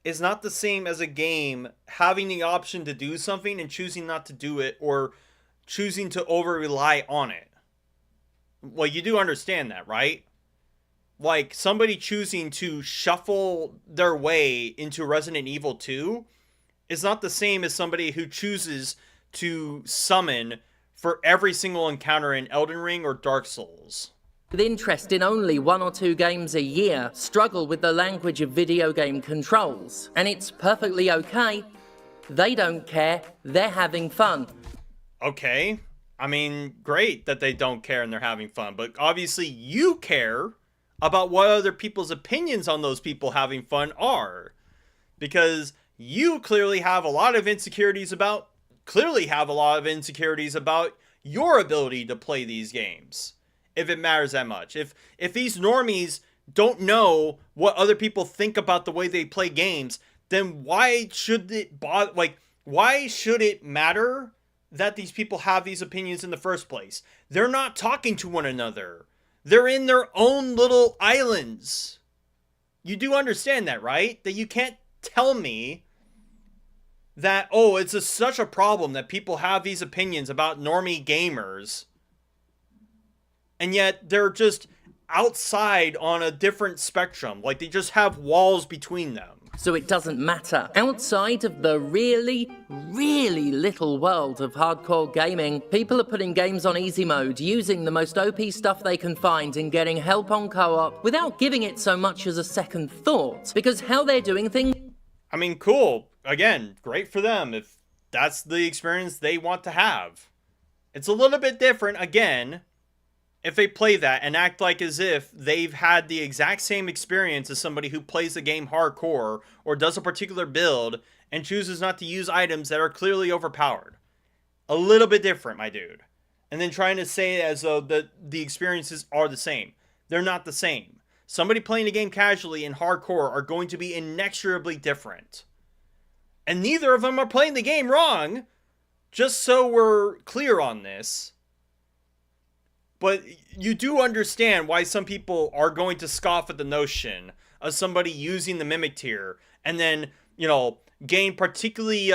is not the same as a game having the option to do something and choosing not to do it, or choosing to over rely on it. Well, you do understand that, right? Like, somebody choosing to shuffle their way into Resident Evil 2 is not the same as somebody who chooses to summon for every single encounter in Elden Ring or Dark Souls. With interest in only 1 or 2 games a year struggle with the language of video game controls. And it's perfectly okay. They don't care. They're having fun. Okay. I mean, great that they don't care and they're having fun. But obviously you care about what other people's opinions on those people having fun are. Because you clearly have a lot of insecurities about your ability to play these games. If it matters that much. If these normies don't know what other people think about the way they play games, then why should it bother? Like, why should it matter that these people have these opinions in the first place? They're not talking to one another. They're in their own little islands. You do understand that, right? That you can't tell me that, oh, it's such a problem that people have these opinions about normie gamers, and yet they're just outside on a different spectrum. Like, they just have walls between them. So it doesn't matter. Outside of the really, really little world of hardcore gaming, people are putting games on easy mode, using the most OP stuff they can find and getting help on co-op without giving it so much as a second thought. Because how they're doing things... I mean, cool. Again, great for them if that's the experience they want to have. It's a little bit different, again, if they play that and act like as if they've had the exact same experience as somebody who plays the game hardcore or does a particular build and chooses not to use items that are clearly overpowered. A little bit different, my dude. And then trying to say it as though the experiences are the same. They're not the same. Somebody playing a game casually and hardcore are going to be inexorably different. And neither of them are playing the game wrong, just so we're clear on this. But you do understand why some people are going to scoff at the notion of somebody using the Mimic Tier and then, you know, gain particularly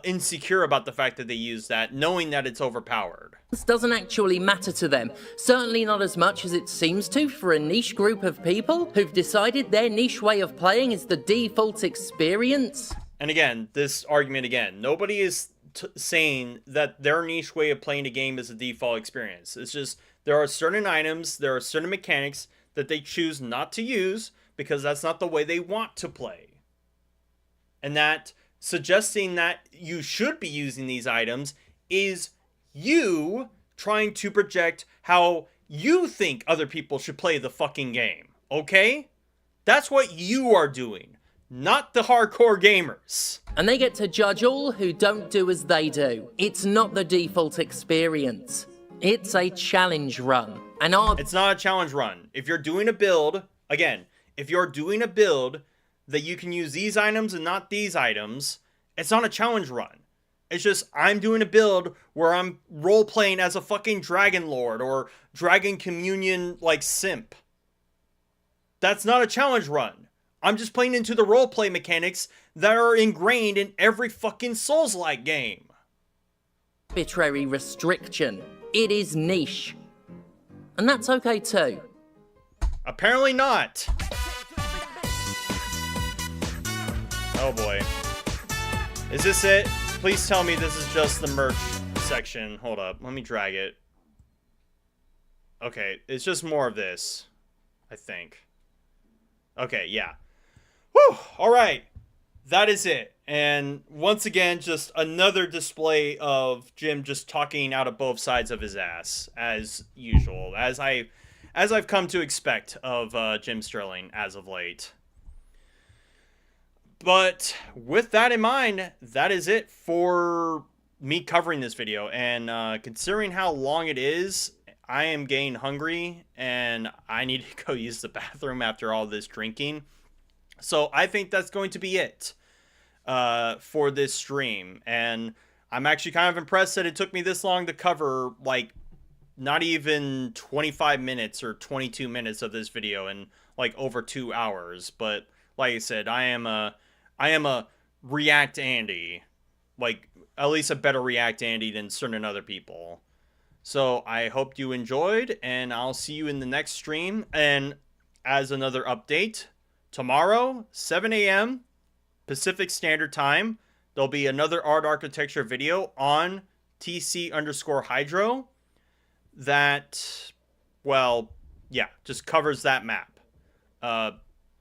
insecure about the fact that they use that, knowing that it's overpowered. This doesn't actually matter to them. Certainly not as much as it seems to for a niche group of people who've decided their niche way of playing is the default experience. And again, this argument again, nobody is saying that their niche way of playing a game is a default experience. It's just there are certain items, there are certain mechanics that they choose not to use because that's not the way they want to play. And that suggesting that you should be using these items is you trying to project how you think other people should play the fucking game, okay? That's what you are doing, not the hardcore gamers. And they get to judge all who don't do as they do. It's not the default experience. It's a challenge run. And it's not a challenge run. If you're doing a build, again, if you're doing a build that you can use these items and not these items, it's not a challenge run. It's just, I'm doing a build where I'm role-playing as a fucking Dragon Lord or Dragon Communion, like, simp. That's not a challenge run. I'm just playing into the roleplay mechanics that are ingrained in every fucking Souls-like game. Arbitrary restriction. It is niche. And that's okay too. Apparently not. Oh boy. Is this it? Please tell me this is just the merch section. Hold up. Let me drag it. Okay, it's just more of this, I think. Okay, yeah. Whew! Alright. That is it. And once again, just another display of Jim just talking out of both sides of his ass, as usual. As I've come to expect of Jim Sterling as of late. But with that in mind, that is it for me covering this video. And considering how long it is, I am getting hungry and I need to go use the bathroom after all this drinking. So I think that's going to be it for this stream. And I'm actually kind of impressed that it took me this long to cover, like, not even 25 minutes or 22 minutes of this video in, like, over 2 hours. But like I said, I am a React Andy, like, at least a better React Andy than certain other people. So I hope you enjoyed, and I'll see you in the next stream. And as another update, tomorrow, 7 a.m. Pacific Standard Time, there'll be another art architecture video on TC_Hydro that, well, yeah, just covers that map.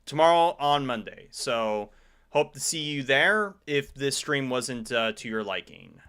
Tomorrow on Monday. So hope to see you there if this stream wasn't to your liking.